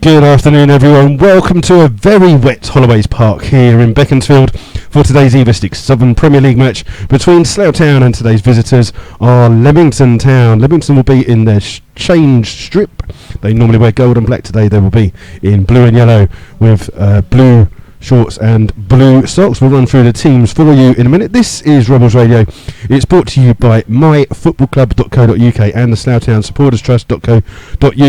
Good afternoon, everyone. Welcome to a very wet Holloway's Park here in Beaconsfield for today's Evistic Southern Premier League match between Slough Town and today's visitors are Leamington Town. Leamington will be in their change strip. They normally wear gold and black. Today they will be in blue and yellow with blue shorts and blue socks. We'll run through the teams for you in a minute. This is Rebels Radio. It's brought to you by myfootballclub.co.uk and the Slough Town Supporters Trust.co.uk.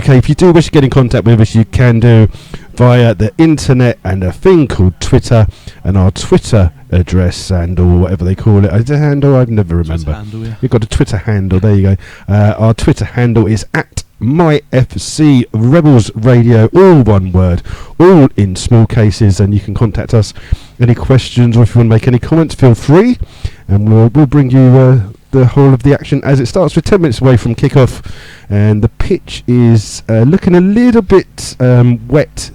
If you do wish to get in contact with us, you can do via the internet and a thing called Twitter, and our Twitter address handle, whatever they call it. Is it a handle? I never remember. Handle, yeah. You've got a Twitter handle. There you go. Our Twitter handle is at MyFC Rebels Radio, all one word, all in small cases, and you can contact us. Any questions, or if you want to make any comments, feel free, and we'll bring you the whole of the action as it starts. We're 10 minutes away from kickoff, and the pitch is looking a little bit wet,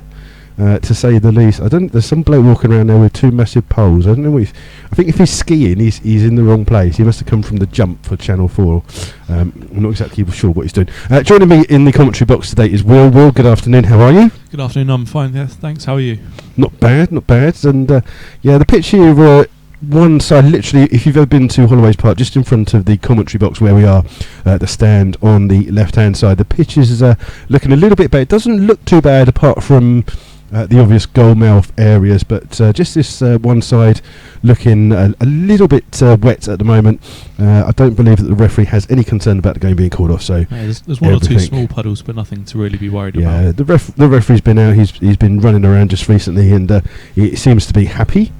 to say the least. There's some bloke walking around there with two massive poles. I don't know what I think if he's skiing, he's in the wrong place. He must have come from the jump for Channel 4. I'm not exactly sure what he's doing. Joining me in the commentary box today is Will. Will, good afternoon. How are you? Good afternoon. I'm fine. Yeah, thanks. How are you? Not bad. And the pitch here, one side, literally, if you've ever been to Holloway's Park, just in front of the commentary box where we are, the stand on the left-hand side, the pitch is looking a little bit bad. It doesn't look too bad apart from the obvious goal mouth areas, but just this one side looking a little bit wet at the moment. I don't believe that the referee has any concern about the game being called off. So there's one or two small puddles, but nothing to really be worried about. Yeah, the referee's been out. He's been running around just recently, and he seems to be happy.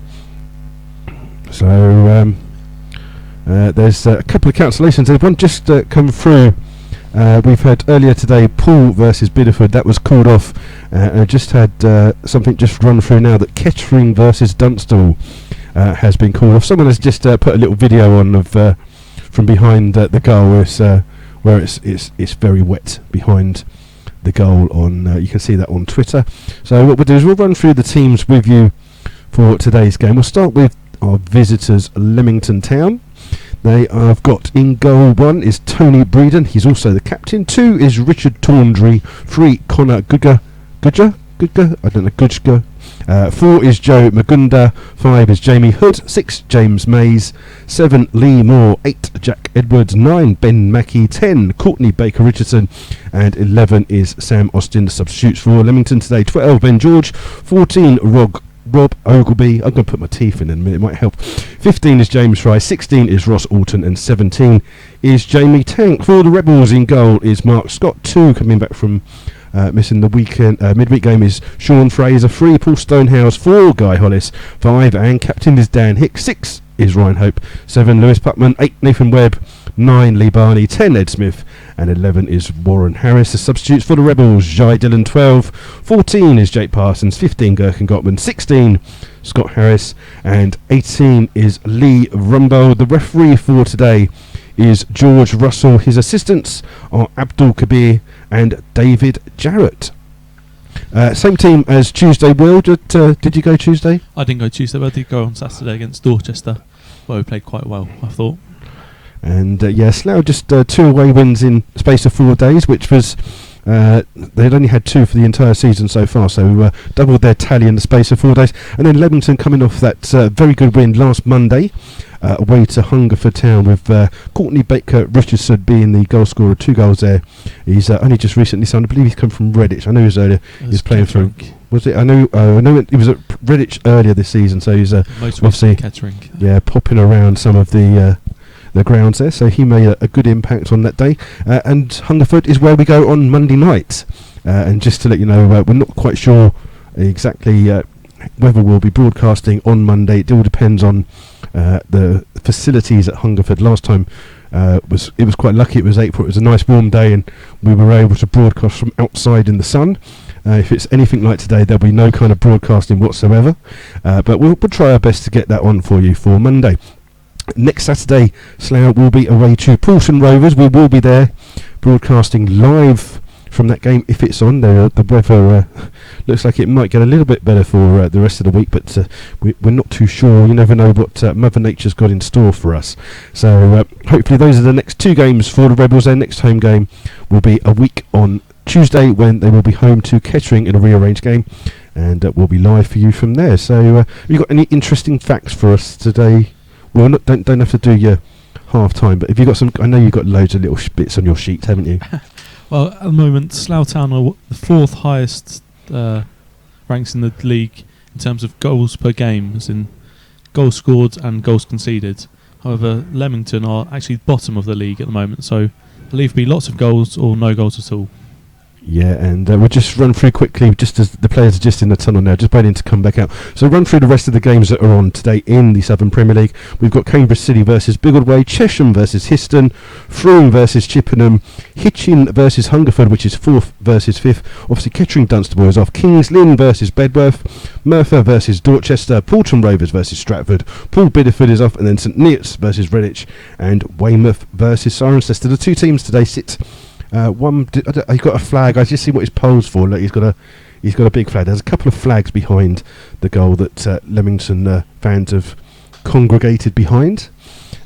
So there's a couple of cancellations. There's one just come through. We've had earlier today Poole versus Bideford. That was called off. I just had something just run through now that Kettering versus Dunstall has been called off. Someone has just put a little video on of from behind the goal where it's very wet behind the goal. On you can see that on Twitter. So what we'll do is we'll run through the teams with you for today's game. We'll start with our visitors, Leamington Town. They have got in goal 1 is Tony Breeden. He's also the captain. 2 is Richard Tawndry. 3 Connor Gudger. I don't know, Gudger. 4 is Joe Magunda. 5 is Jamie Hood. 6 James Mays. 7 Lee Moore. 8 Jack Edwards. 9 Ben Mackey. 10 Courtney Baker Richardson. And 11 is Sam Austin. The substitutes for Leamington today. 12 Ben George. 14 Rob Ogilby. I'm going to put my teeth in a minute, it might help. 15 is James Fry, 16 is Ross Alton, and 17 is Jamie Tank. For the Rebels in goal is Mark Scott. 2 coming back from missing the weekend midweek game is Sean Fraser. 3 Paul Stonehouse. 4 Guy Hollis. 5 and captain is Dan Hicks. 6 is Ryan Hope. 7 Lewis Putman. 8 Nathan Webb. 9 Lee Barney. 10 Ed Smith. And 11 is Warren Harris. The substitutes for the Rebels, Jai Dillon. 12. 14 is Jake Parsons. 15 Gherkin Gottman. 16 Scott Harris. And 18 is Lee Rumbo. The referee for today is George Russell. His assistants are Abdul Kabir and David Jarrett. Same team as Tuesday. Will, did you go Tuesday? I didn't go Tuesday, but I did go on Saturday against Dorchester, where we played quite well, I thought. And Slough just 2 away wins in the space of 4 days, which was they'd only had 2 for the entire season so far, so doubled their tally in the space of 4 days. And then Leamington coming off that very good win last Monday away to Hungerford Town, with Courtney Baker Richardson being the goal scorer. 2 goals there. He's only just recently signed. I believe he's come from Redditch. I know he was playing for. Was it? I know he was at Redditch earlier this season, so he's obviously popping around some of the grounds there, so he made a good impact on that day. And Hungerford is where we go on Monday night. And just to let you know, we're not quite sure exactly whether we'll be broadcasting on Monday. It all depends on the facilities at Hungerford. Last time it was quite lucky. It was April. It was a nice warm day, and we were able to broadcast from outside in the sun. If it's anything like today, there'll be no kind of broadcasting whatsoever. But we'll try our best to get that on for you for Monday. Next Saturday, Slough will be away to Paulson Rovers. We will be there broadcasting live from that game if it's on. The weather looks like it might get a little bit better for the rest of the week, but we're not too sure. You never know what Mother Nature's got in store for us. So hopefully those are the next 2 games for the Rebels. Their next home game will be a week on Tuesday, when they will be home to Kettering in a rearranged game, and we'll be live for you from there. So, have you got any interesting facts for us today? Well, don't have to do your half time, but have you got some? I know you've got loads of little bits on your sheet, haven't you? Well, at the moment, Slough Town are the fourth highest ranks in the league in terms of goals per game, as in goals scored and goals conceded. However, Leamington are actually bottom of the league at the moment, so I believe it'll be lots of goals or no goals at all. Yeah, and we'll just run through quickly, just as the players are just in the tunnel now, just waiting to come back out. So run through the rest of the games that are on today in the Southern Premier League. We've got Cambridge City versus Biggleswade, Chesham versus Histon, Frome versus Chippenham, Hitchin versus Hungerford, which is 4th versus 5th. Obviously, Kettering Dunstable is off. Kings Lynn versus Bedworth, Merthyr versus Dorchester, Poulton Rovers versus Stratford, Paul Biddeford is off, and then St Neots versus Redditch, and Weymouth versus Cirencester. The two teams today sit. He's got a flag. I just see what he's posed for. Look, he's got a big flag. There's a couple of flags behind the goal that Leamington fans have congregated behind,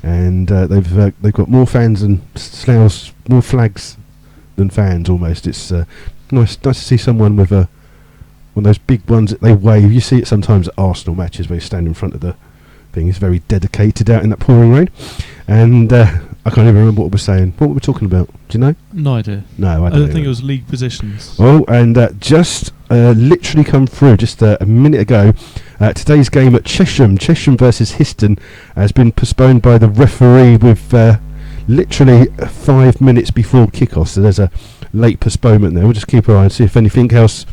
and they've got more fans than Slough's, more flags than fans almost. It's nice to see someone with one of those big ones that they wave. You see it sometimes at Arsenal matches where you stand in front of the thing. He's very dedicated out in that pouring rain, and I can't even remember what we were saying. What were we talking about? Do you know? No idea. No, I don't think it was league positions. Oh, and just literally come through just a minute ago. Today's game at Chesham versus Histon, has been postponed by the referee with literally 5 minutes before kickoff. So there's a late postponement there. We'll just keep our eye and see if anything else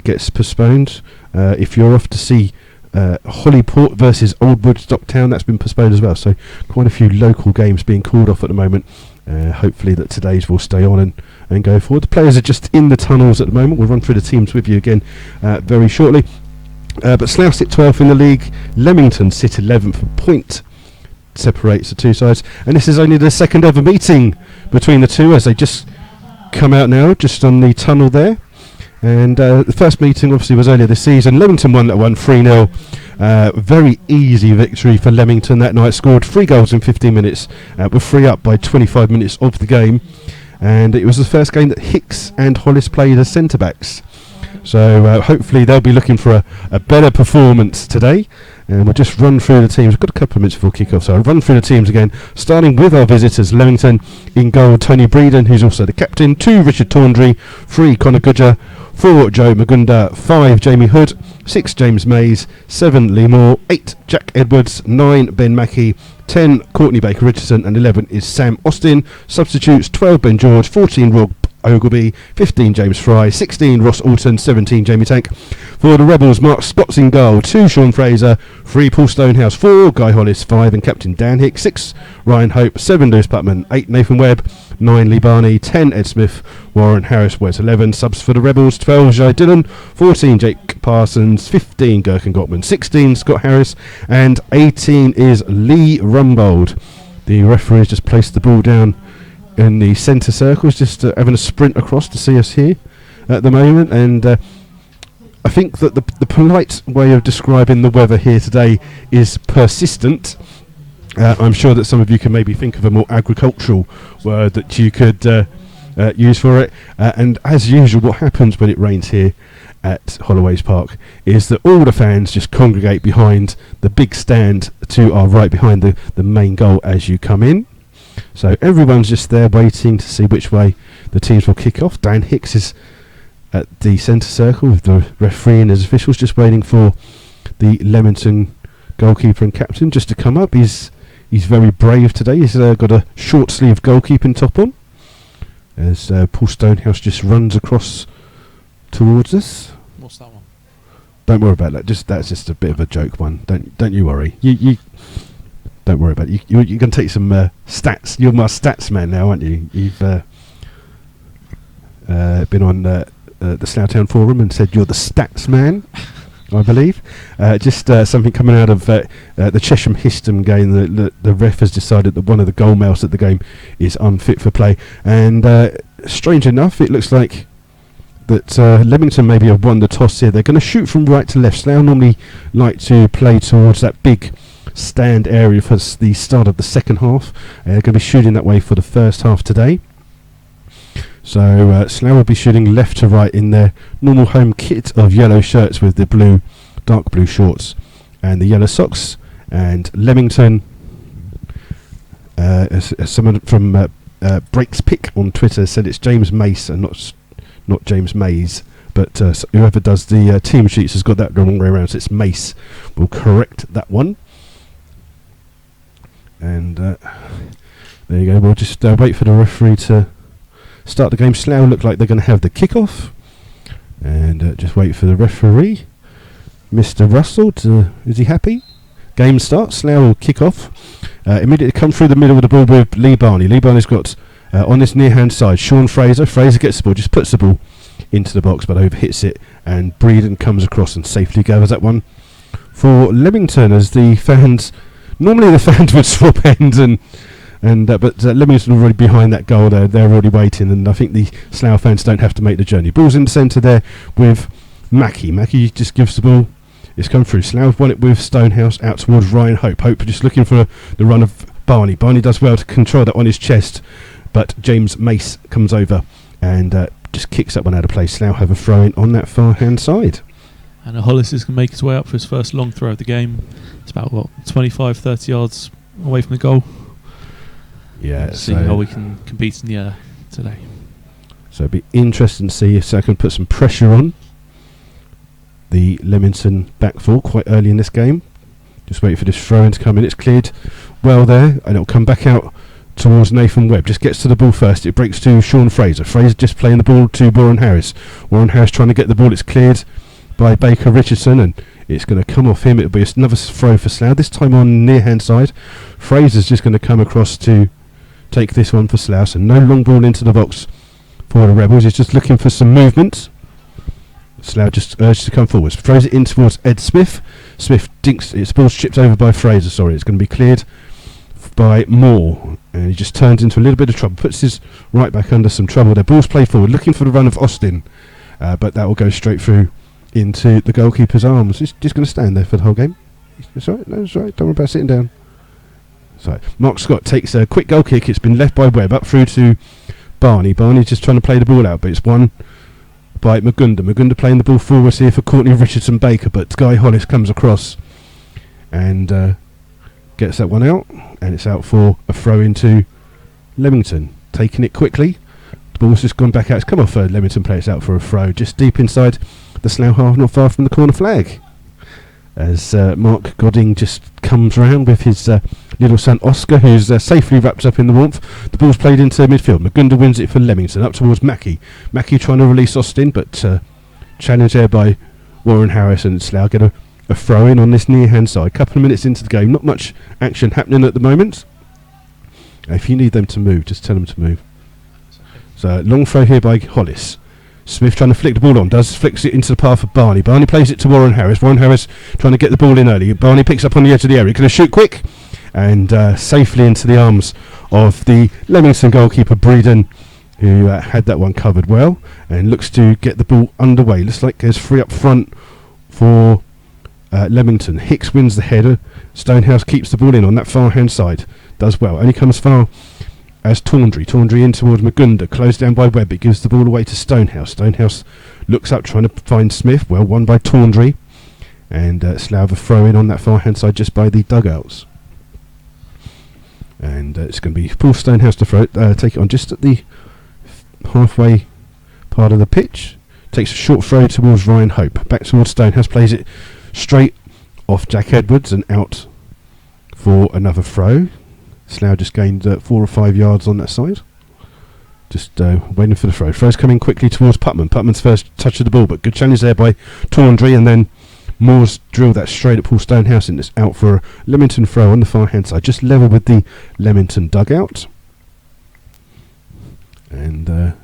gets postponed. If you're off to see Hollyport versus Old Woodstock Town, that's been postponed as well, so quite a few local games being called off at the moment. Hopefully that today's will stay on and go forward. The players are just in the tunnels at the moment. We'll run through the teams with you again very shortly, but Slough sit 12th in the league, Leamington sit 11th. A point separates the two sides, and this is only the second ever meeting between the two, as they just come out now just on the tunnel there. And the first meeting obviously was earlier this season. Leamington won that one 3-0. Very easy victory for Leamington that night. Scored 3 goals in 15 minutes. Were 3 up by 25 minutes of the game. And it was the first game that Hicks and Hollis played as centre-backs. So hopefully they'll be looking for a better performance today. And we'll just run through the teams. We've got a couple of minutes before kick-off, so I'll run through the teams again. Starting with our visitors, Leamington. In goal, Tony Breeden, who's also the captain. 2, Richard Tawndry. 3, Conor Goodger. 4, Joe Magunda. 5, Jamie Hood. 6, James Mays. 7, Lee Moore. 8, Jack Edwards. 9, Ben Mackey. 10, Courtney Baker Richardson. And 11 is Sam Austin. Substitutes, 12, Ben George. 14, Rob Ogilby. 15, James Fry. 16, Ross Alton. 17, Jamie Tank. For the Rebels, Mark Scott's in goal. 2, Sean Fraser. 3, Paul Stonehouse. 4, Guy Hollis. 5, and captain Dan Hicks. 6, Ryan Hope. 7, Lewis Putman. 8, Nathan Webb. 9, Lee Barney. 10, Ed Smith. Warren Harris West. 11, subs for the Rebels. 12, Jai Dillon. 14, Jake Parsons. 15, Gherkin Gottman. 16, Scott Harris. And 18 is Lee Rumbold. The referee's just placed the ball down in the centre circles, just having a sprint across to see us here at the moment. And I think that the polite way of describing the weather here today is persistent. I'm sure that some of you can maybe think of a more agricultural word that you could use for it. And as usual, what happens when it rains here at Holloway's Park is that all the fans just congregate behind the big stand to our right, behind the main goal as you come in. So everyone's just there waiting to see which way the teams will kick off. Dan Hicks is at the centre circle with the referee and his officials, just waiting for the Leamington goalkeeper and captain just to come up. He's very brave today. He's got a short sleeve goalkeeping top on, as Paul Stonehouse just runs across towards us. What's that one? Don't worry about that. That's just a bit of a joke one. Don't you worry. You don't worry about it. You can take some stats. You're my stats man now, aren't you? You've been on the Slough Town forum and said you're the stats man, I believe. Just something coming out of the Chesham Histon game. The ref has decided that one of the goalmouths at the game is unfit for play. And strange enough, it looks like that Leamington maybe have won the toss here. They're going to shoot from right to left. Slough normally like to play towards that big stand area for the start of the second half. They're going to be shooting that way for the first half today. So Slough will be shooting left to right in their normal home kit of yellow shirts with the blue, dark blue shorts and the yellow socks. And Leamington, as someone from Breaks Pick on Twitter said, it's James Mace and not James Mays. But whoever does the team sheets has got that the wrong way around, so it's Mace. We'll correct that one. And there you go. We'll just wait for the referee to start the game. Slough look like they're going to have the kick-off. And just wait for the referee. Mr. Russell, is he happy? Game starts. Slough will kick off. Immediately come through the middle of the ball with Lee Barney. Lee Barney's got on his near-hand side Sean Fraser. Fraser gets the ball, just puts the ball into the box, but overhits it, and Breeden comes across and safely gathers that one for Leamington. As the fans, normally the fans would swap ends, but Leamington already behind that goal there. They're already waiting, and I think the Slough fans don't have to make the journey. Ball's in the centre there with Mackie. Mackie just gives the ball. It's come through. Slough won it with Stonehouse out towards Ryan Hope. Hope just looking for the run of Barney. Barney does well to control that on his chest, but James Mace comes over and just kicks that one out of play. Slough have a throw in on that far hand side. And Hollis is going to make his way up for his first long throw of the game. It's about 25-30 yards away from the goal. Yeah, see how we can compete in the air today. So it'd be interesting to see if Slough can put some pressure on the Leamington back four quite early in this game. Just wait for this throw in to come in. It's cleared well there, and it'll come back out towards Nathan Webb. Just gets to the ball first. It breaks to Sean Fraser. Fraser just playing the ball to Warren Harris. Warren Harris trying to get the ball. It's cleared by Baker Richardson, and it's going to come off him. It'll be another throw for Slough, this time on near hand side. Fraser's just going to come across to take this one for Slough. So no long ball into the box for the Rebels. He's just looking for some movement. Slough just urged to come forwards. Throws it in towards Ed Smith. Smith dinks. It's ball chipped over by Fraser. Sorry, it's going to be cleared by Moore, and he just turns into a little bit of trouble, puts his right back under some trouble. Their ball's played forward, looking for the run of Austin, but that will go straight through into the goalkeeper's arms. He's just going to stand there for the whole game. It's all right, no, it's all right, don't worry about sitting down. So Mark Scott takes a quick goal kick. It's been left by Webb up through to Barney. Barney's just trying to play the ball out, but it's won by Magunda. Magunda playing the ball forwards here for Courtney Richardson Baker, but Guy Hollis comes across and gets that one out, and it's out for a throw into Leamington. Taking it quickly. The ball's just gone back out. It's come off Leamington player. It's out for a throw just deep inside the Slough half, not far from the corner flag. As Mark Godding just comes round with his little son Oscar, who's safely wrapped up in the warmth. The ball's played into midfield. Magunda wins it for Leamington up towards Mackie. Mackie trying to release Austin, but challenged there by Warren Harris, and Slough get a throw in on this near hand side. Couple of minutes into the game, not much action happening at the moment. If you need them to move, just tell them to move. So long throw here by Hollis. Smith trying to flick the ball on, flicks it into the path of Barney. Barney plays it to Warren Harris. Warren Harris trying to get the ball in early. Barney picks up on the edge of the area, going to shoot quick and safely into the arms of the Leamington goalkeeper Breeden, who had that one covered well and looks to get the ball underway. Looks like there's free up front for Leamington. Hicks wins the header. Stonehouse keeps the ball in on that far hand side. Does well. Only comes far as Tawndry. Tawndry in towards Magunda. Closed down by Webb. It gives the ball away to Stonehouse. Stonehouse looks up trying to find Smith. Well won by Tawndry. And Slough a throw in on that far hand side just by the dugouts. And it's going to be Paul Stonehouse to take it on just at the halfway part of the pitch. Takes a short throw towards Ryan Hope. Back towards Stonehouse. Plays it straight off Jack Edwards and out for another throw. Slough just gained 4 or 5 yards on that side. Just waiting for the throw. Throw's coming quickly towards Putman. Putman's first touch of the ball, but good challenge there by Tawndry, and then Moore's drilled that straight at Paul Stonehouse, and it's out for a Leamington throw on the far hand side, just level with the Leamington dugout. And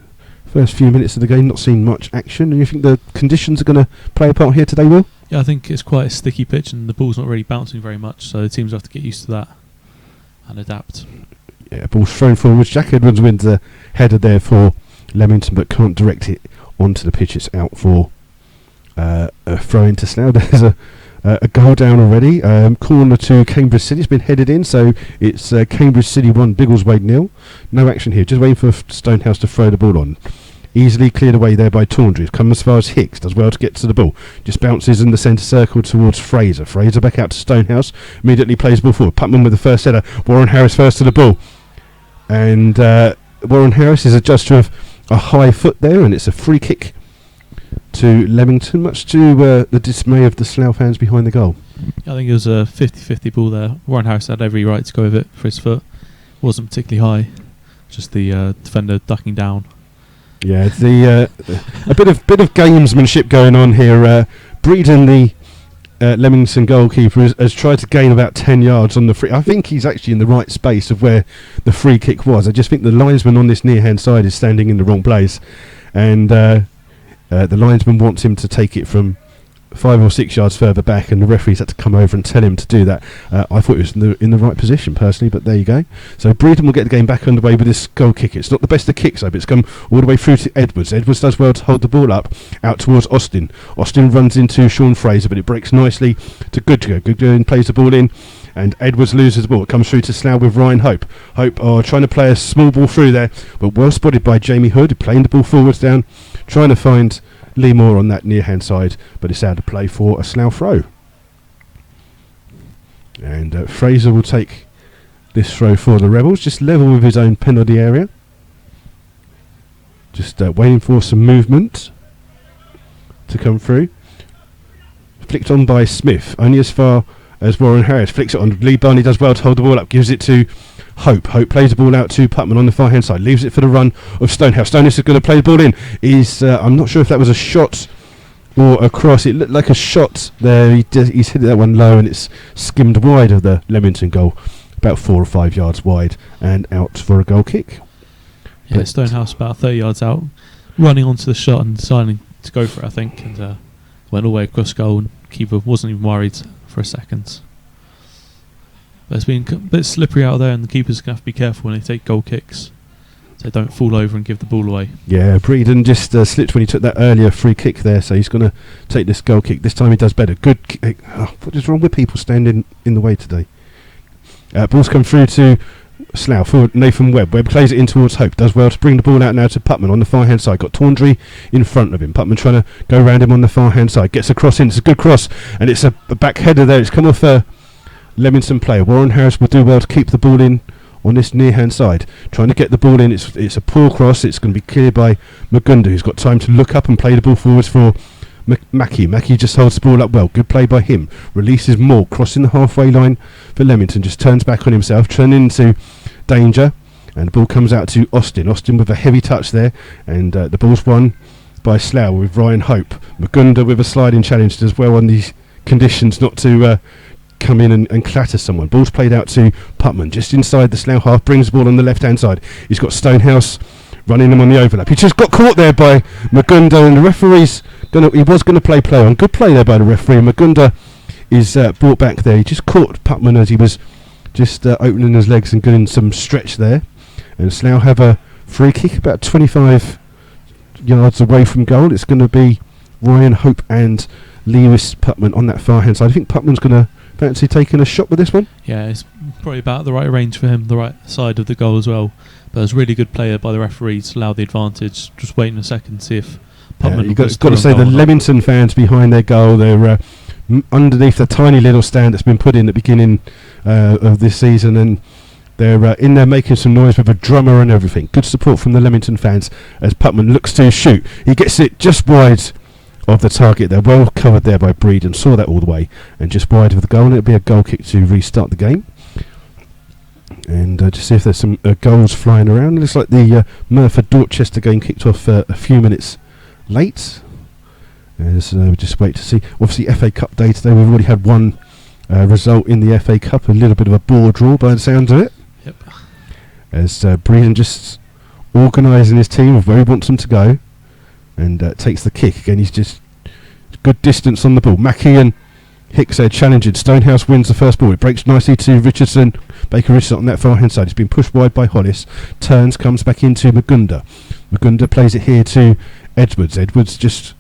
first few minutes of the game, not seen much action. And you think the conditions are going to play a part here today, Will? Yeah, I think it's quite a sticky pitch, and the ball's not really bouncing very much, so the teams have to get used to that and adapt. Yeah, ball's thrown forwards. Jack Edwards wins the header there for Leamington, but can't direct it onto the pitch. It's out for a throw into Slough. There's a A goal down already. Corner to Cambridge City. It's been headed in, so it's Cambridge City 1, Biggleswade 0. No action here. Just waiting for Stonehouse to throw the ball on. Easily cleared away there by Tawndry. Comes as far as Hicks. Does well to get to the ball. Just bounces in the centre circle towards Fraser. Fraser back out to Stonehouse. Immediately plays the ball forward. Putman with the first header. Warren Harris first to the ball. And Warren Harris is a gesture of a high foot there, and it's a free kick to Leamington, much to the dismay of the Slough fans behind the goal. I think it was a 50-50 ball there. Warren Harris had every right to go with it for his foot. Wasn't particularly high, just the defender ducking down. Yeah, a bit of gamesmanship going on here. Breeden, the Leamington goalkeeper, has tried to gain about 10 yards on the free. I think he's actually in the right space of where the free kick was. I just think the linesman on this near hand side is standing in the wrong place, and the linesman wants him to take it from 5 or 6 yards further back, and the referees had to come over and tell him to do that. I thought he was in the right position personally, but there you go. So Breeden will get the game back underway with this goal kick. It's not the best of kicks though, but it's come all the way through to Edwards. Edwards does well to hold the ball up out towards Austin. Austin runs into Sean Fraser, but it breaks nicely to Goodgo. Goodgo plays the ball in, and Edwards loses the ball. It comes through to Slough with Ryan Hope. Hope are trying to play a small ball through there, but well spotted by Jamie Hood, playing the ball forwards down, trying to find Lee Moore on that near hand side, but it's out of play for a Slough throw. And Fraser will take this throw for the Rebels, just level with his own penalty area. Just waiting for some movement to come through. Flicked on by Smith, only as far as Warren Harris. Flicks it on. Lee Barney does well to hold the ball up, gives it to Hope. Hope plays the ball out to Putman on the far hand side, leaves it for the run of Stonehouse. Stonehouse is going to play the ball in. I'm not sure if that was a shot or a cross. It looked like a shot there. He's hit that one low, and it's skimmed wide of the Leamington goal, about 4 or 5 yards wide, and out for a goal kick. Yeah, Stonehouse about 30 yards out, running onto the shot and deciding to go for it, I think, and went all the way across goal, and keeper wasn't even worried for a second. But it's been a bit slippery out there, and the keeper's going to have to be careful when they take goal kicks, so they don't fall over and give the ball away. Yeah, Breeden just slipped when he took that earlier free kick there, so he's going to take this goal kick. This time he does better. Good kick. What is wrong with people standing in the way today? Ball's come through to Slough for Nathan Webb. Webb plays it in towards Hope. Does well to bring the ball out now to Putman on the far hand side. Got Tawndry in front of him. Putman trying to go around him on the far hand side. Gets a cross in. It's a good cross, and it's a back header there. It's come off a Leamington player. Warren Harris will do well to keep the ball in on this near hand side. Trying to get the ball in. It's a poor cross. It's going to be cleared by Magunda, who's got time to look up and play the ball forwards for Mackie. Mackie just holds the ball up well. Good play by him. Releases Moore, crossing the halfway line for Leamington. Just turns back on himself, turning into danger, and the ball comes out to Austin. Austin with a heavy touch there, and the ball's won by Slough with Ryan Hope. Magunda with a sliding challenge as well on these conditions not to come in and clatter someone. Ball's played out to Putman just inside the Slough half, brings the ball on the left hand side. He's got Stonehouse running him on the overlap. He just got caught there by Magunda, and the referee's he was going to play on. Good play there by the referee. Magunda is brought back there. He just caught Putman as he was just opening his legs and getting some stretch there. And Slough have a free kick about 25 yards away from goal. It's going to be Ryan Hope and Lewis Putman on that far hand side. I think Putman's going to fancy taking a shot with this one. Yeah, it's probably about the right range for him, the right side of the goal as well. But it was a really good player by the referee to allow the advantage. Just waiting a second to see if Putman. You've got to say the Leamington fans behind their goal, they're underneath the tiny little stand that's been put in at the beginning of this season, and they're in there making some noise with a drummer and everything. Good support from the Leamington fans as Putman looks to shoot. He gets it just wide of the target. They're well covered there by Breeden, saw that all the way, and just wide of the goal, and it'll be a goal kick to restart the game. And just see if there's some goals flying around. It looks like the Myfootballclub game kicked off a few minutes late. Just wait to see. Obviously FA Cup day today. We've already had one result in the FA Cup, a little bit of a bore draw by the sound of it. Yep. As Breeden just organising his team of where he wants them to go, and takes the kick again. He's just good distance on the ball. Mackie and Hicks are challenging. Stonehouse wins the first ball. It breaks nicely to Richardson. Baker Richardson on that far hand side. It's been pushed wide by Hollis. Turns, comes back into Magunda. Magunda plays it here to Edwards. Edwards just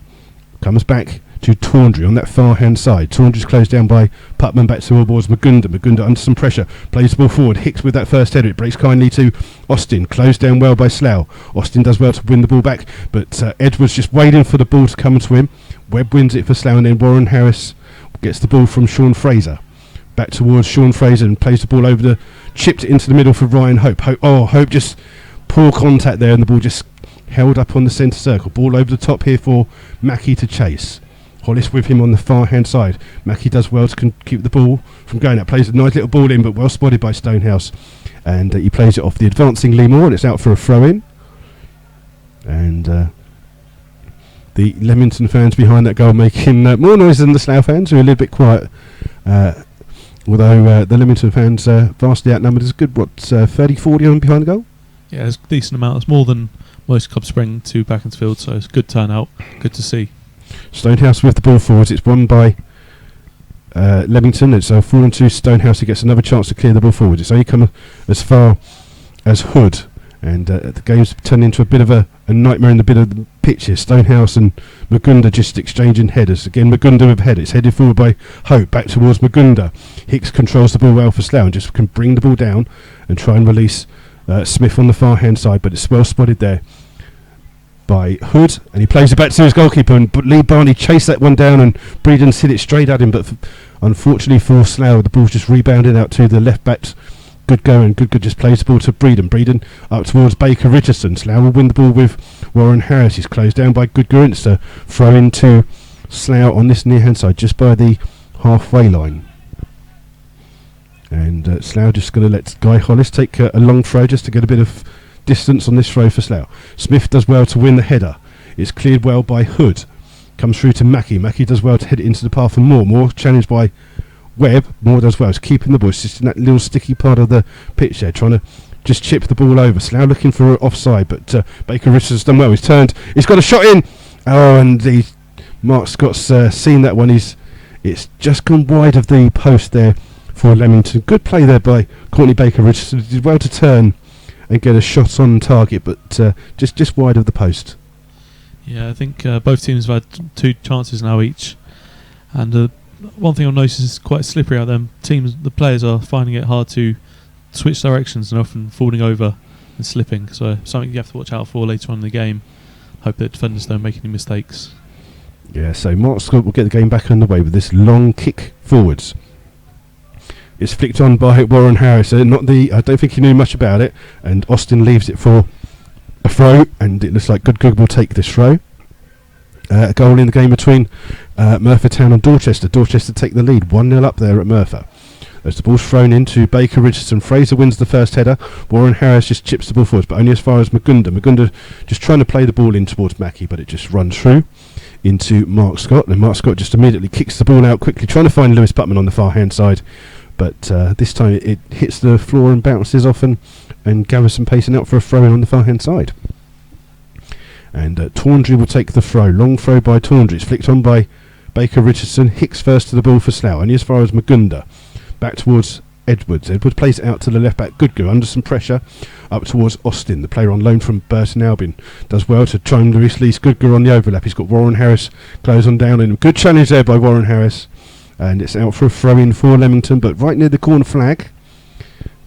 comes back to Tawndry on that far hand side. Tawndry's closed down by Putman, back towards Magunda. Magunda under some pressure, plays the ball forward. Hicks with that first header, it breaks kindly to Austin, closed down well by Slough. Austin does well to win the ball back, but Edwards just waiting for the ball to come to him. Webb wins it for Slough, and then Warren Harris gets the ball from Sean Fraser. Back towards Sean Fraser and plays the ball over the, chipped it into the middle for Ryan Hope. Hope just poor contact there, and the ball just held up on the centre circle. Ball over the top here for Mackie to chase. Hollis with him on the far hand side. Mackie does well to keep the ball from going out. Plays a nice little ball in, but well spotted by Stonehouse, and he plays it off the advancing Leamington, and it's out for a throw in. And the Leamington fans behind that goal making more noise than the Slough fans, who are a little bit quiet. Although the Leamington fans vastly outnumbered. There's a good 30-40 on behind the goal. Yeah, it's a decent amount. It's more than most clubs bring to Beaconsfield, so it's a good turnout. Good to see. Stonehouse with the ball forwards. It's won by Leamington. It's fallen to Stonehouse, who gets another chance to clear the ball forward. It's only come as far as Hood, and the game's turned into a bit of a nightmare in the bit of the pitch here. Stonehouse and Magunda just exchanging headers. Again, Magunda with header. It's headed forward by Hope, back towards Magunda. Hicks controls the ball well for Slough and just can bring the ball down and try and release Smith on the far hand side, but it's well spotted there by Hood, and he plays it back to his goalkeeper, and Lee Barney chased that one down, and Breeden's hit it straight at him, but unfortunately for Slough, the ball's just rebounded out to the left back Goodgo, and Goodgo just plays the ball to Breeden up towards Baker Richardson. Slough will win the ball with Warren Harris. He's closed down by Goodgo, and it's a throw into Slough on this near hand side just by the halfway line. And Slough just going to let Guy Hollis take a long throw just to get a bit of distance on this throw for Slough. Smith does well to win the header. It's cleared well by Hood. Comes through to Mackie. Mackie does well to head it into the path for Moore. Moore challenged by Webb. Moore does well. It's keeping the ball. It's just in that little sticky part of the pitch there, trying to just chip the ball over. Slough looking for offside, but Baker Richards done well. He's turned. He's got a shot in. Oh, and Mark Scott's seen that one. It's just gone wide of the post there for Leamington. Good play there by Courtney Baker Richardson. He did well to turn and get a shot on target, but just wide of the post. Yeah, I think both teams have had 2 chances now each, and one thing I've noticed is quite slippery out there. The players are finding it hard to switch directions and often falling over and slipping, so something you have to watch out for later on in the game. Hope that defenders don't make any mistakes. Yeah, so Mark Scott will get the game back underway with this long kick forwards. It's flicked on by Warren Harris. I don't think he knew much about it, and Austin leaves it for a throw, and it looks like Good will take this throw. A goal in the game between Merthyr Town and Dorchester. Dorchester take the lead, 1-0 up there at Merthyr. As the ball's thrown into Baker Richardson, Fraser wins the first header. Warren Harris just chips the ball forwards, but only as far as Magunda. Magunda just trying to play the ball in towards Mackie, but it just runs through into Mark Scott, and Mark Scott just immediately kicks the ball out quickly, trying to find Lewis Putman on the far hand side. But this time it hits the floor and bounces off, and Garrison pacing out for a throw-in on the far-hand side. And Tawndry will take the throw. Long throw by Tawndry. It's flicked on by Baker Richardson. Hicks first to the ball for Slough, only as far as Magunda. Back towards Edwards. Edwards plays it out to the left-back Goodgo under some pressure. Up towards Austin, the player on loan from Burton Albion. Does well to try and release Goodgo on the overlap. He's got Warren Harris close on down. And good challenge there by Warren Harris. And it's out for a throw-in for Leamington, but right near the corner flag.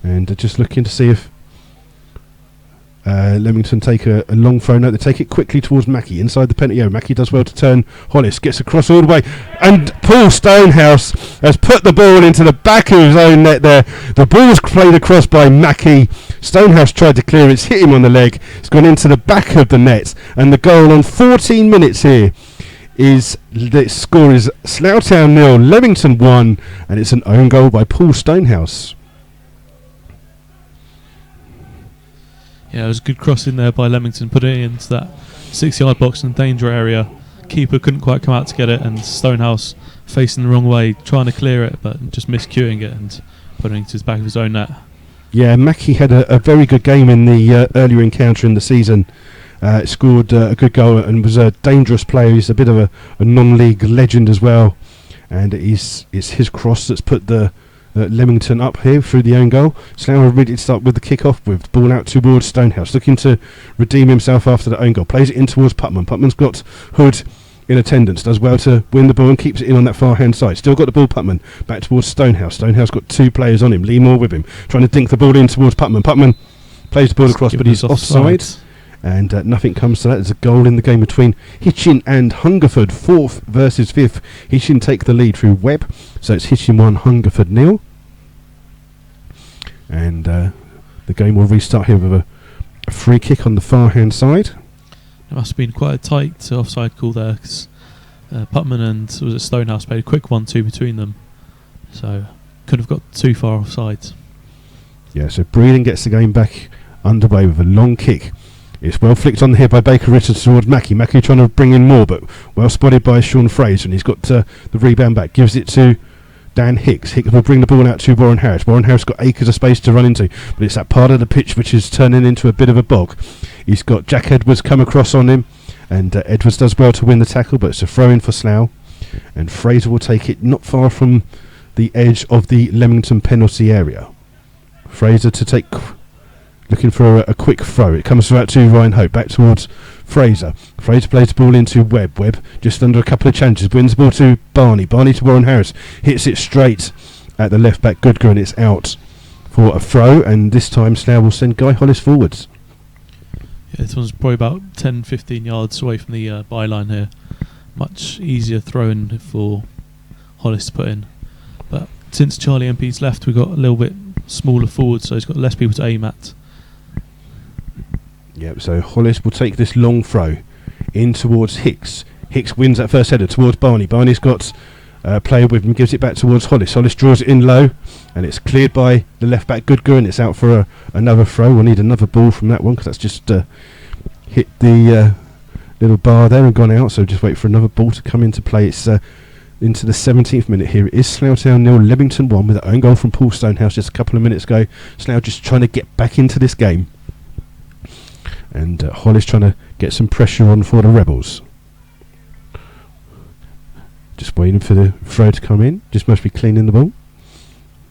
And just looking to see if Leamington take a long throw. No, they take it quickly towards Mackie, inside the penalty area. Mackie does well to turn. Hollis gets across all the way. And Paul Stonehouse has put the ball into the back of his own net there. The ball's played across by Mackie. Stonehouse tried to clear it. It's hit him on the leg. It's gone into the back of the net. And the goal on 14 minutes here the score is Slough Town 0, Leamington 1, and it's an own goal by Paul Stonehouse. Yeah, it was a good cross in there by Leamington, putting it into that 6-yard box in the danger area. Keeper couldn't quite come out to get it, and Stonehouse facing the wrong way, trying to clear it, but just miscuing it and putting it into the back of his own net. Yeah, Mackie had a very good game in the earlier encounter in the season. Scored a good goal and was a dangerous player. He's a bit of a non-league legend as well, and it's his cross that's put the Leamington up here through the own goal. Slough immediately start with the kick-off with the ball out towards Stonehouse, looking to redeem himself after the own goal. Plays it in towards Putman. Putman's got Hood in attendance, does well to win the ball and keeps it in on that far hand side. Still got the ball, Putman back towards Stonehouse. Stonehouse got 2 players on him. Lee Moore with him, trying to dink the ball in towards Putman. Putman plays the ball across, but he's offside. And nothing comes to that. There's a goal in the game between Hitchin and Hungerford, 4th versus 5th. Hitchin take the lead through Webb, so it's Hitchin 1, Hungerford 0. And the game will restart here with a free kick on the far hand side. It must have been quite a tight offside call there, because Putman and was it Stonehouse played a quick 1-2 between them, so could have got too far offside. Yeah, so Breeden gets the game back underway with a long kick. It's well flicked on here by Baker Richards towards Mackie. Mackie trying to bring in more, but well spotted by Sean Fraser, and he's got the rebound back. Gives it to Dan Hicks. Hicks will bring the ball out to Warren Harris. Warren Harris got acres of space to run into, but it's that part of the pitch which is turning into a bit of a bog. He's got Jack Edwards come across on him, and Edwards does well to win the tackle, but it's a throw in for Slough, and Fraser will take it not far from the edge of the Leamington penalty area. Fraser to take, looking for a quick throw. It comes out to Ryan Hope, back towards Fraser. Fraser plays the ball into Webb. Webb just under a couple of challenges, wins the ball to Barney. Barney to Warren Harris, hits it straight at the left back Goodger, and it's out for a throw, and this time Slough will send Guy Hollis forwards. Yeah, this one's probably about 10-15 yards away from the byline here. Much easier throwing for Hollis to put in, but since Charlie MP's left, we've got a little bit smaller forward, so he's got less people to aim at. Yep, so Hollis will take this long throw in towards Hicks. Hicks wins that first header towards Barney. Barney's got a player with him, gives it back towards Hollis. Hollis draws it in low, and it's cleared by the left back Goodger, and it's out for another throw. We'll need another ball from that one, because that's just hit the little bar there and gone out, so just wait for another ball to come into play. It's into the 17th minute here. It is Slough Town 0, Leamington 1, with an own goal from Paul Stonehouse just a couple of minutes ago. Slough just trying to get back into this game, and Hollis trying to get some pressure on for the Rebels. Just waiting for the throw to come in. Just must be cleaning the ball.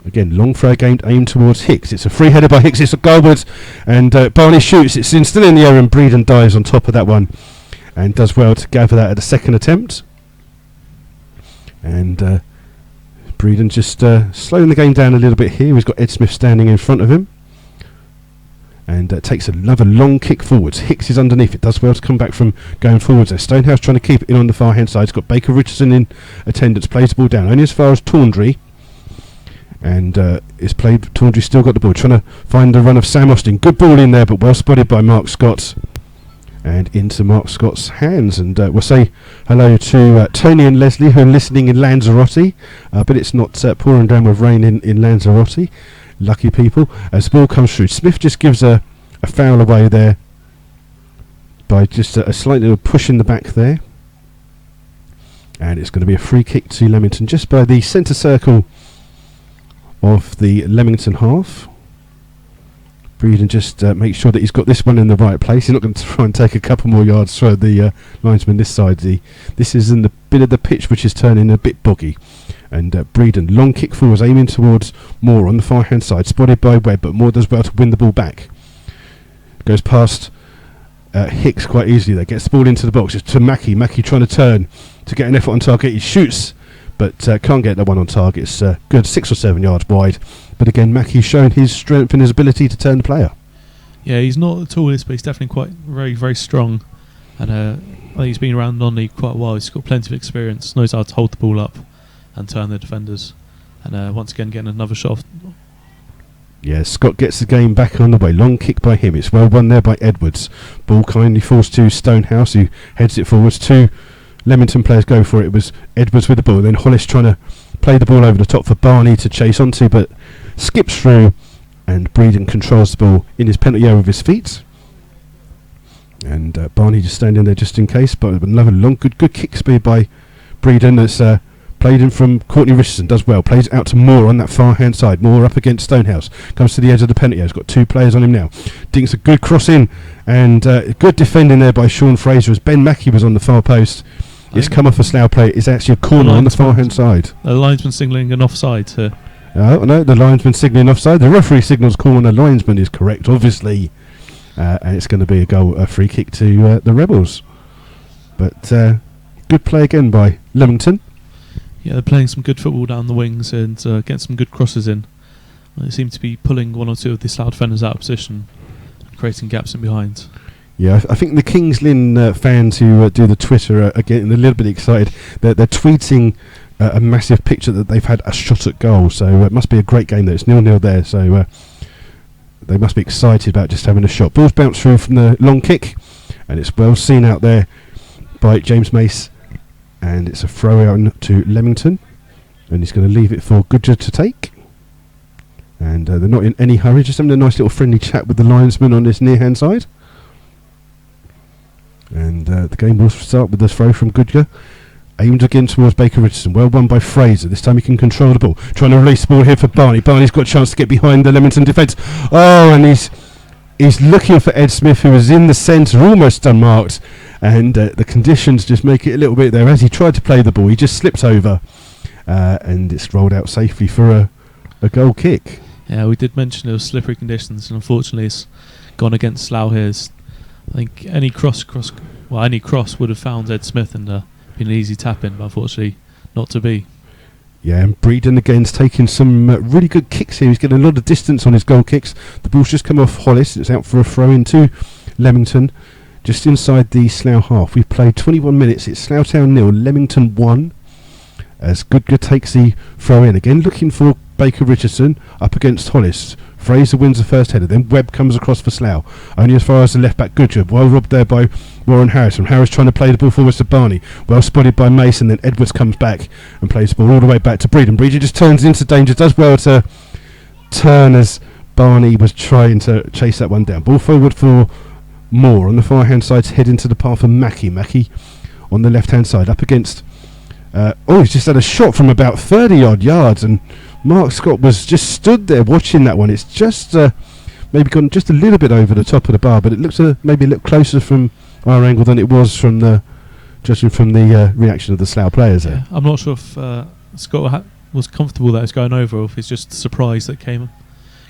Again, long throw aimed towards Hicks. It's a free header by Hicks. It's a goalwards, and Barney shoots. It's still in the air, and Breeden dives on top of that one, and does well to gather that at the second attempt. And Breeden just slowing the game down a little bit here. He's got Ed Smith standing in front of him, and takes another long kick forwards. Hicks is underneath. It does well to come back from going forwards there. Stonehouse trying to keep it in on the far hand side. He's got Baker Richardson in attendance. Plays the ball down only as far as Tawndry, and it's played. Tawndry still got the ball, trying to find the run of Sam Austin. Good ball in there, but well spotted by Mark Scott, and into Mark Scott's hands. And we'll say hello to Tony and Leslie, who are listening in Lanzarote, but it's not pouring down with rain in Lanzarote. Lucky people. As the ball comes through, Smith just gives a foul away there by just a slight little push in the back there, and it's going to be a free kick to Leamington just by the centre circle of the Leamington half. Breeden just makes sure that he's got this one in the right place. He's not going to try and take a couple more yards for the linesman this side. This is in the bit of the pitch which is turning a bit boggy. And Breeden, long kick forwards, aiming towards Moore on the far hand side, spotted by Webb, but Moore does well to win the ball back. Goes past Hicks quite easily there, gets the ball into the box. It's to Mackie. Mackie trying to turn to get an effort on target. He shoots, but can't get the one on target. It's good 6 or 7 yards wide. But again, Mackie's showing his strength and his ability to turn the player. Yeah, he's not the tallest, but he's definitely quite very, very strong. And I think he's been around non-league quite a while. He's got plenty of experience, knows how to hold the ball up and turn the defenders. And once again, getting another shot off. Yeah, Scott gets the game back on the way. Long kick by him. It's well won there by Edwards. Ball kindly falls to Stonehouse, who heads it forwards. 2 Leamington players go for it. It was Edwards with the ball. Then Hollis trying to play the ball over the top for Barney to chase onto, but skips through, and Breeden controls the ball in his penalty area with his feet. And Barney just standing there just in case, but another long good kick speed by Breeden that's played in from Courtney Richardson, does well, plays out to Moore on that far hand side. Moore up against Stonehouse, comes to the edge of the penalty area. He's got 2 players on him now. Dinks a good cross in, and good defending there by Sean Fraser as Ben Mackey was on the far post. It's come off a Slough play. It's actually a corner on the far hand side. The linesman signalling an offside here. Oh no, the linesman signalling offside. The referee signals corner. The linesman is correct, obviously, and it's going to be a free kick to the Rebels. But good play again by Leamington. Yeah, they're playing some good football down the wings and getting some good crosses in. They seem to be pulling one or two of the Slough defenders out of position and creating gaps in behind. Yeah, I think the Kings Lynn fans who do the Twitter are getting a little bit excited. They're tweeting a massive picture that they've had a shot at goal, so it must be a great game there. It's 0-0 there, so they must be excited about just having a shot. Ball's bounced through from the long kick, and it's well seen out there by James Mace, and it's a throw on to Leamington, and he's going to leave it for Goodger to take. And they're not in any hurry, just having a nice little friendly chat with the linesman on this near hand side. And the game will start with the throw from Goodger, aimed again towards Baker Richardson. Well won by Fraser. This time he can control the ball. Trying to release the ball here for Barney. Barney's got a chance to get behind the Leamington defence. Oh, and he's looking for Ed Smith, who was in the centre, almost unmarked. And the conditions just make it a little bit there. As he tried to play the ball, he just slipped over. And it's rolled out safely for a goal kick. Yeah, we did mention there was slippery conditions, and unfortunately it's gone against Slough here. I think any cross would have found Ed Smith and been an easy tap in, but unfortunately not to be. Yeah, and Breeden again's taking some really good kicks here. He's getting a lot of distance on his goal kicks. The ball's just come off Hollis. It's out for a throw in to Leamington, just inside the Slough half. We've played 21 minutes. It's Slough Town 0, Leamington 1. As Goodger takes the throw in again, looking for Baker Richardson up against Hollis. Fraser wins the first header, then Webb comes across for Slough, only as far as the left back Goodger, well robbed there by Warren Harris. From Harris trying to play the ball forwards to Barney, well spotted by Mason, then Edwards comes back and plays the ball all the way back to Breeden. Breeden just turns into danger, does well to turn as Barney was trying to chase that one down. Ball forward for Moore on the far hand side to head into the path of Mackie. Mackie on the left hand side up against he's just had a shot from about 30 odd yards, and Mark Scott was just stood there watching that one. It's just maybe gone just a little bit over the top of the bar, but it looks maybe a little closer from our angle than it was from judging from the reaction of the Slough players there. I'm not sure if Scott was comfortable that it's going over, or if it's just surprise that came,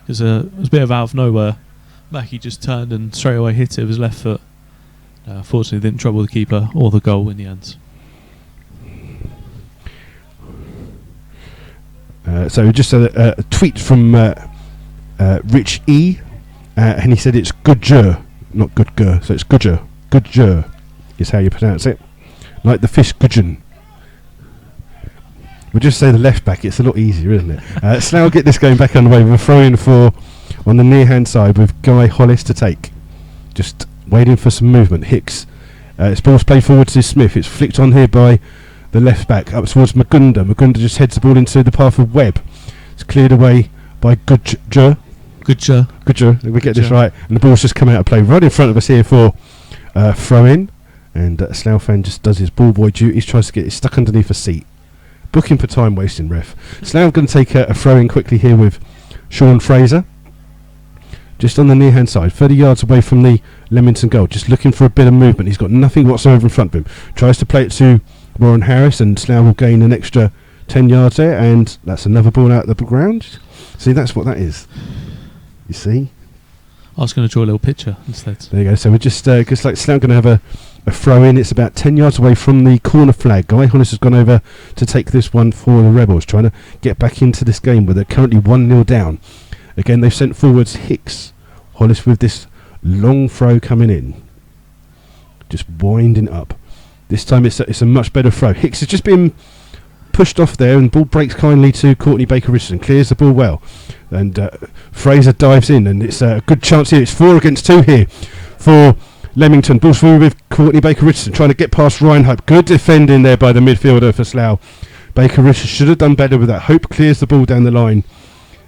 because it was a bit of out of nowhere. Mackie just turned and straight away hit it with his left foot. Fortunately didn't trouble the keeper or the goal in the end. So just a tweet from Rich E, and he said it's Goodger, not Goodger, so it's Goodger. Goodger is how you pronounce it, like the fish gudgeon. We'll just say the left back, it's a lot easier, isn't it? Slough get this game back underway with a throw in for on the near hand side with Guy Hollis to take. Just waiting for some movement. Hicks, it's ball's played forward to Smith. It's flicked on here by the left back up towards Magunda. Magunda just heads the ball into the path of Webb. It's cleared away by Goodger. We get this right, and the ball's just come out of play right in front of us here for throw in. And Slough fan just does his ball boy duties, tries to get it stuck underneath a seat. Booking for time wasting, ref. Slough going to take a throw in quickly here with Sean Fraser. Just on the near hand side, 30 yards away from the Leamington goal, just looking for a bit of movement. He's got nothing whatsoever in front of him. Tries to play it to Warren Harris, and Slough will gain an extra 10 yards there, and that's another ball out of the ground. See, that's what that is. You see? I was going to draw a little picture instead. There you go. So we're just like Slough going to have a throw in. It's about 10 yards away from the corner flag. Guy Hollis has gone over to take this one for the Rebels, trying to get back into this game where they're currently 1-0 down. Again, they've sent forwards Hicks. Hollis with this long throw coming in, just winding up. This time it's a much better throw. Hicks has just been pushed off there, and ball breaks kindly to Courtney Baker Richardson. Clears the ball well, and Fraser dives in, and it's a good chance here. It's 4 against 2 here for Leamington. Ball's forward with Courtney Baker Richardson trying to get past Ryan Hope. Good defending there by the midfielder for Slough. Baker Richardson should have done better with that. Hope clears the ball down the line,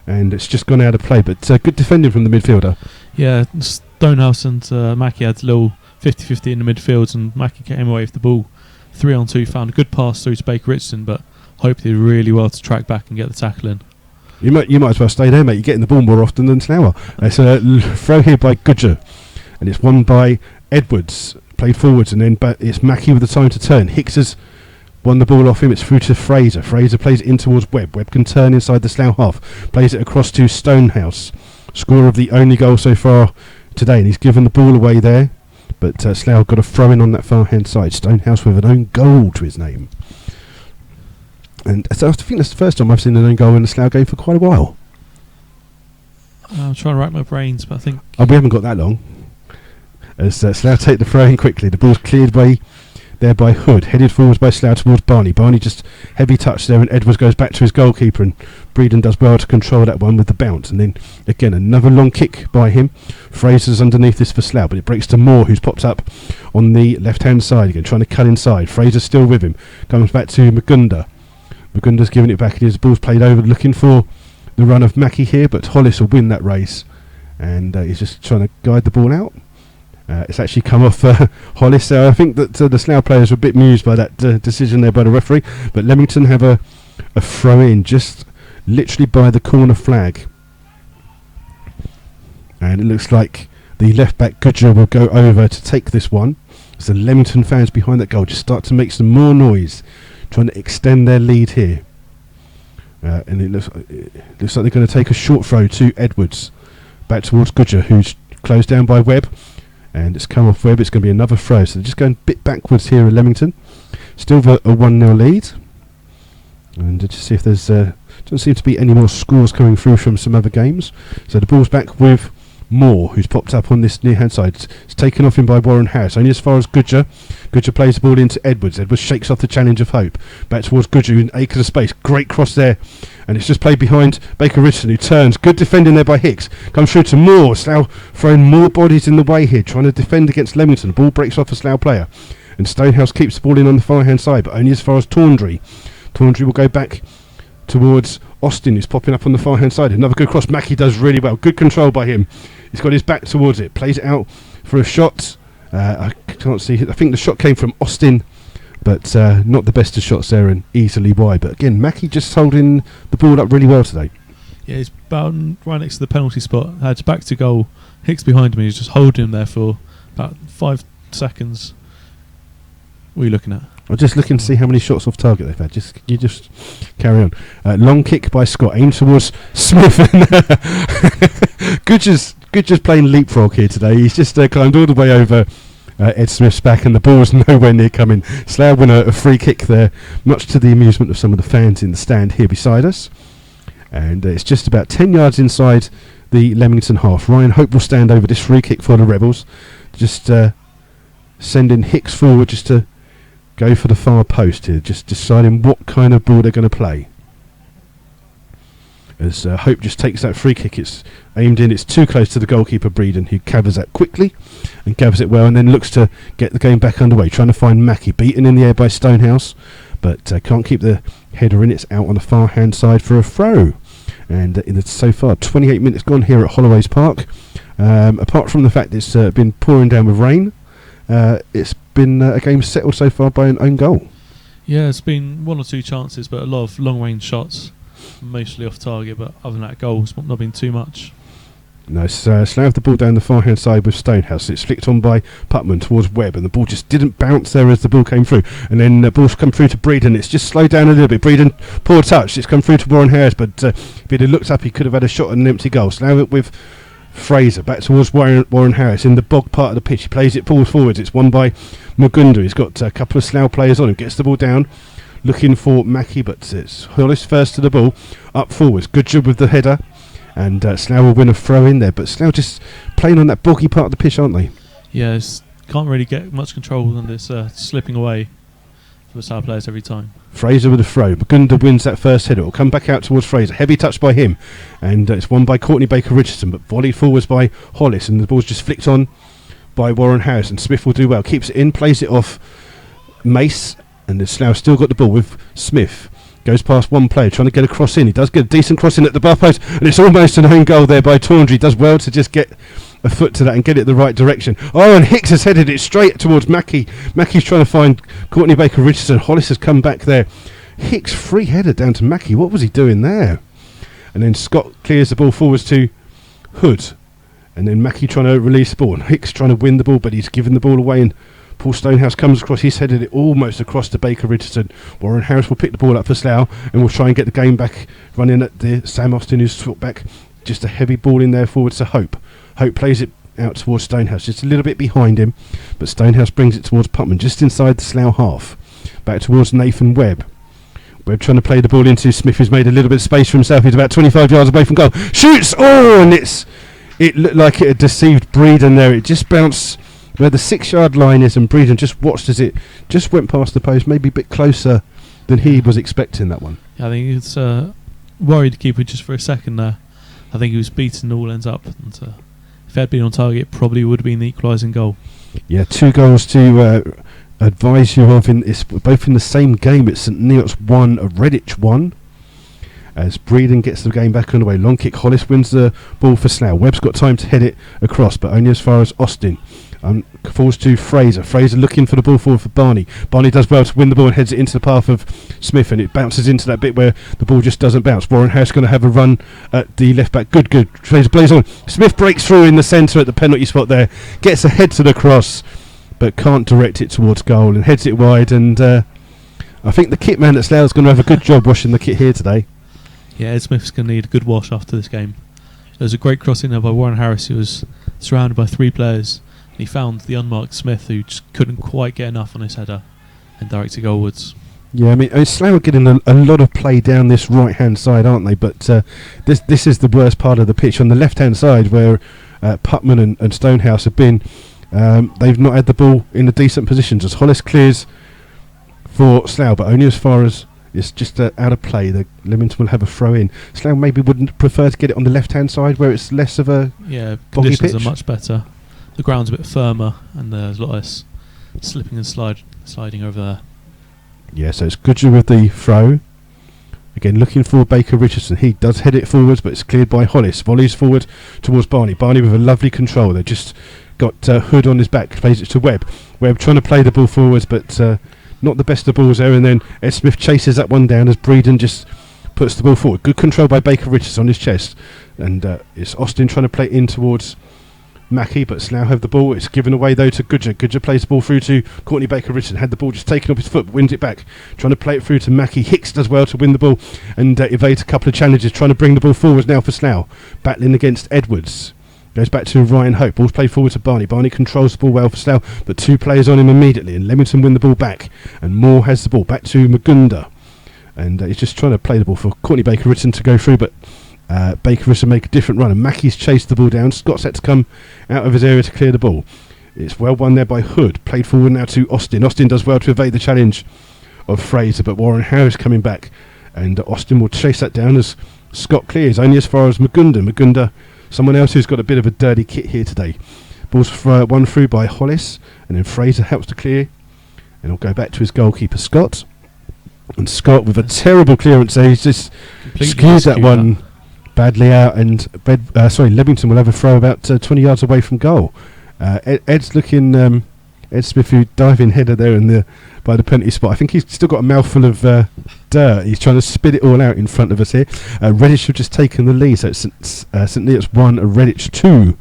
and it's just gone out of play, but good defending from the midfielder. Yeah, Stonehouse and Mackie had a little 50-50 in the midfield, and Mackie came away with the ball 3-on-2, found a good pass through to Baker Richardson, but Hope did really well to track back and get the tackle in. You might as well stay there, mate. You're getting the ball more often than Slough. It's a throw here by Goodger, and it's won by Edwards, played forwards, and then it's Mackie with the time to turn. Hicks has won the ball off him. It's through to Fraser. Fraser plays it in towards Webb. Webb can turn inside the Slough half, plays it across to Stonehouse, scorer of the only goal so far today, and he's given the ball away there But Slough got a throw in on that far hand side. Stonehouse with an own goal to his name. And so I think that's the first time I've seen an own goal in a Slough game for quite a while. I'm trying to rack my brains, but I think... Oh, we haven't got that long. As Slough take the throw in quickly. The ball's cleared there by Hood. Headed forwards by Slough towards Barney. Barney just heavy touch there, and Edwards goes back to his goalkeeper, and Breeden does well to control that one with the bounce. And then, again, another long kick by him. Fraser's underneath this for Slough, but it breaks to Moore, who's popped up on the left-hand side again, trying to cut inside. Fraser's still with him. Comes back to Magunda. Magunda's giving it back, and his ball's played over, looking for the run of Mackie here, but Hollis will win that race, and he's just trying to guide the ball out. It's actually come off Hollis, so I think that the Slough players were a bit mused by that decision there by the referee, but Leamington have a throw in just literally by the corner flag, and it looks like the left back Goodger will go over to take this one. So Leamington fans behind that goal just start to make some more noise, trying to extend their lead here. And it looks like they're going to take a short throw to Edwards, back towards Goodger, who's closed down by Webb, and it's come off Webb. It's going to be another throw, so they're just going a bit backwards here at Leamington. Still a 1-0 lead, and just see if there's doesn't seem to be any more scores coming through from some other games. So the ball's back with Moore, who's popped up on this near hand side. It's taken off him by Warren Harris, only as far as Goodger. Goodger plays the ball into Edwards. Edwards shakes off the challenge of Hope. Back towards Goodger in acres of space. Great cross there, and it's just played behind Baker Richardson, who turns. Good defending there by Hicks. Comes through to Moore. Slough throwing more bodies in the way here, trying to defend against Leamington. The ball breaks off a Slough player, and Stonehouse keeps the ball in on the far hand side, but only as far as Tawndry. Tawndry will go back towards Austin, who's popping up on the far hand side. Another good cross. Mackie does really well. Good control by him. He's got his back towards it. Plays it out for a shot. I can't see. I think the shot came from Austin, but not the best of shots there, and easily wide. But again, Mackie just holding the ball up really well today. Yeah, he's bound right next to the penalty spot. Had back to goal. Hicks behind me. He's just holding him there for about 5 seconds. What are you looking at? I'm just looking to see how many shots off target they've had. You just carry on. Long kick by Scott, aimed towards Smith. Goodger's playing leapfrog here today. He's just climbed all the way over Ed Smith's back, and the ball's nowhere near coming. Slough win a free kick there, much to the amusement of some of the fans in the stand here beside us. And it's just about 10 yards inside the Leamington half. Ryan Hope will stand over this free kick for the Rebels. Just sending Hicks forward just to go for the far post here, just deciding what kind of ball they're going to play. As Hope just takes that free kick, it's aimed in, it's too close to the goalkeeper Breeden, who covers that quickly and gathers it well, and then looks to get the game back underway, trying to find Mackie, beaten in the air by Stonehouse, but can't keep the header in. It's out on the far hand side for a throw. And so far 28 minutes gone here at Holloway's Park. Apart from the fact it's been pouring down with rain, it's been a game settled so far by an own goal. Yeah, it's been 1 or 2 chances, but a lot of long range shots, mostly off target, but other than that, goals not been too much. No, Slough have the ball down the far hand side with Stonehouse. It's flicked on by Putman towards Webb, and the ball just didn't bounce there as the ball came through. And then the ball's come through to Breeden. It's just slowed down a little bit. Breeden, poor touch. It's come through to Warren Harris, but if he'd have looked up, he could have had a shot at an empty goal. Slough with Fraser back towards Warren Harris in the bog part of the pitch. He plays it, pulls forwards. It's won by Magunda. He's got a couple of Slough players on him. Gets the ball down, looking for Mackie, but it's Hollis first to the ball. Up forwards. Good job with the header. And Slough will win a throw in there, but Slough just playing on that boggy part of the pitch, aren't they? Yeah, can't really get much control, and it's slipping away for the Slough players every time. Fraser with a throw. Magunda wins that first header. It will come back out towards Fraser. Heavy touch by him, and it's won by Courtney Baker Richardson, but volleyed forwards by Hollis, and the ball's just flicked on by Warren Harris, and Smith will do well. Keeps it in, plays it off Mace, and the Slough still got the ball with Smith. Goes past one player, trying to get a cross in. He does get a decent cross in at the bar post, and it's almost an own goal there by Tawndry. Does well to just get a foot to that and get it the right direction. Oh, and Hicks has headed it straight towards Mackie. Mackie's trying to find Courtney Baker Richardson. Hollis has come back there. Hicks free header down to Mackie. What was he doing there? And then Scott clears the ball forwards to Hood, and then Mackie trying to release the ball, and Hicks trying to win the ball, but he's given the ball away, and Paul Stonehouse comes across. He's headed it almost across to Baker Richardson. Warren Harris will pick the ball up for Slough, and will try and get the game back running at the Sam Austin, who's foot back. Just a heavy ball in there forwards to Hope. Hope plays it out towards Stonehouse, just a little bit behind him, but Stonehouse brings it towards Putman, just inside the Slough half. Back towards Nathan Webb. Webb trying to play the ball into Smith, who's made a little bit of space for himself. He's about 25 yards away from goal. Shoots! Oh, and it looked like it had deceived Breeden there. It just bounced where the 6-yard line is, and Breeden just watched as it just went past the post, maybe a bit closer than he was expecting that one. Yeah, I think it's worried the keeper just for a second there. I think he was beaten all ends up. And, if it had been on target, it probably would have been the equalising goal. Yeah, 2 goals to advise you of. It's both in the same game. It's St Neots 1, Redditch 1. As Breeden gets the game back underway. Long kick, Hollis wins the ball for Slough. Webb's got time to head it across, but only as far as Austin. Falls to Fraser. Fraser looking for the ball forward for Barney. Barney does well to win the ball and heads it into the path of Smith, and it bounces into that bit where the ball just doesn't bounce. Warren House going to have a run at the left back. Good. Fraser plays on. Smith breaks through in the centre at the penalty spot there. Gets ahead to the cross, but can't direct it towards goal and heads it wide. And I think the kit man at Slough is going to have a good job washing the kit here today. Yeah, Ed Smith's going to need a good wash after this game. There was a great cross in there by Warren Harris, who was surrounded by 3 players. He found the unmarked Smith, who just couldn't quite get enough on his header and directed goalwards. Yeah, I mean Slough are getting a lot of play down this right-hand side, aren't they? But this is the worst part of the pitch. On the left-hand side, where Putman and Stonehouse have been, they've not had the ball in a decent positions. As Hollis clears for Slough, but only as far as it's just out of play. The Leamington will have a throw in. Slough maybe wouldn't prefer to get it on the left-hand side, where it's less of a boggy conditions pitch. Are much better. The ground's a bit firmer, and there's a lot less slipping and sliding over there. Yeah, so it's Goodger with the throw. Again, looking for Baker Richardson. He does head it forwards, but it's cleared by Hollis. Volleys forward towards Barney. Barney with a lovely control. They just got Hood on his back. Plays it to Webb. Webb trying to play the ball forwards, but not the best of balls there. And then Ed Smith chases that one down as Breeden just puts the ball forward. Good control by Baker Richardson on his chest. And it's Austin trying to play in towards Mackie, but Slough have the ball. It's given away though to Goodger. Goodger plays the ball through to Courtney Baker Richardson. Had the ball just taken off his foot, but wins it back. Trying to play it through to Mackie. Hicks does well to win the ball and evades a couple of challenges. Trying to bring the ball forwards now for Slough. Battling against Edwards. Goes back to Ryan Hope. Ball's played forward to Barney. Barney controls the ball well for Slough, but 2 players on him immediately, and Leamington win the ball back. And Moore has the ball back to Magunda. And he's just trying to play the ball for Courtney Baker Richardson to go through, but Baker Richardson make a different run, and Mackie's chased the ball down. Scott's had to come out of his area to clear the ball. It's well won there by Hood. Played forward now to Austin. Austin does well to evade the challenge of Fraser, but Warren Harris coming back, and Austin will chase that down as Scott clears only as far as Magunda. Magunda, someone else who's got a bit of a dirty kit here today. Ball's won through by Hollis, and then Fraser helps to clear, and he'll go back to his goalkeeper Scott. And Scott with a terrible clearance there. He's just skewed that one badly out, and Leamington will have a throw about 20 yards away from goal. Ed's looking, Ed Smith, who diving header there by the penalty spot. I think he's still got a mouthful of dirt. He's trying to spit it all out in front of us here. Redditch have just taken the lead, so it's St Neots 1, Redditch 2.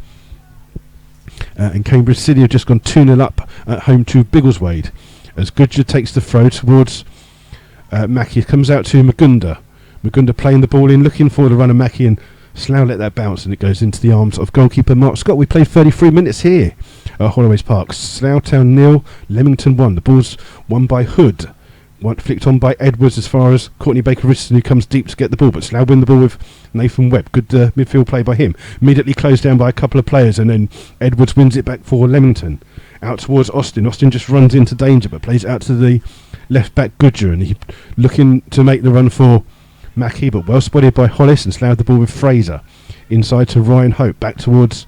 And Cambridge City have just gone 2-0 up at home to Biggleswade. As Goodger takes the throw towards Mackie, comes out to Magunda. Magunda playing the ball in, looking for the run of Mackie, and Slough let that bounce, and it goes into the arms of goalkeeper Mark Scott. We played 33 minutes here at Holloway's Park. Slough Town 0, Leamington 1. The ball's won by Hood. One flicked on by Edwards as far as Courtney Baker Richardson, who comes deep to get the ball, but Slough win the ball with Nathan Webb. Good midfield play by him. Immediately closed down by a couple of players, and then Edwards wins it back for Leamington. Out towards Austin. Austin just runs into danger, but plays out to the left back Goodger, and he looking to make the run for Mackie, but well spotted by Hollis, and Slough the ball with Fraser. Inside to Ryan Hope, back towards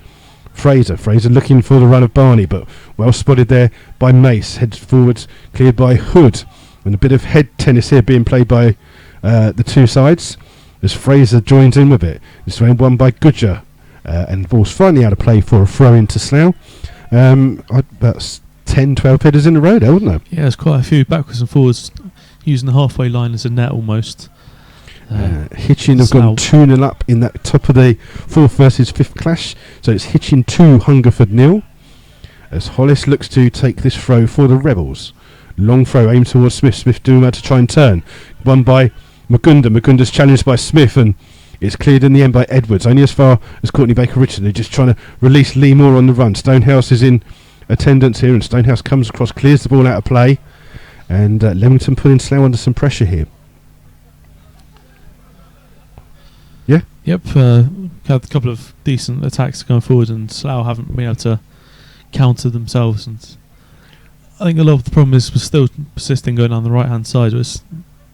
Fraser. Fraser looking for the run of Barney, but well spotted there by Mace. Heads forwards, cleared by Hood. And a bit of head tennis here being played by the two sides as Fraser joins in with it. It's round one by Goodger, and the ball's finally out of play for a throw into Slough. About 10-12 headers in a row there, wasn't there? Yeah, there's quite a few backwards and forwards using the halfway line as a net almost. Hitchin have gone 2-0 up in that top of the 4th versus 5th clash. So it's Hitchin 2, Hungerford 0. As Hollis looks to take this throw for the Rebels. Long throw aimed towards Smith. Smith doing well to try and turn. Won by Magunda. Magunda's challenged by Smith, and It's cleared in the end by Edwards, only as far as Courtney Baker-Richardson. They're just trying to release Lee Moore on the run. Stonehouse is in attendance here, and Stonehouse comes across, clears the ball out of play, and Leamington putting Slough under some pressure here. Yeah? Yep, had a couple of decent attacks going forward, and Slough haven't been able to counter themselves. And I think a lot of the problem was still persisting going down the right-hand side. It was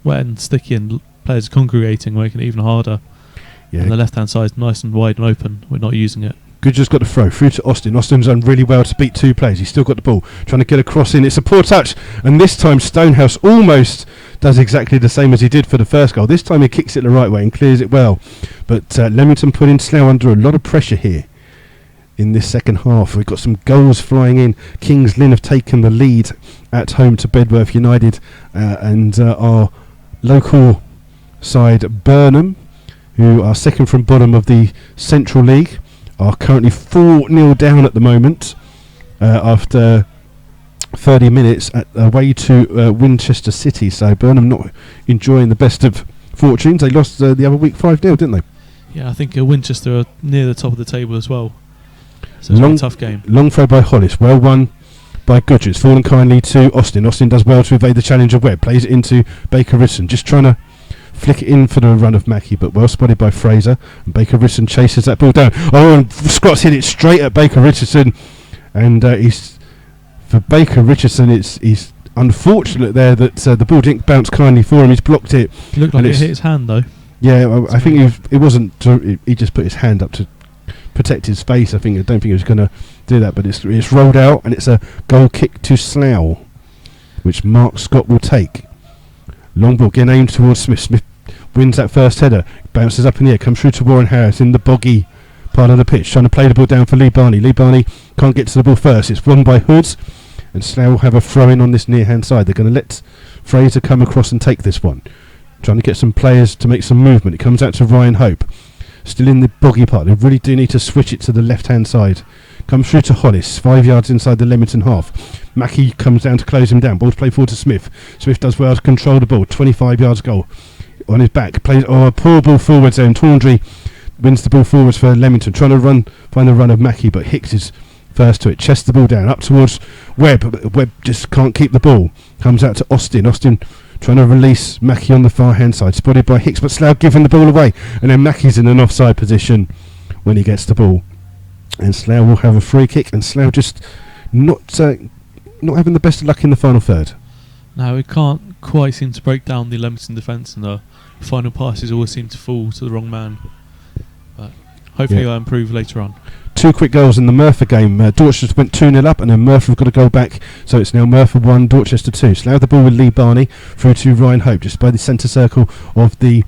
wet and sticky, and players congregating, making it even harder. Yeah. And the left-hand side is nice and wide and open. We're not using it. Goodger's got the throw through to Austin. Austin's done really well to beat two players. He's still got the ball, trying to get a cross in. It's a poor touch, and this time Stonehouse almost does exactly the same as he did for the first goal. This time he kicks it the right way and clears it well. But Leamington putting Slough under a lot of pressure here in this second half. We've got some goals flying in. Kings Lynn have taken the lead at home to Bedworth United, and our local side Burnham, who are second from bottom of the Central League, are currently 4-0 down at the moment after 30 minutes away to Winchester City. So Burnham not enjoying the best of fortunes. They lost the other week 5-0, didn't they? Yeah, I think Winchester are near the top of the table as well. So it's a tough game. Long throw by Hollis, well won by Goodger. It's fallen kindly to Austin. Austin does well to evade the challenge of Webb. Plays it into Baker-Richardson, just trying to flick it in for the run of Mackey, but well spotted by Fraser. And Baker-Richardson chases that ball down. Oh, and Scott's hit it straight at Baker-Richardson. And he's for Baker-Richardson, he's unfortunate there that the ball didn't bounce kindly for him. He's blocked it. It looked like it hit his hand, though. Yeah, I think it wasn't. He just put his hand up to protect his face. I don't think he was going to do that, but it's rolled out, and it's a goal kick to Slough, which Mark Scott will take. Long ball getting aimed towards Smith. Smith wins that first header, bounces up in the air, comes through to Warren Harris in the boggy part of the pitch, trying to play the ball down for Lee Barney. Lee Barney can't get to the ball first. It's won by Hoods, and Slough will have a throw in on this near hand side. They're going to let Fraser come across and take this one, trying to get some players to make some movement. It comes out to Ryan Hope, still in the boggy part. They really do need to switch it to the left hand side. Comes through to Hollis, 5 yards inside the Leamington half. Mackey comes down to close him down. Ball's played forward to Smith. Smith does well to control the ball. 25 yards goal on his back. Plays a poor ball forwards there, and Tawndry wins the ball forwards for Leamington. Trying to find the run of Mackey, but Hicks is first to it. Chests the ball down up towards Webb. Webb just can't keep the ball. Comes out to Austin. Austin trying to release Mackey on the far hand side. Spotted by Hicks, but Slough giving the ball away. And then Mackey's in an offside position when he gets the ball. And Slough will have a free kick, and Slough just not having the best of luck in the final third. No, it can't quite seem to break down the Leamington defence, and the final passes always seem to fall to the wrong man. But hopefully they'll improve later on. Two quick goals in the Merthyr game. Dorchester went 2-0 up, and then Merthyr have got to go back, so it's now Merthyr 1, Dorchester 2. Slough the ball with Lee Barney through to Ryan Hope, just by the centre circle of the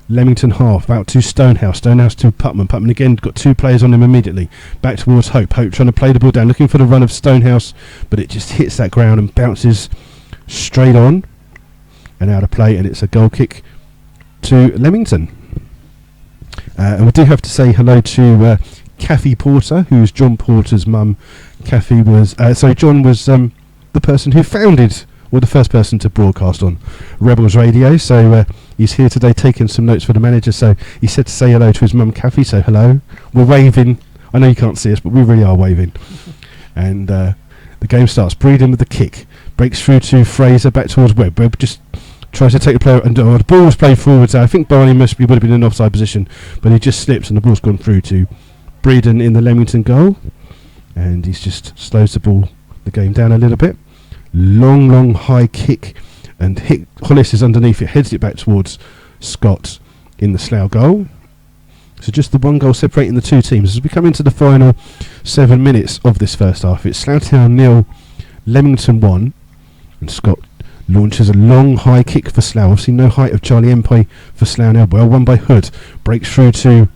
Leamington half, out to Stonehouse to Putman. Putman again got two players on him immediately. Back towards Hope. Hope trying to play the ball down, looking for the run of Stonehouse, but it just hits that ground and bounces straight on and out of play, and it's a goal kick to Leamington. And we do have to say hello to Kathy Porter, who's John Porter's mum. John was the person who founded, or the first person to broadcast on Rebels Radio, so he's here today taking some notes for the manager, so he said to say hello to his mum Kathy, so hello. We're waving. I know you can't see us, but we really are waving. And the game starts. Breeden with the kick. Breaks through to Fraser, back towards Webb. Webb just tries to take the player, and the ball was played forwards. I think Barney would have been in an offside position, but he just slips, and the ball's gone through to Breeden in the Leamington goal. And he's just slows the game down a little bit. Long high kick, and Hollis is underneath it, heads it back towards Scott in the Slough goal. So just the one goal separating the two teams as we come into the final 7 minutes of this first half. It's Slough Town 0, Leamington 1, and Scott launches a long high kick for Slough. Obviously no height of Charlie Empey for Slough now. Well won by Hood. Breaks through to,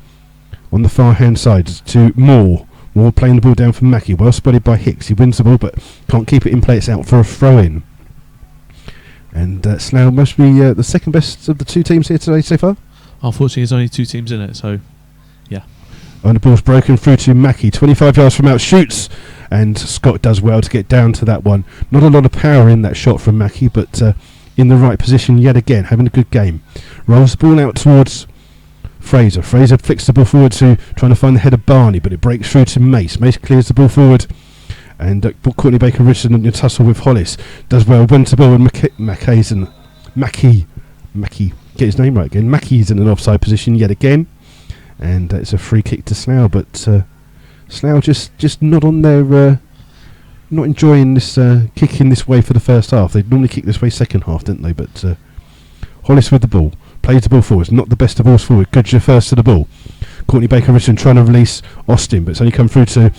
on the far hand side, to Moore. Moore playing the ball down for Mackey, well spotted by Hicks. He wins the ball but can't keep it in play. It's out for a throw-in. And Slough must be the second best of the two teams here today so far. Unfortunately, there's only two teams in it, so yeah. And the ball's broken through to Mackey, 25 yards from out, shoots, and Scott does well to get down to that one. Not a lot of power in that shot from Mackey, but in the right position yet again, having a good game. Rolls the ball out towards Fraser flicks the ball forward to trying to find the head of Barney, but it breaks through to Mace. Mace clears the ball forward, and Courtney Baker Richardson in a tussle with Hollis does well. Wins the ball, and Mackie, get his name right again. Mackie's in an offside position yet again, and it's a free kick to Slough. But Slough just not on their, not enjoying this kicking this way for the first half. They normally kick this way second half, didn't they? But Hollis with the ball. Plays the ball forward. Not the best of balls forward. Goodyear first to the ball. Courtney Baker Richardson trying to release Austin, but it's only come through to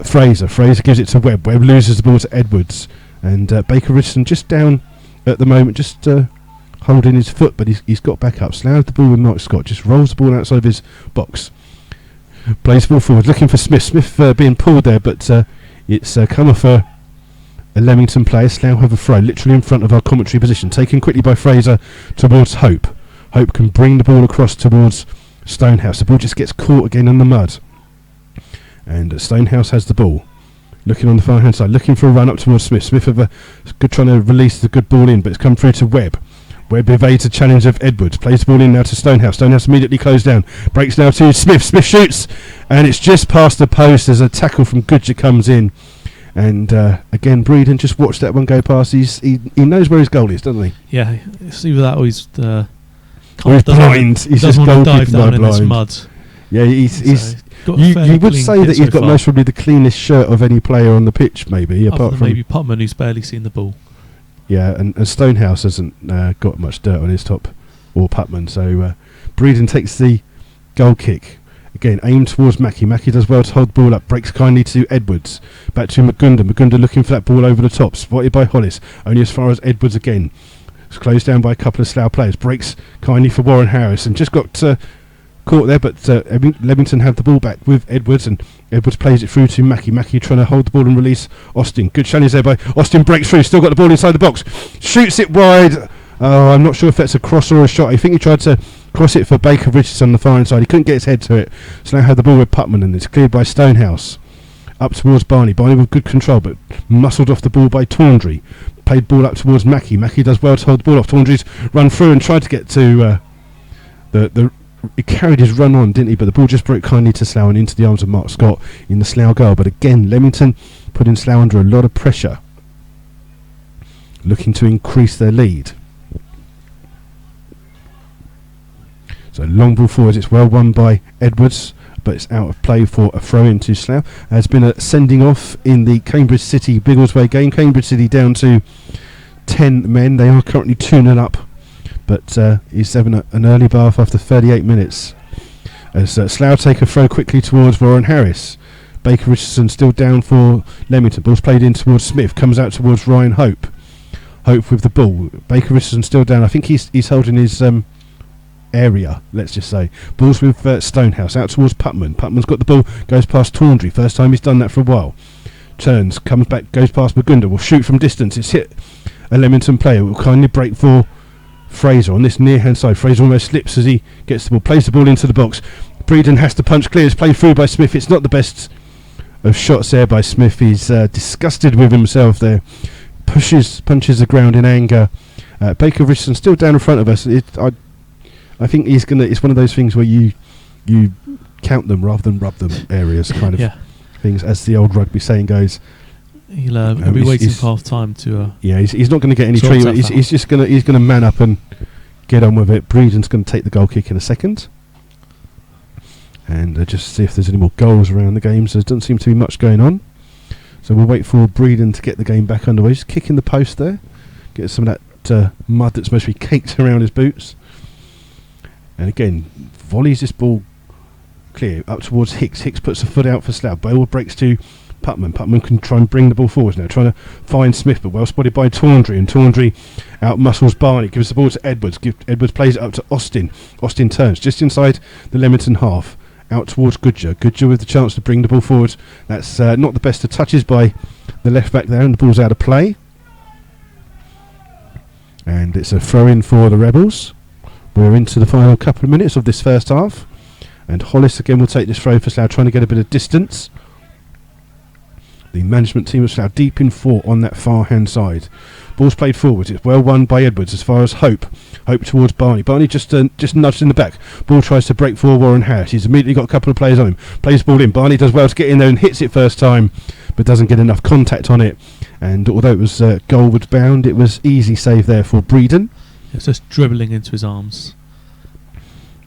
Fraser. Fraser gives it to Webb. Webb loses the ball to Edwards. And Baker Richardson just down at the moment, just holding his foot, but he's got back up. Slough the ball with Mark Scott. Just rolls the ball outside of his box. Plays the ball forward, looking for Smith. Smith being pulled there, but it's come off a Leamington player. Slough have a throw, literally in front of our commentary position. Taken quickly by Fraser towards Hope. Hope can bring the ball across towards Stonehouse. The ball just gets caught again in the mud. And Stonehouse has the ball. Looking on the far hand side, looking for a run up towards Smith. Smith have a good trying to release the good ball in, but it's come through to Webb. Webb evades the challenge of Edwards. Plays the ball in now to Stonehouse. Stonehouse immediately closed down. Breaks now to Smith. Smith shoots, and it's just past the post as a tackle from Goodyear comes in. And again, Breeden just watched that one go past. He knows where his goal is, doesn't he? Yeah, it's either that or he's blind. He's just goalkeeping by blind. This mud. Yeah, he's you would say that he's got most probably the cleanest shirt of any player on the pitch, maybe, apart from maybe Putman, who's barely seen the ball. Yeah, and Stonehouse hasn't got much dirt on his top, or Putman. So Breeden takes the goal kick. Again, aimed towards Mackie. Mackie does well to hold the ball up. Breaks kindly to Edwards. Back to Magunda. Magunda looking for that ball over the top. Spotted by Hollis. Only as far as Edwards again. It's closed down by a couple of Slough players. Breaks kindly for Warren Harris. And just got caught there, but Leamington have the ball back with Edwards. And Edwards plays it through to Mackie. Mackie trying to hold the ball and release Austin. Good challenge there by Austin. Breaks through. Still got the ball inside the box. Shoots it wide. Oh, I'm not sure if that's a cross or a shot. I think he tried to cross it for Baker Richardson on the far inside. He couldn't get his head to it. So now had the ball with Putman, and it's cleared by Stonehouse. Up towards Barney. Barney with good control, but muscled off the ball by Tawndry. Played ball up towards Mackie. Mackie does well to hold the ball off. Tawndry's run through and tried to get to he carried his run on, didn't he? But the ball just broke kindly to Slough and into the arms of Mark Scott in the Slough goal. But again, Leamington putting Slough under a lot of pressure, looking to increase their lead. So long ball forwards, it's well won by Edwards, but it's out of play for a throw into Slough. There's been a sending off in the Cambridge City Biggleswade game. Cambridge City down to 10 men. They are currently 2-0 up, but he's having an early bath after 38 minutes. As Slough take a throw quickly towards Warren Harris. Baker Richardson still down for Leamington. Ball's played in towards Smith. Comes out towards Ryan Hope. Hope with the ball. Baker Richardson still down. I think he's holding his area, let's just say. Ball's with Stonehouse out towards Putman. Putman's got the ball, goes past Tawndry. First time he's done that for a while. Turns, comes back, goes past Magunda. Will shoot from distance. It's hit a Leamington player. Will kindly break for Fraser on this near hand side. Fraser almost slips as he gets the ball, plays the ball into the box. Breeden has to punch clear. It's played through by Smith. It's not the best of shots there by Smith. He's disgusted with himself there. Punches the ground in anger. Baker Richardson still down in front of us. I think he's gonna. It's one of those things where you count them rather than rub them areas, kind of things, as the old rugby saying goes. He'll be waiting for half time to. He's not going to get any treatment. He's just gonna man up and get on with it. Breeden's going to take the goal kick in a second, and just see if there's any more goals around the game. So there doesn't seem to be much going on. So we'll wait for Breeden to get the game back underway. Just kicking the post there, get some of that mud that's supposed to be caked around his boots. And again, volleys this ball clear up towards Hicks. Hicks puts a foot out for Slough. Bale breaks to Putman. Putman can try and bring the ball forward now, trying to find Smith, but well spotted by Tawndry. And Tawndry out muscles Barney. Gives the ball to Edwards. Edwards plays it up to Austin. Austin turns just inside the Leamington half. Out towards Goodyear. Goodyear with the chance to bring the ball forward. That's not the best of touches by the left back there, and the ball's out of play. And it's a throw in for the Rebels. We're into the final couple of minutes of this first half, and Hollis again will take this throw for Slough, trying to get a bit of distance. The management team of Slough deep in 4 on that far hand side. Ball's played forward. It's well won by Edwards as far as Hope. Hope towards Barney. Barney just nudged in the back. Ball tries to break for Warren Harris. He's immediately got a couple of players on him. Plays the ball in. Barney does well to get in there and hits it first time, but doesn't get enough contact on it. And although it was goalward bound, it was easy save there for Breeden. It's just dribbling into his arms.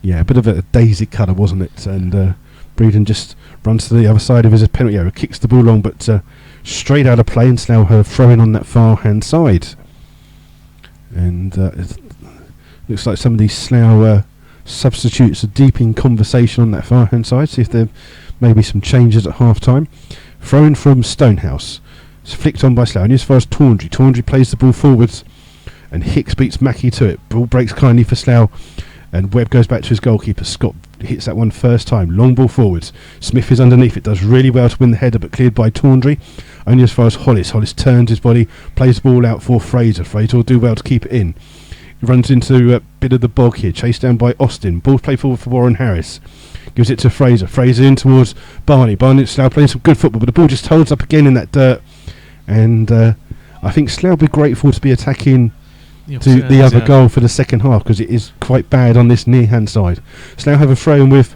Yeah, a bit of a daisy cutter, wasn't it? And Breeden just runs to the other side of his penalty area, kicks the ball long, but straight out of play, and Slough have throwing on that far hand side. And it looks like some of these Slough substitutes are deep in conversation on that far hand side. See if there may be some changes at half time. Throwing from Stonehouse. It's flicked on by Slough, and as far as Tawndry. Tawndry plays the ball forwards, and Hicks beats Mackey to it. Ball breaks kindly for Slough, and Webb goes back to his goalkeeper. Scott hits that one first time. Long ball forwards. Smith is underneath it. Does really well to win the header, but cleared by Tawndry. Only as far as Hollis. Hollis turns his body, plays the ball out for Fraser. Fraser will do well to keep it in. He runs into a bit of the bog here. Chased down by Austin. Ball's played forward for Warren Harris. Gives it to Fraser. Fraser in towards Barney. Barney Slough playing some good football, but the ball just holds up again in that dirt. And I think Slough will be grateful to be attacking to the other goal for the second half, because it is quite bad on this near hand side. Slough have a throw in with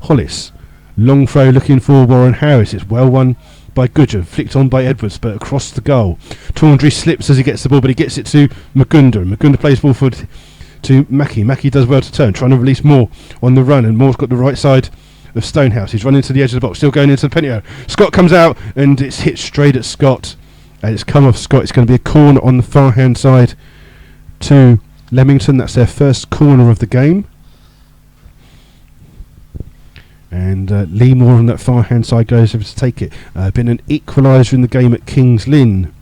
Hollis. Long throw looking for Warren Harris. It's well won by Goodger, flicked on by Edwards, but across the goal. Tawndry slips as he gets the ball, but he gets it to Magunda. Magunda plays ball forward to Mackey. Mackey does well to turn, trying to release Moore on the run, and Moore's got the right side of Stonehouse. He's running to the edge of the box, still going into the penalty area. Scott comes out, and it's hit straight at Scott, and it's come off Scott. It's going to be a corner on the far hand side to Leamington. That's their first corner of the game. And Lee Moore on that far hand side goes over to take it. Been an equaliser in the game at Kings Lynn.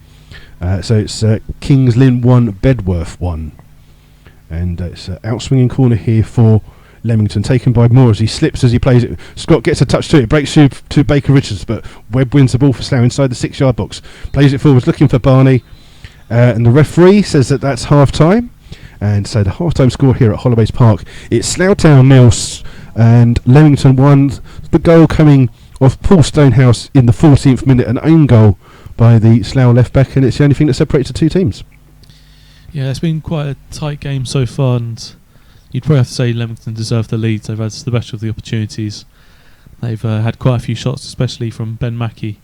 So it's Kings Lynn 1, Bedworth 1. And it's an outswinging corner here for Leamington, taken by Moore as he slips as he plays it. Scott gets a touch to it, breaks through to Baker Richards, but Webb wins the ball for Slough inside the 6-yard box. Plays it forwards, looking for Barney. And the referee says that that's half time. And so the half time score here at Holloway's Park, it's Slough Town 0 and Leamington 1. The goal coming off Paul Stonehouse in the 14th minute, an own goal by the Slough left back, and it's the only thing that separates the two teams. Yeah, it's been quite a tight game so far, and you'd probably have to say Leamington deserved the lead. They've had the better of the opportunities. They've had quite a few shots, especially from Ben Mackey.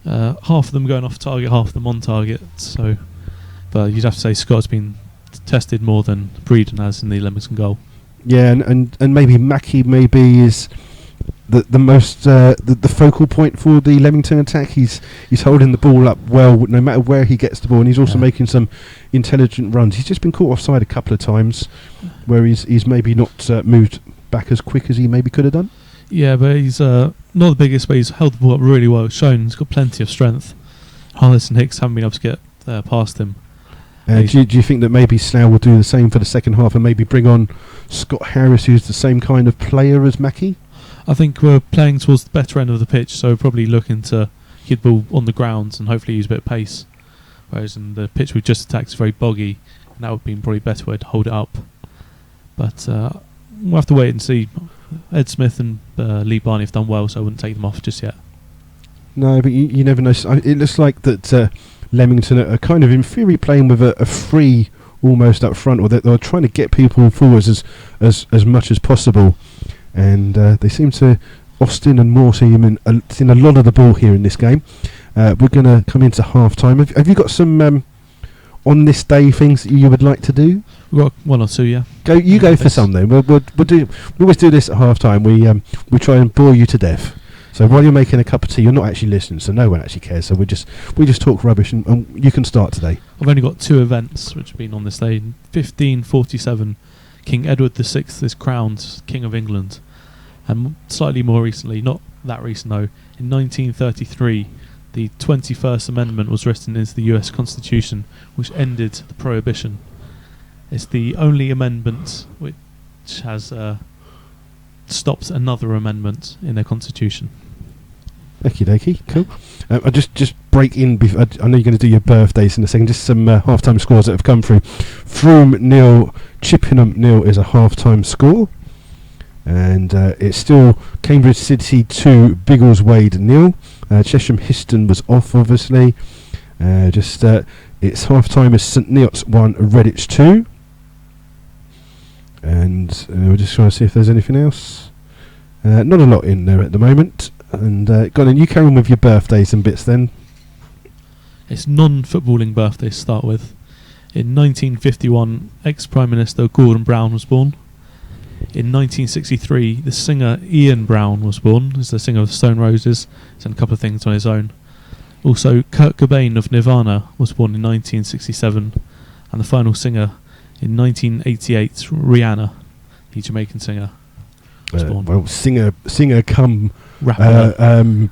Half of them going off target, half of them on target. So, but you'd have to say Scott's been tested more than Breeden has in the Leamington goal. Yeah, and maybe Mackey is the most the focal point for the Leamington attack. He's holding the ball up well no matter where he gets the ball, and he's also making some intelligent runs. He's just been caught offside a couple of times where he's maybe not moved back as quick as he maybe could have done. Yeah, but he's not the biggest, but he's held the ball up really well. It's shown he's got plenty of strength. Hollis and Hicks haven't been able to get past him. Do you think that maybe Slough will do the same for the second half and maybe bring on Scott Harris, who's the same kind of player as Mackey? I think we're playing towards the better end of the pitch, so we're probably looking to get the ball on the ground and hopefully use a bit of pace. Whereas in the pitch we've just attacked is very boggy, and that would have been probably a better way to hold it up. But we'll have to wait and see. Ed Smith and Lee Barney have done well, so I wouldn't take them off just yet. No, but you never know. It looks like that Leamington are kind of in theory playing with a free almost up front, or they're trying to get people forwards as much as possible. And they seem to, Austin and Moore seem in a lot of the ball here in this game. We're going to come into half time. Have you got some on this day things that you would like to do? We've got one or two, yeah. Go for some then. We always do this at half time. We try and bore you to death. So while you're making a cup of tea, you're not actually listening, so no one actually cares. So we just talk rubbish, and you can start today. I've only got two events which have been on this day. In 1547, King Edward VI is crowned King of England. And slightly more recently, not that recent though, in 1933, the 21st Amendment was written into the US Constitution, which ended the Prohibition. It's the only amendment which has stopped another amendment in their Constitution. Okie dokie, cool. I'll just break in. I know you're going to do your birthdays in a second. Just some half-time scores that have come through. Frome 0, Chippenham 0 is a half-time score. And it's still Cambridge City 2, Biggleswade 0. Chesham Histon was off, obviously. It's half time as St Neots 1, Redditch 2. And we're just trying to see if there's anything else. Not a lot in there at the moment. And go on, you carry on with your birthdays and bits then. It's non-footballing birthdays to start with. In 1951, ex-Prime Minister Gordon Brown was born. In 1963, the singer Ian Brown was born. He's the singer of Stone Roses. He's done a couple of things on his own. Also, Kurt Cobain of Nirvana was born in 1967. And the final singer in 1988, Rihanna, the Jamaican singer, was born. Well, singer come rapper,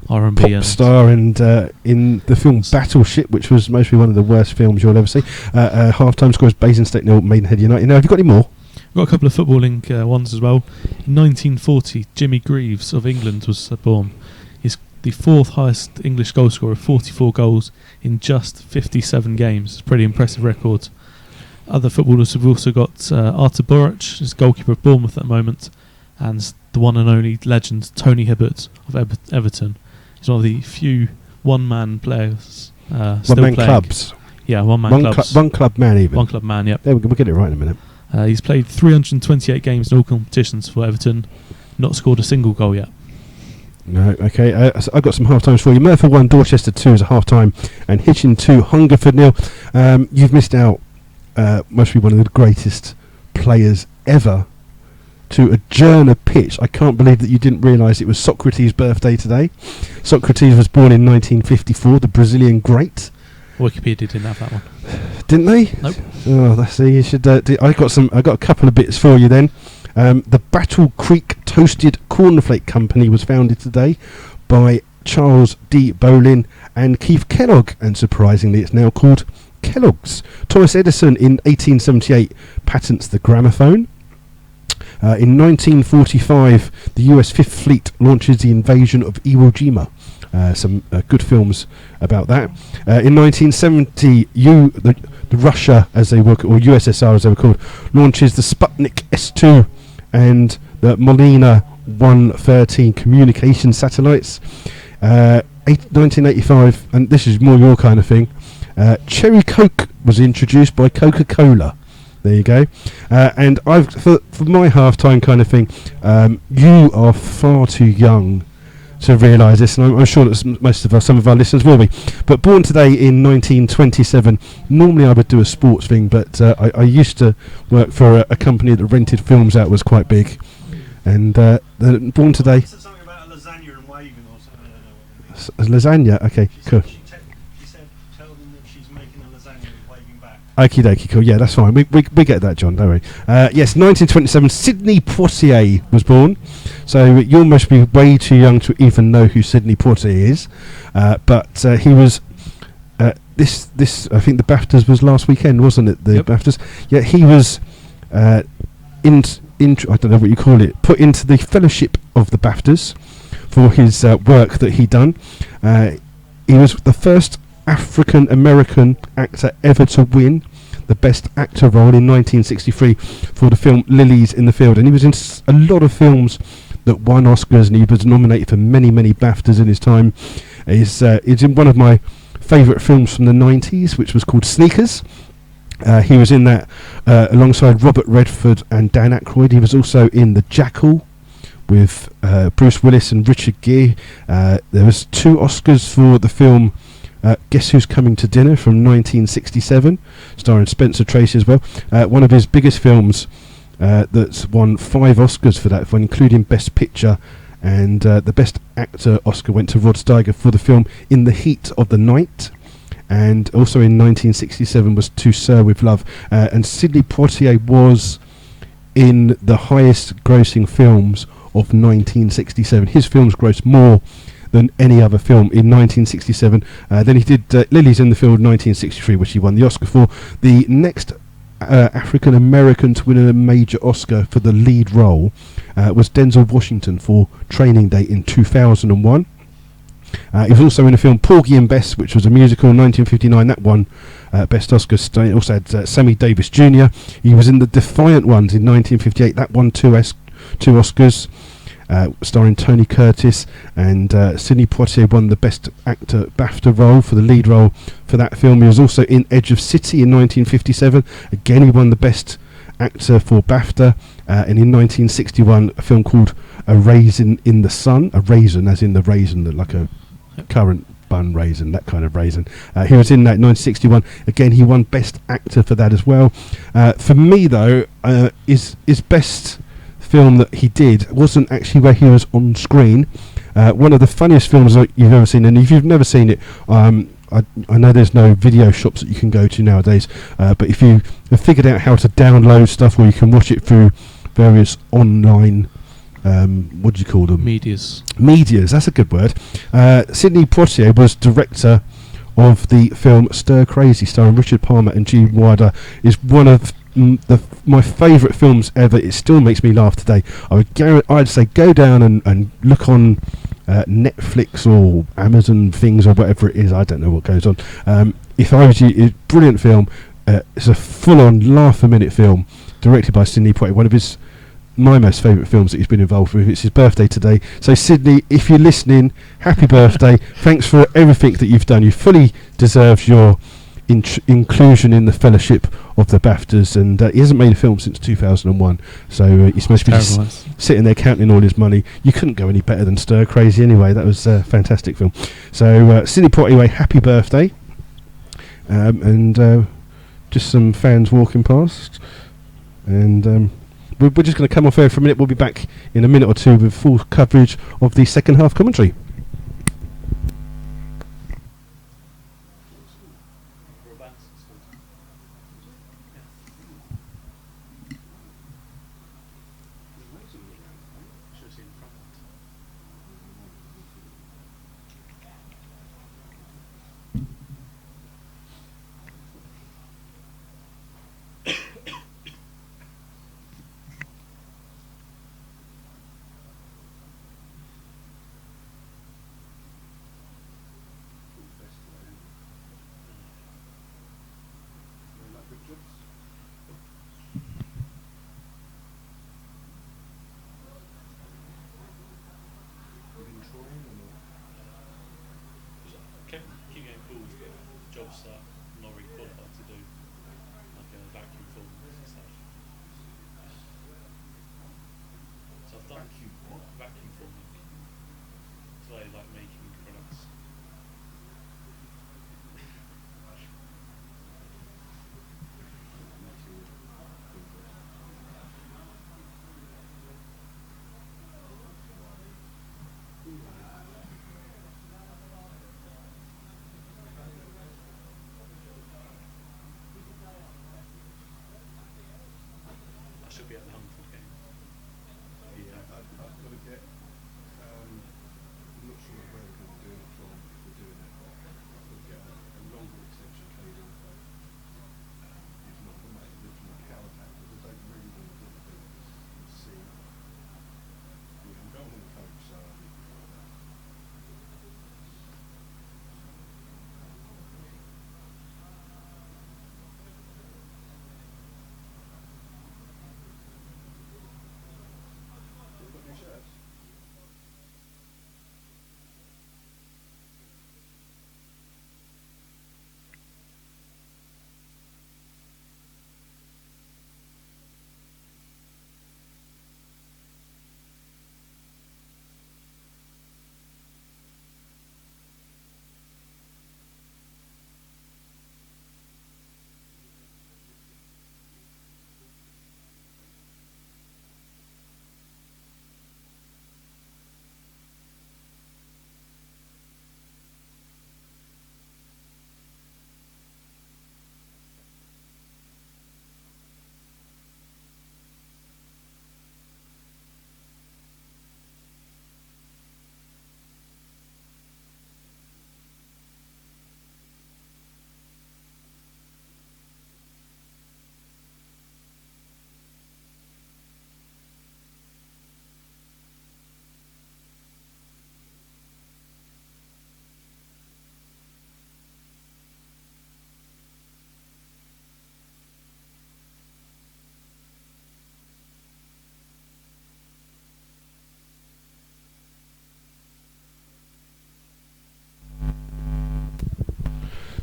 R&B pop star, and in the film Battleship, which was mostly one of the worst films you'll ever see. Half-time scores: Basingstoke 0, Maidenhead United. Now, have you got any more? We've got a couple of footballing ones as well. In 1940, Jimmy Greaves of England was born. He's the fourth highest English goal scorer, 44 goals in just 57 games. It's a pretty impressive record. Other footballers have also got Artur Boruc, who's goalkeeper of Bournemouth at the moment, and the one and only legend Tony Hibbert of Everton. He's one of the few one-man players still one-man playing. Clubs. Yeah, one-man clubs. One club man even. One club man, yep. There we'll get it right in a minute. He's played 328 games in all competitions for Everton, not scored a single goal yet. No, okay. So I've got some half times for you. Merthyr 1, Dorchester 2 is a half time, and Hitchin 2, Hungerford 0. You've missed out. Must be one of the greatest players ever to adjourn a pitch. I can't believe that you didn't realise it was Socrates' birthday today. Socrates was born in 1954, the Brazilian great. Wikipedia didn't have that one. Didn't they? Nope. Oh, that's it. You should. I got a couple of bits for you then. The Battle Creek Toasted Cornflake Company was founded today by Charles D. Bolin and Keith Kellogg, and surprisingly, it's now called Kellogg's. Thomas Edison in 1878 patents the gramophone. In 1945, the US Fifth Fleet launches the invasion of Iwo Jima. Some good films about that. In 1970, the Russia, as they were, or USSR as they were called, launches the Sputnik S2 and the Molina 113 communication satellites. 1985, and this is more your kind of thing, Cherry Coke was introduced by Coca-Cola. There you go. And I've for my half-time kind of thing, you are far too young to realise this, and I'm sure that some of our listeners will be. But born today in 1927, normally I would do a sports thing, but I used to work for a company that rented films out, was quite big. And born today... Something about a lasagna and waving or something. Lasagna? Okay, cool. She said, tell them that she's making a lasagna and waving back. Okie dokie, cool. Yeah, that's fine. We get that, John, don't worry. Yes, 1927, Sidney Poitier was born. So you must be way too young to even know who Sidney Poitier is. But he was... This I think the BAFTAs was last weekend, wasn't it? The BAFTAs. Yeah, he was I don't know what you call it, put into the fellowship of the BAFTAs for his work that he done. He was the first African American actor ever to win the Best Actor role in 1963 for the film Lilies in the Field, and he was in a lot of films that won Oscars, and he was nominated for many BAFTAs in his time. He's in one of my favourite films from the 90s, which was called Sneakers. He was in that alongside Robert Redford and Dan Aykroyd. He was also in The Jackal with Bruce Willis and Richard Gere. There was 2 Oscars for the film Guess Who's Coming to Dinner from 1967, starring Spencer Tracy as well. One of his biggest films that's won 5 Oscars for that, including Best Picture, and the Best Actor Oscar went to Rod Steiger for the film In the Heat of the Night. And also in 1967 was To Sir With Love. And Sidney Poitier was in the highest grossing films of 1967. His films grossed more than any other film in 1967. Then he did Lilies in the Field 1963, which he won the Oscar for. The next African American to win a major Oscar for the lead role was Denzel Washington for Training Day in 2001. He was also in the film Porgy and Bess, which was a musical in 1959. That won Best Oscar. He also had Sammy Davis Jr. He was in The Defiant Ones in 1958. That won 2 Oscars. starring Tony Curtis, and Sidney Poitier won the Best Actor BAFTA role for the lead role for that film. He was also in Edge of City in 1957. Again, he won the Best Actor for BAFTA, and in 1961 a film called A Raisin in the Sun, a raisin as in the raisin, like a currant bun raisin, that kind of raisin. He was in that 1961. Again, he won Best Actor for that as well. For me though, his best film that he did wasn't actually where he was on screen. One of the funniest films that you've ever seen, and if you've never seen it, I know there's no video shops that you can go to nowadays, but if you have figured out how to download stuff, or you can watch it through various online what do you call them? Medias, that's a good word. Sidney Poitier was director of the film Stir Crazy, starring Richard Palmer and Gene Wilder. Is one of my favourite films ever. It still makes me laugh today. I'd say go down and look on Netflix or Amazon things or whatever it is. I don't know what goes on. If I was you, it's a brilliant film. It's a full-on laugh-a-minute film directed by Sidney Poitier, one of my most favourite films that he's been involved with. It's his birthday today, so Sidney, if you're listening, happy birthday. Thanks for everything that you've done. You fully deserve your inclusion in the fellowship of the BAFTAs, and he hasn't made a film since 2001, so he's supposed to be sitting there counting all his money. You couldn't go any better than Stir Crazy anyway. That was a fantastic film. So Sidney Poitier, happy birthday. And just some fans walking past, and we're just going to come off air for a minute. We'll be back in a minute or two with full coverage of the second half commentary. Keep getting calls for jobs that I'm not really qualified to do, like vacuum formers and stuff. So I've done vacuum forming. So I like making products. I should be at the Hungerford game. Yeah. I've got to get, I'm not sure where we're going to do it from, if we're doing it. I've got to get a longer extension cable. If not from my original power pack, because I don't really want to do things and see. I'm going on the coach, so I need to do that.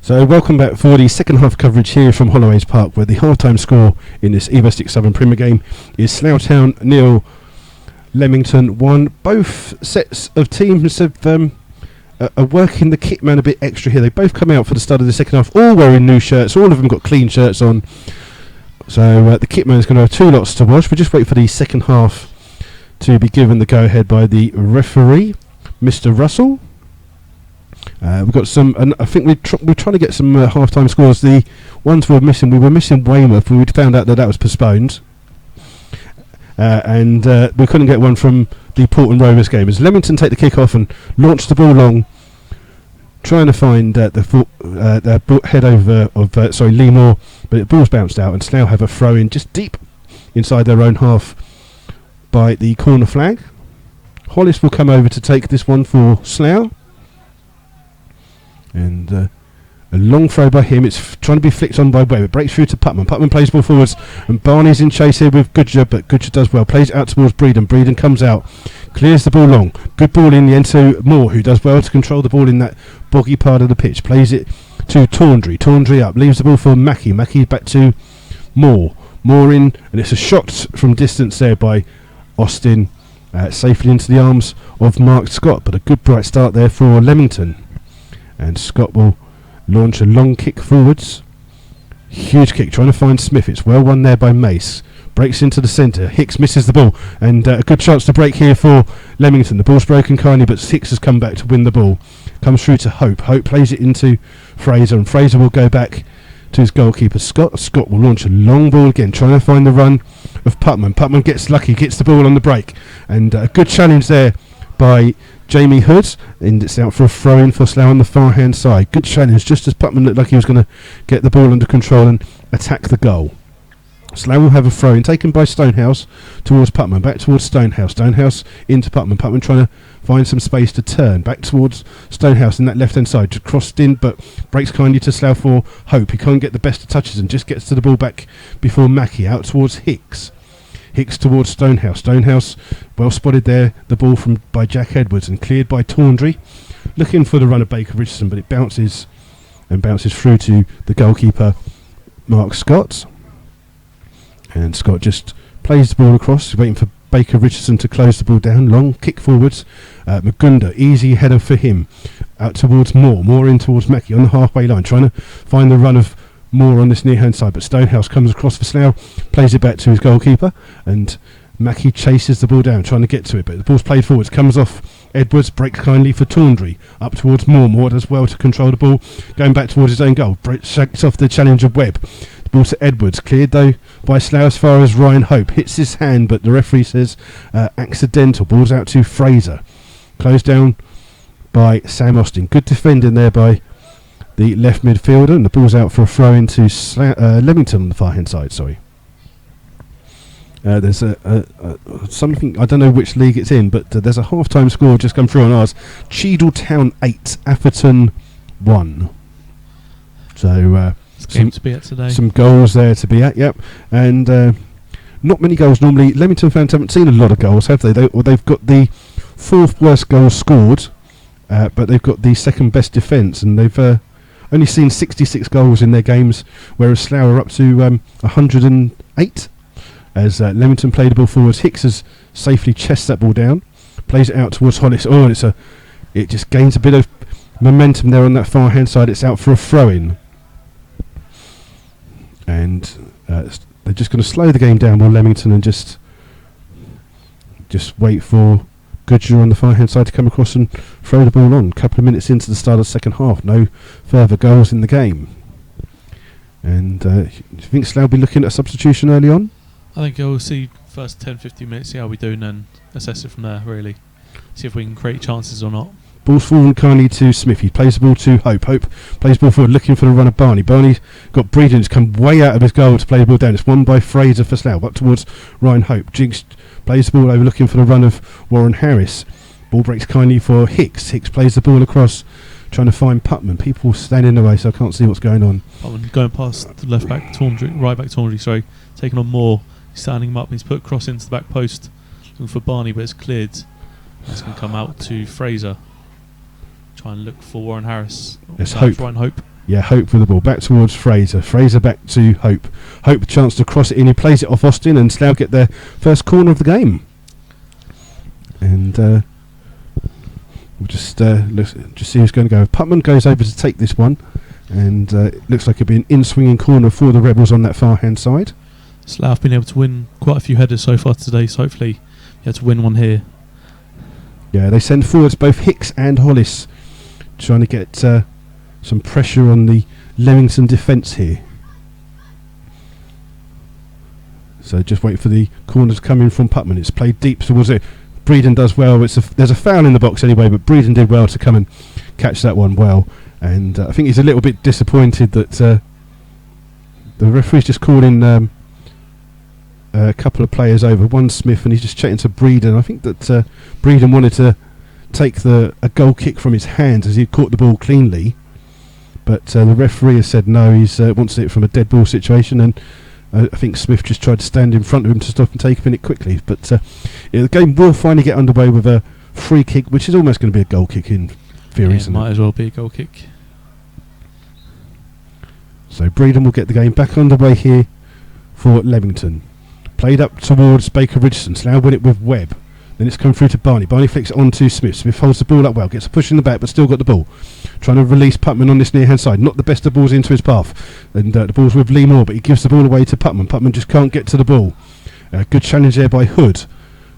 So welcome back for the second half coverage here from Holloway's Park, where the half-time score in this Evestic Southern Premier game is Slough Town 0, Leamington 1. Both sets of teams have are working the kit man a bit extra here. They both come out for the start of the second half, all wearing new shirts. All of them got clean shirts on. So the kit man is going to have 2 lots to wash. We'll just wait for the second half to be given the go-ahead by the referee, Mr. Russell. We've got some, and I think we're trying to get some half-time scores. The ones we're missing, we were missing Weymouth. We found out that was postponed, and we couldn't get one from the Portland Rovers game. As Leamington take the kick off and launch the ball long, trying to find the head over of Lee Moore, but the ball's bounced out, and Slough have a throw in just deep inside their own half by the corner flag. Hollis will come over to take this one for Slough. And a long throw by him. It's trying to be flicked on by Webb. It breaks through to Putman. Putman plays ball forwards, and Barney's in chase here with Goodger, but Goodger does well. Plays it out towards Breeden. Breeden comes out, clears the ball long. Good ball in the end to Moore, who does well to control the ball in that boggy part of the pitch. Plays it to Tawndry. Tawndry up, leaves the ball for Mackie. Mackie back to Moore. Moore in, and it's a shot from distance there by Austin, safely into the arms of Mark Scott. But a good bright start there for Leamington. And Scott will launch a long kick forwards. Huge kick, trying to find Smith. It's well won there by Mace. Breaks into the centre. Hicks misses the ball. And a good chance to break here for Leamington. The ball's broken kindly, but Hicks has come back to win the ball. Comes through to Hope. Hope plays it into Fraser, and Fraser will go back to his goalkeeper, Scott. Scott will launch a long ball again, trying to find the run of Putman. Putman gets lucky, gets the ball on the break. And a good challenge there by Jamie Hood, and it's out for a throw-in for Slough on the far-hand side. Good challenge, just as Putman looked like he was going to get the ball under control and attack the goal. Slough will have a throw-in taken by Stonehouse towards Putman, back towards Stonehouse. Stonehouse into Putman. Putman trying to find some space to turn back towards Stonehouse in that left-hand side. Just crossed in, but breaks kindly to Slough for Hope. He can't get the best of touches and just gets to the ball back before Mackie. Out towards Hicks. Hicks towards Stonehouse. Stonehouse well spotted there. The ball by Jack Edwards and cleared by Tawndry. Looking for the run of Baker Richardson, but it bounces through to the goalkeeper, Mark Scott. And Scott just plays the ball across, waiting for Baker Richardson to close the ball down. Long kick forwards. Magunda, easy header for him. Out towards Moore. Moore in towards Mackie on the halfway line, trying to find the run of Moore on this near-hand side, but Stonehouse comes across for Slough, plays it back to his goalkeeper, and Mackie chases the ball down, trying to get to it, but the ball's played forwards, comes off Edwards, breaks kindly for Tawndry, up towards Moore. Moore does well to control the ball, going back towards his own goal, shakes off the challenge of Webb. The ball to Edwards, cleared though by Slough as far as Ryan Hope, hits his hand, but the referee says accidental. Ball's out to Fraser, closed down by Sam Austin. Good defending there by the left midfielder, and the ball's out for a throw into Leamington on the far hand side. There's something, I don't know which league it's in, but there's a half-time score just come through on ours. Cheadle Town 8, Atherton 1. So game to be at today. Some goals there to be at, yep. And not many goals normally. Leamington fans haven't seen a lot of goals, have they? They've got the 4th worst goal scored, but they've got the 2nd best defence, and they've only seen 66 goals in their games, whereas Slough are up to 108. As Leamington played the ball forwards, Hicks has safely chests that ball down, plays it out towards Hollis. Oh, and it just gains a bit of momentum there on that far hand side. It's out for a throw-in, and they're just going to slow the game down while Leamington and just wait for Goodger on the far hand side to come across and throw the ball on. A couple of minutes into the start of the second half, no further goals in the game. And do you think Slough will be looking at a substitution early on? I think we'll see first 10-15 minutes, see how we do, and then assess it from there, really. See if we can create chances or not. Ball's forward kindly to Smith. He plays the ball to Hope. Hope plays the ball forward, looking for the run of Barney. Barney's got Breeden, who's come way out of his goal to play the ball down. It's won by Fraser for Slough, up towards Ryan Hope. Jinx plays the ball over, looking for the run of Warren Harris. Ball breaks kindly for Hicks. Hicks plays the ball across, trying to find Putman. People standing in the way, so I can't see what's going on. Putman going past the left back Tawndry, right back Tawndry, sorry, taking on Moore. He's standing him up. He's put a cross into the back post, looking for Barney, but it's cleared. It's going to come out to Fraser. Try and look for Warren Harris. It's Hope. Ryan Hope. Yeah, Hope with the ball. Back towards Fraser. Fraser back to Hope. Hope chance to cross it in. He plays it off Austin, and Slough get their first corner of the game. And we'll just see who's going to go. Putman goes over to take this one, and it looks like it'll be an in-swinging corner for the Rebels on that far-hand side. Slough have been able to win quite a few headers so far today, so hopefully you have to win one here. Yeah, they send forwards both Hicks and Hollis, trying to get some pressure on the Leamington defence here. So just wait for the corner to come in from Putman. It's played deep towards it. Breeden does well. There's a foul in the box anyway, but Breeden did well to come and catch that one well. And I think he's a little bit disappointed that the referee's just calling a couple of players over. One Smith, and he's just chatting to Breeden. I think that Breeden wanted to take a goal kick from his hands as he caught the ball cleanly. But the referee has said no, he wants it from a dead ball situation, and I think Smith just tried to stand in front of him to stop him taking it quickly. But the game will finally get underway with a free kick, which is almost going to be a goal kick in theory, isn't it? Might as well be a goal kick. So Breeden will get the game back underway here for Leamington. Played up towards Baker Richardson. Slough win it with Webb. Then it's come through to Barney. Barney flicks it on to Smith. Smith holds the ball up well. Gets a push in the back, but still got the ball. Trying to release Putman on this near-hand side. Not the best of balls into his path. And the ball's with Lee Moore, but he gives the ball away to Putman. Putman just can't get to the ball. Good challenge there by Hood.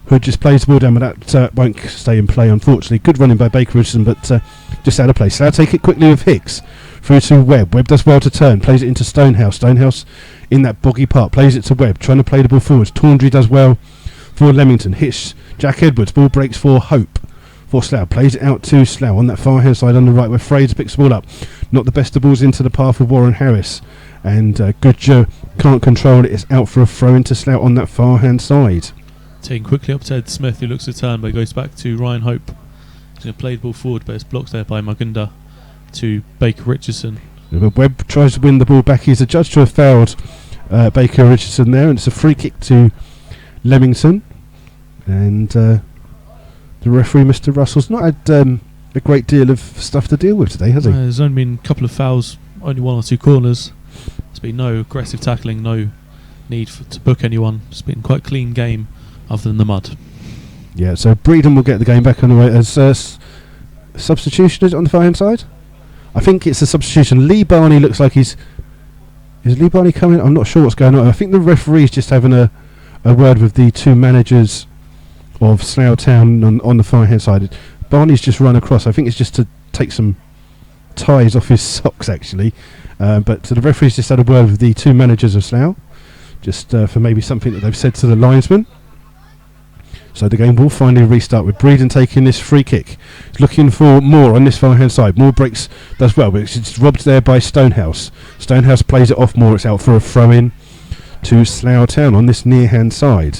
Hood just plays the ball down, but that won't stay in play, unfortunately. Good running by Baker Richardson, but just out of play. Slough take it quickly with Hicks. Through to Webb. Webb does well to turn. Plays it into Stonehouse. Stonehouse in that boggy part. Plays it to Webb. Trying to play the ball forwards. Tawndry does well for Leamington. Hits Jack Edwards. Ball breaks for Hope. For Slough. Plays it out to Slough on that far hand side on the right where Fraser picks the ball up. Not the best of balls into the path of Warren Harris. And Goodger can't control it. It's out for a throw into Slough on that far hand side. Taking quickly up to Ed Smith, who looks to turn, but goes back to Ryan Hope. He's going to play the ball forward, but it's blocked there by Magunda to Baker Richardson. Webb tries to win the ball back. He's adjudged to have fouled Baker Richardson there, and it's a free kick to Leamington. And the referee, Mr. Russell's not had a great deal of stuff to deal with today, has he? There's only been a couple of fouls, only one or two corners. There's been no aggressive tackling, no need to book anyone. It's been quite a clean game other than the mud. Yeah, so Breeden will get the game back on the way as substitution, is it, on the far hand side? I think it's a substitution. Lee Barney looks like is Lee Barney coming? I'm not sure what's going on. I think the referee's just having a word with the two managers of Slough Town on the far hand side. Barney's just run across. I think it's just to take some ties off his socks, actually. But the referee's just had a word with the two managers of Slough, just for maybe something that they've said to the linesman. So the game will finally restart with Breeden taking this free kick. He's looking for Moore on this far hand side. Moore breaks, does well, but it's robbed there by Stonehouse. Stonehouse plays it off Moore. It's out for a throw in to Slough Town on this near hand side.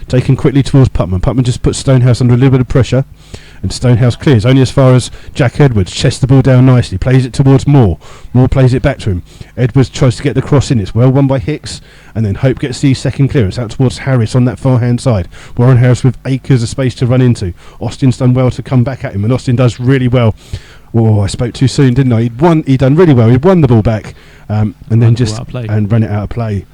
Taken quickly towards Putman. Putman just puts Stonehouse under a little bit of pressure, and Stonehouse clears only as far as Jack Edwards. Chests the ball down nicely, plays it towards Moore. Moore plays it back to him. Edwards tries to get the cross in. It's well won by Hicks, and then Hope gets the second clearance out towards Harris on that far hand side. Warren Harris with acres of space to run into. Austin's done well to come back at him, and Austin does really well. Oh, I spoke too soon, didn't I? He'd done really well. He won the ball back, and then just and ran it out of play.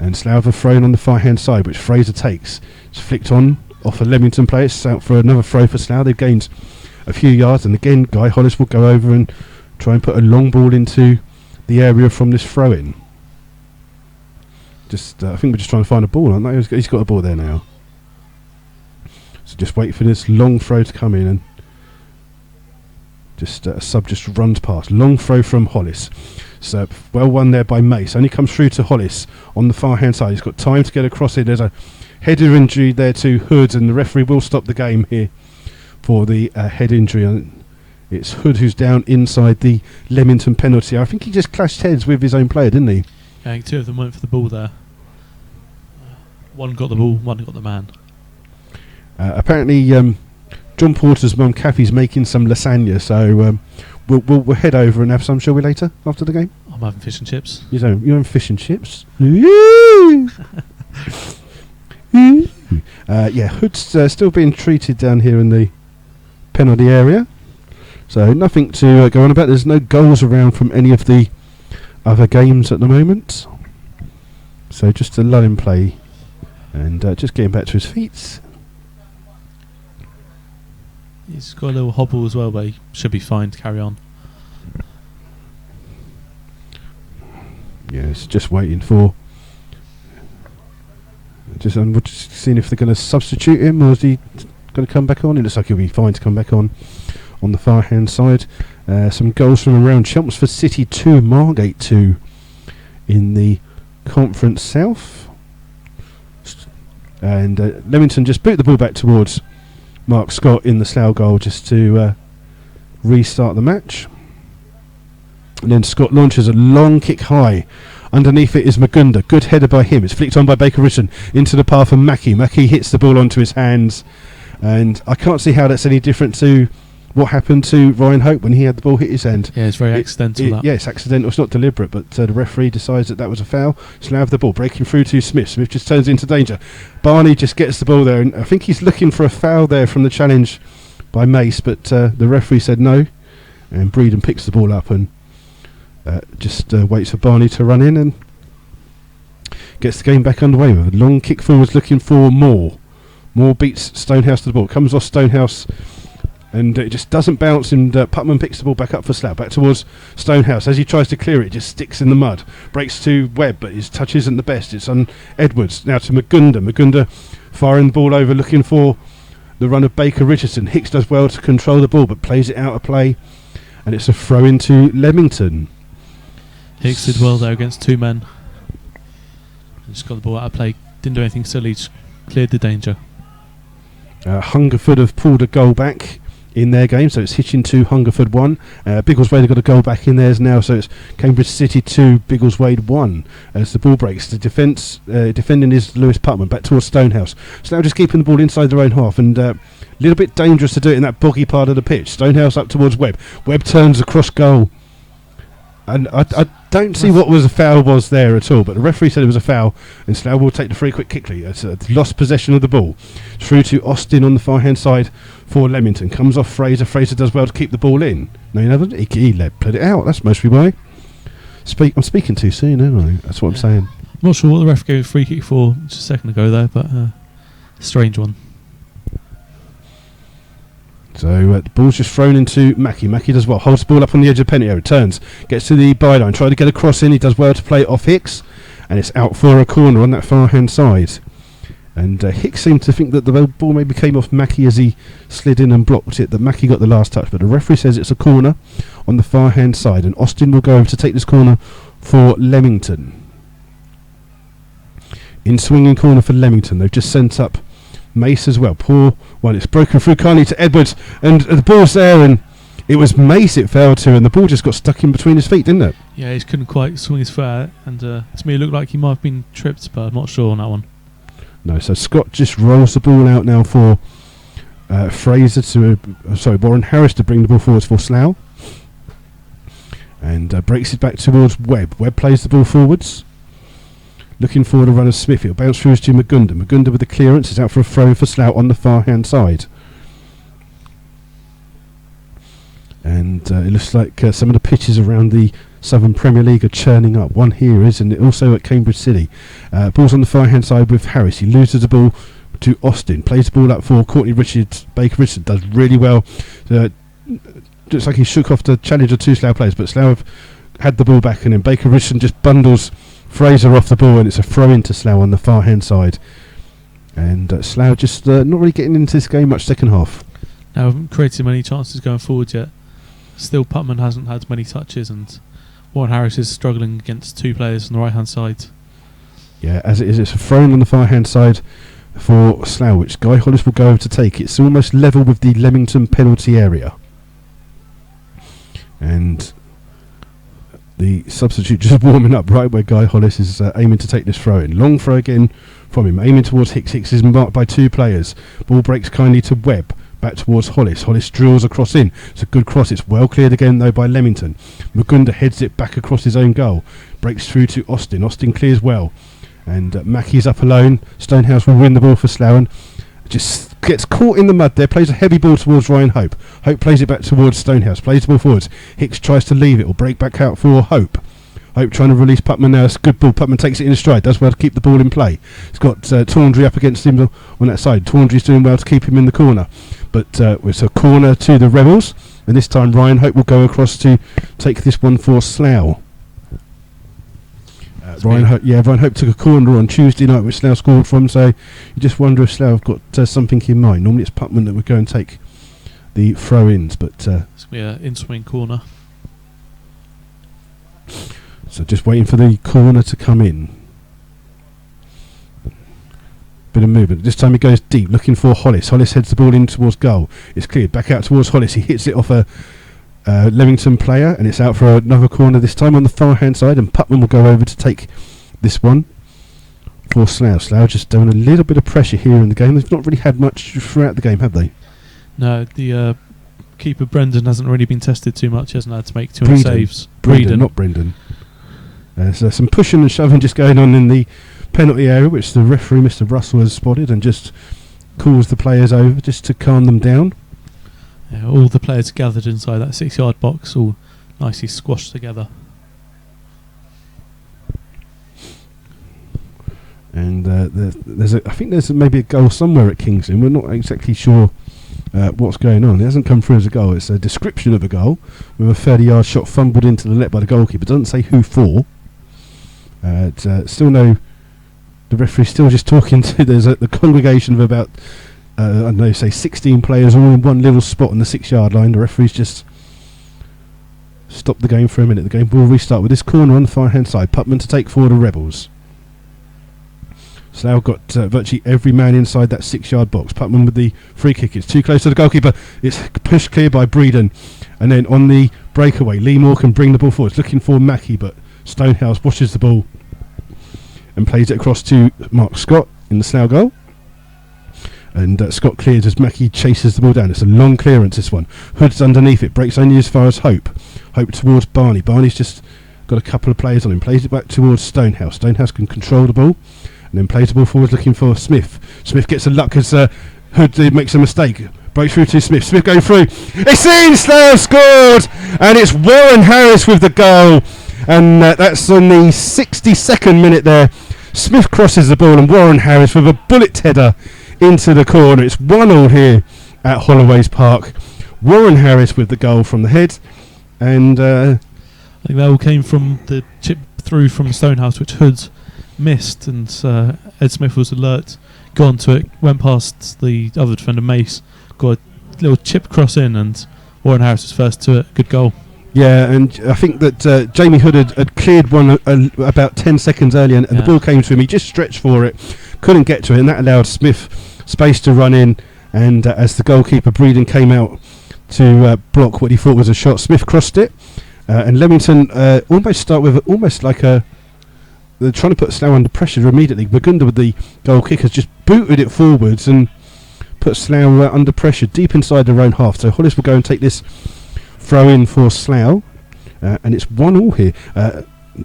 And Slough have thrown on the far hand side, which Fraser takes. It's flicked on off a Leamington player. It's out for another throw for Slough. They've gained a few yards, and again Guy Hollis will go over and try and put a long ball into the area from this throw in. I think we're just trying to find a ball, aren't they? He's got a ball there now. So just wait for this long throw to come in, and just a sub just runs past. Long throw from Hollis. So well won there by Mace. Only comes through to Hollis on the far hand side. He's got time to get across it. There's a header injury there to Hood, and the referee will stop the game here for the head injury. It's Hood who's down inside the Leamington penalty. I think he just clashed heads with his own player, didn't he? Yeah, I think two of them went for the ball there. One got the ball, one got the man. Apparently John Porter's mum Kathy's making some lasagna, so we'll head over and have some, shall we, later after the game? I'm having fish and chips. You're having fish and chips? Yeah, Hood's still being treated down here in the penalty area. So nothing to go on about. There's no goals around from any of the other games at the moment. So just a lull in play, and just getting back to his feet. He's got a little hobble as well, but he should be fine to carry on. Yes, just waiting for. We're just seeing if they're going to substitute him, or is he going to come back on? It looks like he'll be fine to come back on the far hand side. Some goals from around Chelmsford City 2, Margate 2 in the Conference South. And Leamington just boot the ball back towards Mark Scott in the Slough goal just to restart the match. And then Scott launches a long kick high. Underneath it is Magunda. Good header by him. It's flicked on by Baker Richardson into the path of Mackie. Mackie hits the ball onto his hands. And I can't see how that's any different to what happened to Ryan Hope when he had the ball hit his hand. Yeah, it's very accidental. That. Yeah, it's accidental. It's not deliberate, but the referee decides that was a foul. Slough have the ball, breaking through to Smith. Smith just turns into danger. Barney just gets the ball there, and I think he's looking for a foul there from the challenge by Mace, but the referee said no. And Breeden picks the ball up and just waits for Barney to run in and gets the game back underway with a long kick forwards looking for Moore. Moore beats Stonehouse to the ball. Comes off Stonehouse and it just doesn't bounce, and Putman picks the ball back up for Slough, back towards Stonehouse. As he tries to clear it, it just sticks in the mud. Breaks to Webb, but his touch isn't the best. It's on Edwards. Now to Magunda. Magunda firing the ball over, looking for the run of Baker Richardson. Hicks does well to control the ball, but plays it out of play, and it's a throw into Leamington. Hicks did well there against two men. And just got the ball out of play. Didn't do anything silly, just cleared the danger. Hungerford have pulled a goal back in their game, so it's Hitchin 2, Hungerford 1. Biggleswade have got a goal back in theirs now, so it's Cambridge City 2, Biggleswade 1. As the ball breaks, the defending is Lewis Putman, back towards Stonehouse. Slough just keeping the ball inside their own half, and a little bit dangerous to do it in that boggy part of the pitch. Stonehouse up towards Webb. Webb turns across goal. And I don't see what was a foul was there at all, but the referee said it was a foul, and Slough will take the free quick quickly. It's lost possession of the ball. Through to Austin on the far hand side for Leamington. Comes off Fraser. Fraser does well to keep the ball in. No, he never. He played it out. That's mostly why. I'm speaking too soon, aren't I? That's what I'm saying. I'm not sure what the ref gave a free kick for just a second ago there, but strange one. So the ball's just thrown into Mackie. Mackie does well. Holds the ball up on the edge of the penalty area. Turns. Gets to the byline. Try to get a cross in. He does well to play it off Hicks. And it's out for a corner on that far hand side. And Hicks seemed to think that the ball maybe came off Mackie as he slid in and blocked it. That Mackie got the last touch. But the referee says it's a corner on the far hand side. And Austin will go over to take this corner for Leamington. In swinging corner for Leamington. They've just sent up Mace as well. Poor one. It's broken through kindly to Edwards, and the ball's there, and it was Mace it fell to, and the ball just got stuck in between his feet, didn't it? Yeah, he couldn't quite swing his foot out, and to me it looked like he might have been tripped, but I'm not sure on that one. No, so Scott just rolls the ball out now for Warren Harris to bring the ball forwards for Slough, and breaks it back towards Webb. Webb plays the ball forwards. Looking for the run of Smith. It'll bounce through to Magunda. Magunda with the clearance is out for a throw for Slough on the far hand side. And it looks like some of the pitches around the Southern Premier League are churning up. One here is, and also at Cambridge City. Ball's on the far hand side with Harris. He loses the ball to Austin. Plays the ball up for Courtney Richards. Baker Richards does really well. Looks like he shook off the challenge of two Slough players, but Slough have had the ball back, and then Baker Richards just bundles Fraser off the ball, and it's a throw into Slough on the far hand side. And Slough just not really getting into this game much second half. Now, haven't created many chances going forward yet. Still, Putman hasn't had many touches, and Warren Harris is struggling against two players on the right hand side. Yeah, as it is, it's a throw on the far hand side for Slough, which Guy Hollis will go over to take. It's almost level with the Leamington penalty area. And the substitute just warming up right where Guy Hollis is aiming to take this throw in. Long throw again from him, aiming towards Hicks. Hicks is marked by two players. Ball breaks kindly to Webb, back towards Hollis. Hollis drills across in. It's a good cross. It's well cleared again though by Leamington. Magunda heads it back across his own goal. Breaks through to Austin. Austin clears well. And Mackie's up alone. Stonehouse will win the ball for Slough. Just gets caught in the mud there, plays a heavy ball towards Ryan Hope. Hope plays it back towards Stonehouse, plays the ball forwards. Hicks tries to leave it or break back out for Hope. Hope trying to release Putman now. It's a good ball. Putman takes it in stride, does well to keep the ball in play. He's got Tawndry up against him on that side. Tawndry's doing well to keep him in the corner. But it's a corner to the Rebels, and this time Ryan Hope will go across to take this one for Slough. Ryan Hope took a corner on Tuesday night, which Slough scored from, so you just wonder if Slough have got something in mind. Normally it's Putman that would go and take the throw-ins, but it's going to be an in-swing corner. So just waiting for the corner to come in. Bit of movement. This time he goes deep, looking for Hollis. Hollis heads the ball in towards goal. It's cleared. Back out towards Hollis. He hits it off a Leamington player, and it's out for another corner, this time on the far hand side, and Putman will go over to take this one for Slough. Slough just doing a little bit of pressure here in the game. They've not really had much throughout the game, have they? No, the keeper Brendan hasn't really been tested too much. He hasn't had to make too many saves. Breeden, not Brendan. There's some pushing and shoving just going on in the penalty area, which the referee, Mr. Russell, has spotted and just calls the players over just to calm them down. Yeah, all the players gathered inside that 6-yard box, all nicely squashed together. And I think there's maybe a goal somewhere at Kingston. We're not exactly sure what's going on. It hasn't come through as a goal. It's a description of a goal with a 30-yard shot fumbled into the net by the goalkeeper. It doesn't say who for. Still no. The referee's still just talking to. There's the congregation of about I don't know, say 16 players all in one little spot on the 6-yard line. The referee's just stopped the game for a minute. The game will restart with this corner on the far hand side. Putman to take forward the Rebels. Slough got virtually every man inside that 6-yard box. Putman with the free kick. It's too close to the goalkeeper. It's pushed clear by Breeden. And then on the breakaway, Lee Moore can bring the ball forward. It's looking for Mackey, but Stonehouse washes the ball and plays it across to Mark Scott in the Slough goal. And Scott clears as Mackey chases the ball down. It's a long clearance, this one. Hood's underneath it. Breaks only as far as Hope. Hope towards Barney. Barney's just got a couple of players on him. Plays it back towards Stonehouse. Stonehouse can control the ball. And then plays the ball forward looking for Smith. Smith gets a luck as Hood makes a mistake. Breaks through to Smith. Smith going through. It's in! Slough scored! And it's Warren Harris with the goal. And that's on the 62nd minute there. Smith crosses the ball and Warren Harris with a bullet header into the corner. It's 1-1 here at Holloway's Park. Warren Harris with the goal from the head. And I think that all came from the chip through from Stonehouse, which Hood missed, and Ed Smith was alert, got onto it, went past the other defender Mace, got a little chip cross in, and Warren Harris was first to it. Good goal. Yeah, and I think that Jamie Hood had cleared one about 10 seconds earlier, and the ball came to him. He just stretched for it, couldn't get to it, and that allowed Smith space to run in. And as the goalkeeper Breeden came out to block what he thought was a shot, Smith crossed it, and Leamington almost start with almost like a. They're trying to put Slough under pressure immediately. Burgunda with the goal kick has just booted it forwards and put Slough under pressure deep inside their own half. So Hollis will go and take this throw in for Slough, and it's 1-1 here.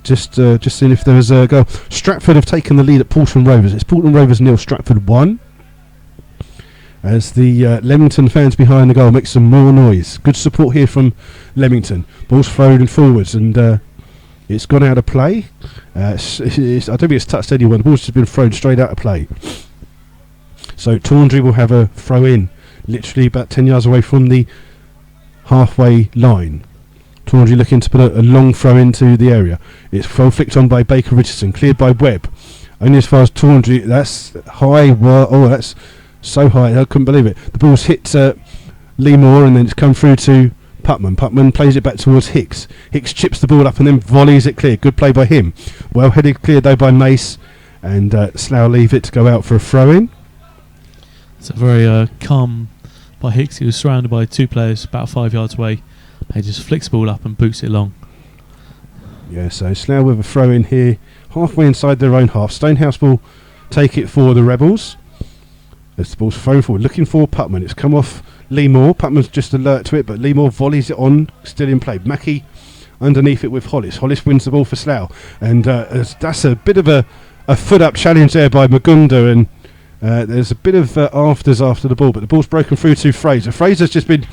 Just seeing if there was a goal. Stratford have taken the lead at Portland Rovers. It's Portland Rovers 0, Stratford 1. As the Leamington fans behind the goal make some more noise. Good support here from Leamington. Ball's thrown forwards and it's gone out of play. I don't think it's touched anyone. The ball's just been thrown straight out of play. So Tawndry will have a throw in, literally about 10 yards away from the halfway line. Tawndry looking to put a long throw into the area. It's throw flicked on by Baker Richardson, cleared by Webb. Only as far as Tawndry. That's high. That's so high. I couldn't believe it. The ball's hit Lee Moore and then it's come through to Putman. Putman plays it back towards Hicks. Hicks chips the ball up and then volleys it clear. Good play by him. Well headed clear though by Mace, and Slough leave it to go out for a throw in. It's a very calm by Hicks. He was surrounded by two players about 5 yards away. He just flicks the ball up and boots it long. Yeah, so Slough with a throw in here, halfway inside their own half. Stonehouse will take it for the Rebels. As the ball's thrown forward, looking for Putman. It's come off Lee Moore. Putman's just alert to it, but Lee Moore volleys it on, still in play. Mackey underneath it with Hollis. Hollis wins the ball for Slough, and that's a bit of a foot up challenge there by Magunda, and There's a bit of afters after the ball, but the ball's broken through to Fraser. Fraser's just been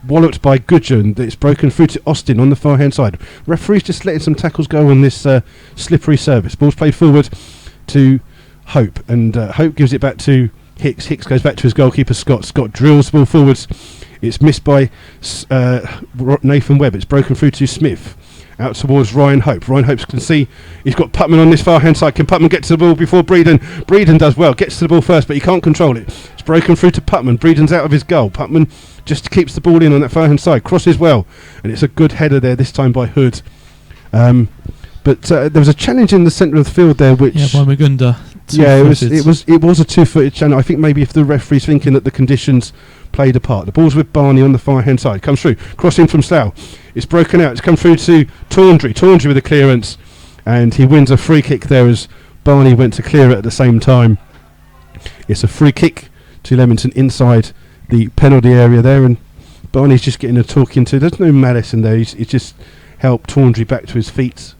walloped by Goodger, and it's broken through to Austin on the far hand side. Referee's just letting some tackles go on this slippery service. Ball's played forward to Hope, and Hope gives it back to Hicks. Hicks goes back to his goalkeeper Scott. Scott drills the ball forwards. It's missed by Nathan Webb. It's broken through to Smith. Out towards Ryan Hope. Ryan Hope can see he's got Putman on this far hand side. Can Putman get to the ball before Breeden? Breeden does well, gets to the ball first, but he can't control it. It's broken through to Putman. Breeden's out of his goal. Putman just keeps the ball in on that far hand side, crosses well, and it's a good header there, this time by Hood. But there was a challenge in the centre of the field there, which by Magunda. Yeah, it was a two-footed challenge. I think maybe if the referee's thinking that the conditions played a part. The ball's with Barney on the far hand side. Comes through, crossing from Slough. It's broken out. It's come through to Tawndry. Tawndry with a clearance, and he wins a free kick there as Barney went to clear it at the same time. It's a free kick to Leamington inside the penalty area there, and Barney's just getting a talking to. There's no malice in there. He's just helped Tawndry back to his feet.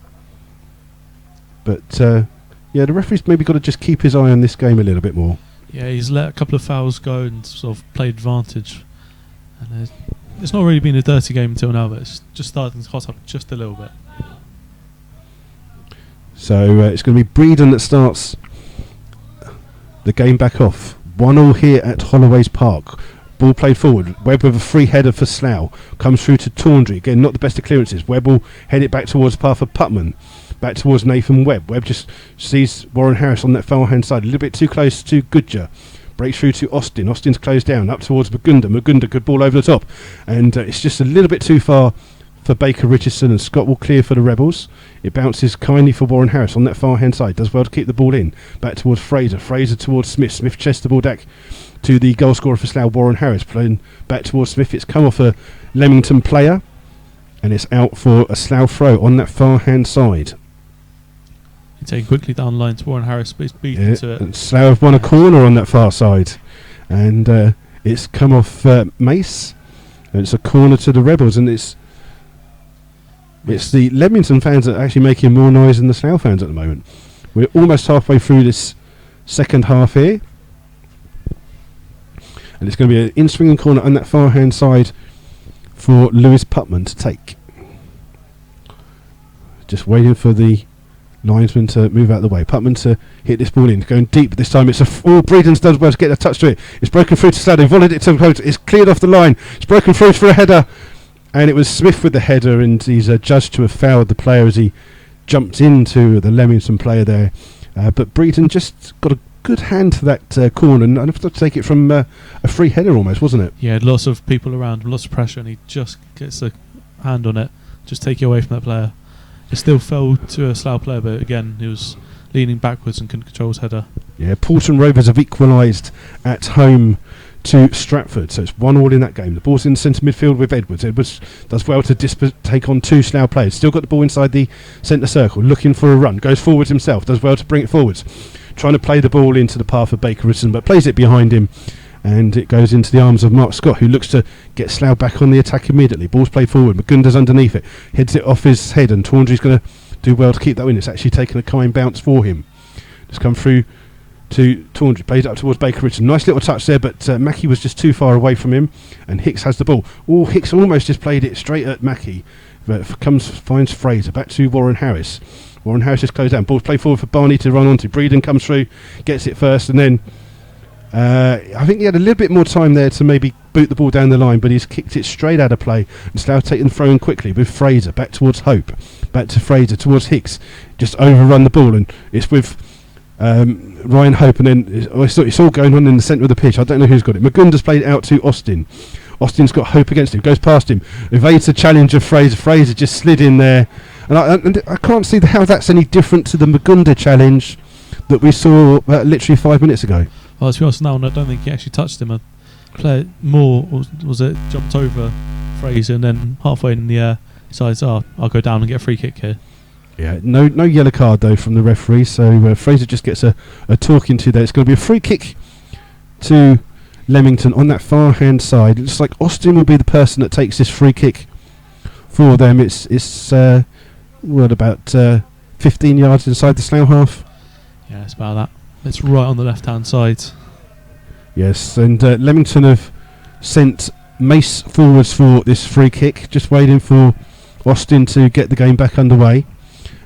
But the referee's maybe got to just keep his eye on this game a little bit more. Yeah, he's let a couple of fouls go and sort of played advantage. And it's not really been a dirty game until now, but it's just starting to hot up just a little bit. So it's going to be Breeden that starts the game back off. 1-1 here at Holloway's Park. Ball played forward. Webb with a free header for Slough. Comes through to Tawndry. Again, not the best of clearances. Webb will head it back towards the path of Putman. Back towards Nathan Webb. Webb just sees Warren Harris on that far hand side. A little bit too close to Goodger. Breaks through to Austin. Austin's closed down. Up towards Magunda. Magunda, good ball over the top. And it's just a little bit too far for Baker Richardson, and Scott will clear for the Rebels. It bounces kindly for Warren Harris on that far hand side. Does well to keep the ball in. Back towards Fraser. Fraser towards Smith. Smith chests the ball back to the goal scorer for Slough, Warren Harris. Playing back towards Smith. It's come off a Leamington player, and it's out for a Slough throw on that far hand side. Taken quickly down the line to Warren Harris, but he's beaten to it. And Slough have won a corner on that far side, and it's come off Mace, and it's a corner to the Rebels, and it's the Leamington fans that are actually making more noise than the Slough fans at the moment. We're almost halfway through this second half here, and it's going to be an in-swinging corner on that far hand side for Lewis Putman to take. Just waiting for the linesman to move out of the way. Putman to hit this ball in, going deep this time. It's Breeden's done well to get a touch to it. It's broken through to Slough. They volleyed it to him. It's cleared off the line. It's broken through for a header, and it was Smith with the header, and he's judged to have fouled the player as he jumped into the Leamington player there. But Breeden just got a good hand to that corner, and enough to take it from a free header almost, wasn't it? Yeah, lots of people around him, lots of pressure, and he just gets a hand on it, just take it away from that player. It still fell to a Slough player, but again, he was leaning backwards and couldn't control his header. Yeah, Porton Rovers have equalised at home to Stratford, so it's 1-1 in that game. The ball's in centre midfield with Edwards. Edwards does well to take on two Slough players. Still got the ball inside the centre circle, looking for a run. Goes forwards himself, does well to bring it forwards. Trying to play the ball into the path of Baker Richardson, but plays it behind him, and it goes into the arms of Mark Scott, who looks to get Slough back on the attack immediately. Ball's played forward. Magunda's underneath it. Heads it off his head, and Tawndry's going to do well to keep that win. It's actually taken a kind bounce for him. Just come through to Tawndry. Plays it up towards Baker Richardson. Nice little touch there, but Mackey was just too far away from him, and Hicks has the ball. Oh, Hicks almost just played it straight at Mackey, but finds Fraser. Back to Warren Harris. Warren Harris is closed down. Ball's played forward for Barney to run onto. Breeden comes through, gets it first, and then I think he had a little bit more time there to maybe boot the ball down the line, but he's kicked it straight out of play, and Slough taking the throw in quickly with Fraser. Back towards Hope. Back to Fraser, towards Hicks. Just overrun the ball, and it's with Ryan Hope, and then it's all going on in the centre of the pitch. I don't know who's got it. Magunda's played it out to Austin. Austin's got Hope against him, goes past him, evades the challenge of Fraser. Fraser just slid in there, and I can't see how that's any different to the Magunda challenge that we saw literally 5 minutes ago. Well, to be honest now, I don't think he actually touched him. A player more was it jumped over Fraser, and then halfway in the air decides, I'll go down and get a free kick here. Yeah, no yellow card though from the referee, so Fraser just gets a talking to there. It's going to be a free kick to Leamington on that far hand side. It looks like Austin will be the person that takes this free kick for them. It's about 15 yards inside the Slough half. Yeah, it's about that. It's right on the left hand side. Yes, and Leamington have sent Mace forwards for this free kick, just waiting for Austin to get the game back underway.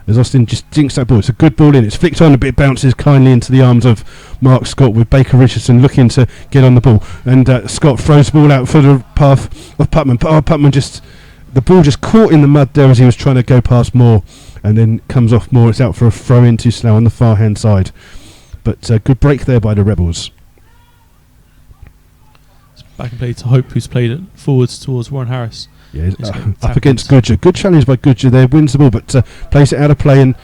As Austin just dinks that ball. It's a good ball in. It's flicked on a bit, bounces kindly into the arms of Mark Scott, with Baker Richardson looking to get on the ball. And Scott throws the ball out for the path of Putman. Putman the ball just caught in the mud there as he was trying to go past Moore, and then comes off Moore. It's out for a throw into Slough on the far hand side. But good break there by the Rebels. It's back and play to Hope, who's played it forwards towards Warren Harris. Yeah, up against Goodger. Good challenge by Goodger there. Wins the ball, but plays it out of play, and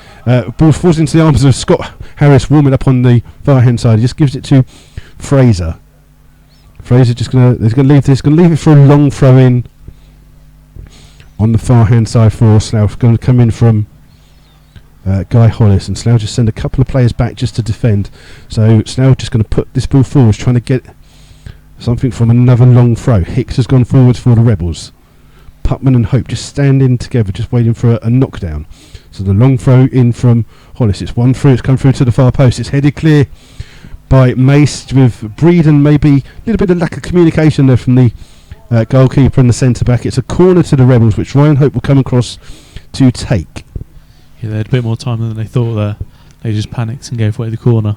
ball falls into the arms of Scott Harris, warming up on the far hand side. He just gives it to Fraser. Fraser just gonna leave this. Gonna leave it for a long throw in on the far hand side for Slough. Going to come in from Guy Hollis, and Slough just send a couple of players back just to defend. So Slough just going to put this ball forwards, trying to get something from another long throw. Hicks has gone forwards for the Rebels. Putman and Hope just standing together, just waiting for a knockdown. So the long throw in from Hollis. It's one through. It's come through to the far post. It's headed clear by Mace, with Breeden maybe a little bit of lack of communication there from the goalkeeper and the centre back. It's a corner to the Rebels, which Ryan Hope will come across to take. Yeah, they had a bit more time than they thought there. They just panicked and gave away the corner.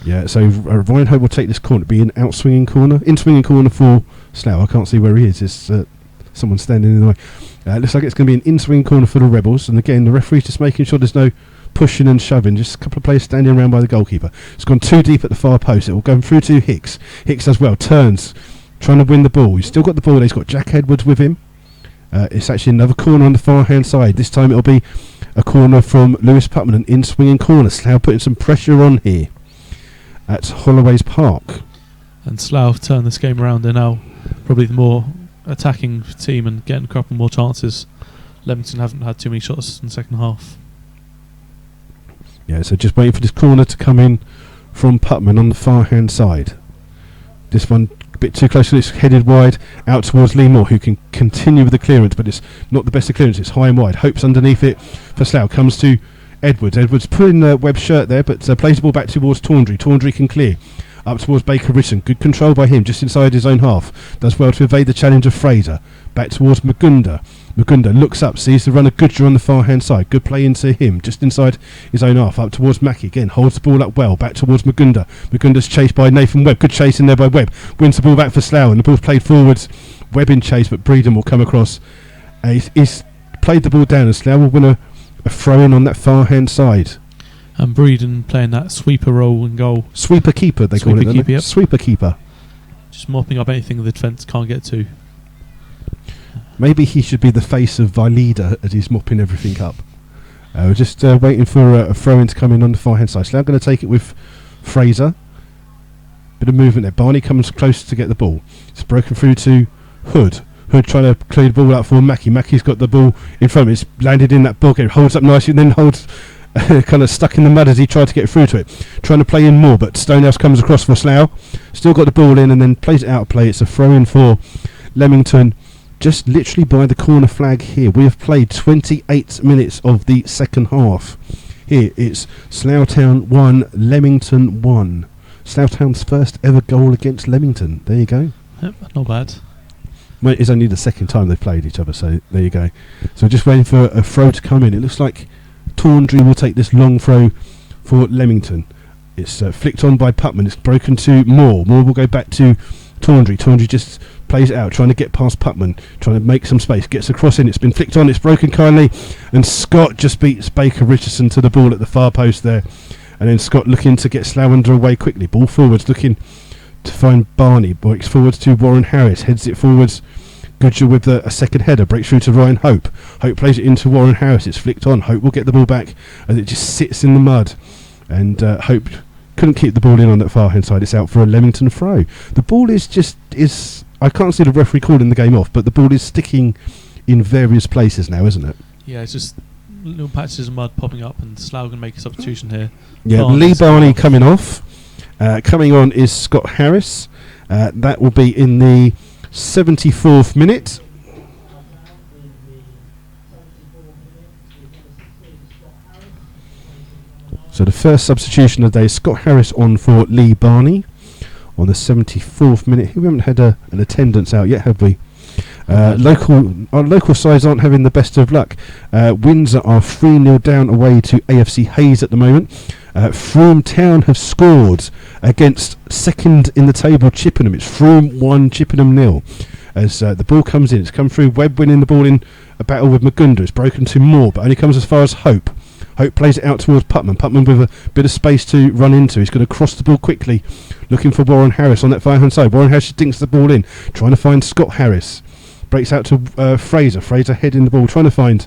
Yeah, so Ryan Hope will take this corner. It'll be an out-swinging corner. In-swinging corner for Slough. I can't see where he is. It's someone standing in the way. Looks like it's going to be an in-swinging corner for the Rebels. And again, the referee's just making sure there's no pushing and shoving. Just a couple of players standing around by the goalkeeper. It's gone too deep at the far post. It will go through to Hicks. Hicks as well. Turns. Trying to win the ball. He's still got the ball. He's got Jack Edwards with him. It's actually another corner on the far hand side. This time it'll be a corner from Lewis Putman. An in-swinging corner. Slough putting some pressure on here at Holloway's Park. And Slough turn this game around. They're now probably the more attacking team and getting a couple more chances. Leamington haven't had too many shots in the second half. Yeah, so just waiting for this corner to come in from Putman on the far hand side. This one a bit too close, it's headed wide out towards Lee Moore, who can continue with the clearance, but it's not the best of clearance. It's high and wide. Hope's underneath it for Slough. Comes to Edwards. Edwards pulling Webb's shirt there, but plays the ball back towards Tawndry. Tawndry can clear up towards Baker Richardson. Good control by him just inside his own half. Does well to evade the challenge of Fraser. Back towards Magunda. Magunda looks up, sees the runner Goodger on the far hand side. Good play into him just inside his own half. Up towards Mackie again. Holds the ball up well. Back towards Magunda. Magunda's chased by Nathan Webb. Good chase in there by Webb. Wins the ball back for Slough, and the ball's played forwards. Webb in chase, but Breeden will come across. He's played the ball down, and Slough will win a throw in on that far hand side. And Breeden playing that sweeper role in goal. Sweeper keeper, they call it. Keeper, yep. Sweeper keeper. Just mopping up anything the defence can't get to. Maybe he should be the face of Vileda as he's mopping everything up. We're just waiting for a throw-in to come in on the far-hand side. So I'm going to take it with Fraser. Bit of movement there. Barney comes close to get the ball. It's broken through to Hood. Hood trying to clear the ball out for Mackie. Mackie's got the ball in front of him. It's landed in that ball. Holds up nicely and then holds... kind of stuck in the mud as he tried to get through to it. Trying to play in more, but Stonehouse comes across for Slough. Still got the ball in and then plays it out of play. It's a throw-in for Leamington. Just literally by the corner flag here. We have played 28 minutes of the second half. Here it's Slough Town 1, Leamington 1. Slough Town's first ever goal against Leamington. There you go. Yep, not bad. Well, it's only the second time they've played each other, so there you go. So just waiting for a throw to come in. It looks like Tawndry will take this long throw for Leamington. It's flicked on by Putman. It's broken to Moore. Moore will go back to Tawndry. Tawndry just plays it out, trying to get past Putman, trying to make some space. Gets across in. It's been flicked on. It's broken kindly. And Scott just beats Baker Richardson to the ball at the far post there. And then Scott looking to get Slough away quickly. Ball forwards, looking to find Barney. Breaks forwards to Warren Harris. Heads it forwards. Goodger with a second header, breaks through to Ryan Hope. Hope plays it into Warren Harris. It's flicked on. Hope will get the ball back as it just sits in the mud. And Hope couldn't keep the ball in on that far hand side. It's out for a Leamington throw. The ball is I can't see the referee calling the game off, but the ball is sticking in various places now, isn't it? Yeah, it's just little patches of mud popping up, and Slough can make a substitution here. Yeah, Lee Barney coming off. Coming on is Scott Harris. That will be in the 74th minute. So the first substitution of the day is Scott Harris on for Lee Barney. on the 74th minute. We haven't had an attendance out yet, have we? Our local sides aren't having the best of luck. Windsor are 3-0 down away to AFC Hayes at the moment. Frome Town have scored against second in the table Chippenham. It's Frome 1, Chippenham 0. As the ball comes in, it's come through. Webb winning the ball in a battle with Magunda. It's broken to Moore, but only comes as far as Hope. Hope plays it out towards Putman. Putman with a bit of space to run into. He's going to cross the ball quickly, looking for Warren Harris on that far hand side. Warren Harris dinks the ball in, trying to find Scott Harris. Breaks out to Fraser. Fraser heading the ball, trying to find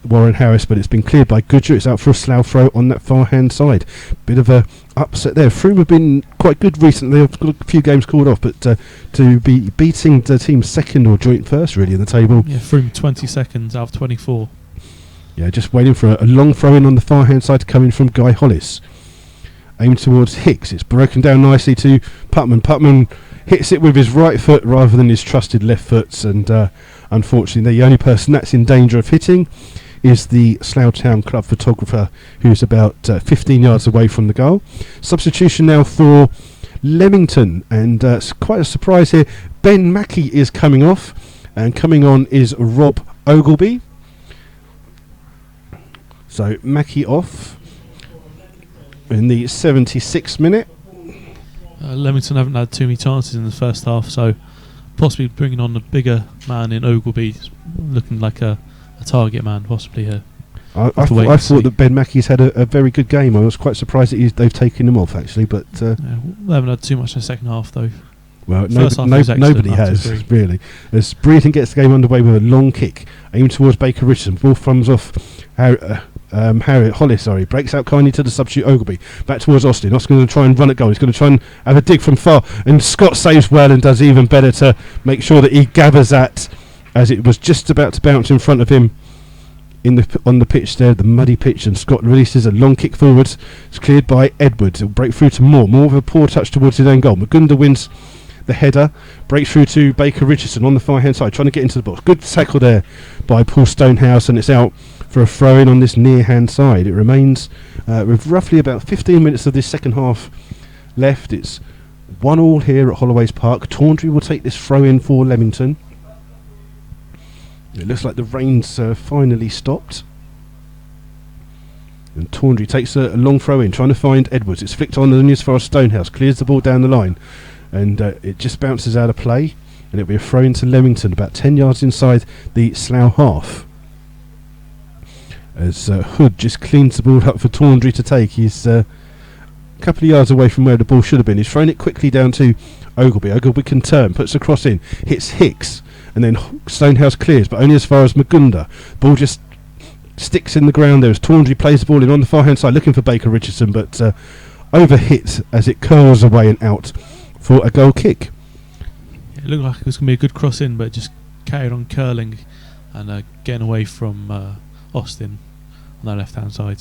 Warren Harris, but it's been cleared by Goodger. It's out for a Slough throw on that far hand side. Bit of a upset there. Frome have been quite good recently. They've got a few games called off, but to be beating the team second or joint first really in the table. Yeah, Frome 20 seconds out of 24. Yeah, just waiting for a long throw in on the far hand side coming from Guy Hollis. Aimed towards Hicks. It's broken down nicely to Putman. Putman hits it with his right foot rather than his trusted left foot, and unfortunately the only person that's in danger of hitting is the Slough Town Club photographer, who's about 15 yards away from the goal. Substitution now for Leamington, and it's quite a surprise here. Ben Mackey is coming off, and coming on is Rob Ogleby. So Mackey off in the 76th minute. Leamington haven't had too many chances in the first half, so possibly bringing on a bigger man in Ogleby, looking like a target man possibly here. I thought that Ben Mackey's had a very good game. I was quite surprised that they've taken him off actually, but they haven't had too much in the second half though. Well, nobody has really. As Brereton gets the game underway with a long kick aimed towards Baker Richardson, ball thumbs off Hollis, breaks out kindly to the substitute Ogleby. Back towards Austin. Austin's going to try and run at goal. He's going to try and have a dig from far, and Scott saves well and does even better to make sure that he gathers that as it was just about to bounce in front of him on the pitch there, the muddy pitch, and Scott releases a long kick forwards. It's cleared by Edwards. It'll break through to Moore. Moore with a poor touch towards his own goal. Magunda wins the header, breaks through to Baker Richardson on the far hand side, trying to get into the box. Good tackle there by Paul Stonehouse, and it's out for a throw in on this near hand side. It remains with roughly about 15 minutes of this second half left. It's 1-1 here at Holloway's Park. Tawndry will take this throw in for Leamington. It looks like the rain's finally stopped, and Tawndry takes a long throw in, trying to find Edwards. It's flicked on only as far as Stonehouse, clears the ball down the line, and it just bounces out of play, and it'll be a throw into Leamington about 10 yards inside the Slough half. As Hood just cleans the ball up for Tawndry to take. He's a couple of yards away from where the ball should have been. He's thrown it quickly down to Ogleby. Ogleby can turn, puts the cross in, hits Hicks, and then Stonehouse clears, but only as far as Magunda. Ball just sticks in the ground there as Tawndry plays the ball in on the far hand side, looking for Baker Richardson, but overhit as it curls away and out for a goal kick. It looked like it was going to be a good cross in, but it just carried on curling and getting away from Austin on their left hand side.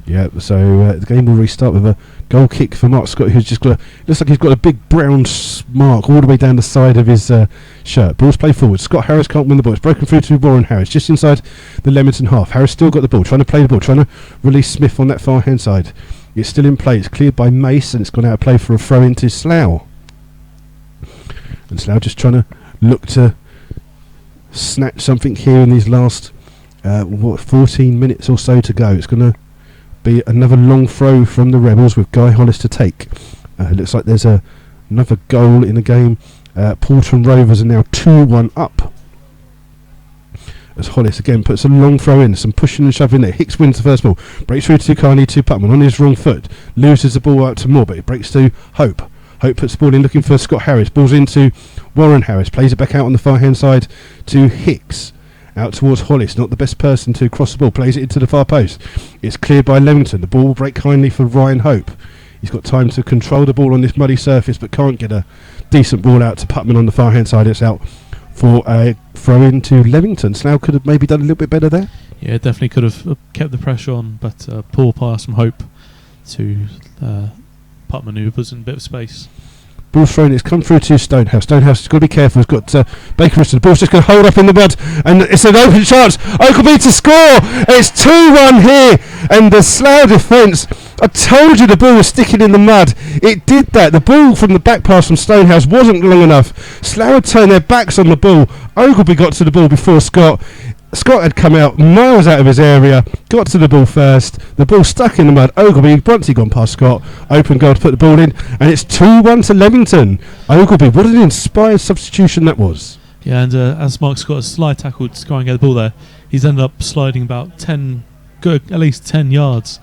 Yeah, so the game will restart with a goal kick for Mark Scott, who's just got looks like he's got a big brown mark all the way down the side of his shirt. Ball's played forward. Scott Harris can't win the ball. It's broken through to Warren Harris just inside the Leamington half. Harris still got the ball, trying to play the ball, trying to release Smith on that far hand side. It's still in play. It's cleared by Mace, and it's gone out of play for a throw into Slough. And Slough just trying to look to snatch something here in these last 14 minutes or so to go. It's going to be another long throw from the Rebels with Guy Hollis to take. It looks like there's another goal in the game. Porton Rovers are now 2-1 up, as Hollis again puts a long throw in, some pushing and shoving there. Hicks wins the first ball, breaks through to Carney to Putman on his wrong foot, loses the ball out to Moore, but it breaks to Hope. Hope puts the ball in looking for Scott Harris, ball's into Warren Harris, plays it back out on the far hand side to Hicks. Out towards Hollis, not the best person to cross the ball, plays it into the far post. It's cleared by Leamington. The ball will break kindly for Ryan Hope. He's got time to control the ball on this muddy surface, but can't get a decent ball out to Putman on the far hand side. It's out for a throw in to Leamington. Slough could have maybe done a little bit better there. Yeah, definitely could have kept the pressure on, but poor pass from Hope to Putman, who was in a bit of space. Ball's thrown, it's come through to Stonehouse. Stonehouse has got to be careful. He's got Baker Richardson. The ball's just going to hold up in the mud, and it's an open chance. Ogleby to score. It's 2-1 here, and the Slough defence I told you the ball was sticking in the mud. It did that. The ball from the back pass from Stonehouse wasn't long enough. Slough had turned their backs on the ball. Ogilvy got to the ball before Scott. Scott had come out miles out of his area, got to the ball first. The ball stuck in the mud. Ogilvy, Brunty gone past Scott. Open goal to put the ball in. And it's 2-1 to Leamington. Ogilvy, what an inspired substitution that was. Yeah, and as Mark Scott has slide tackled to try and get the ball there, he's ended up sliding about at least 10 yards.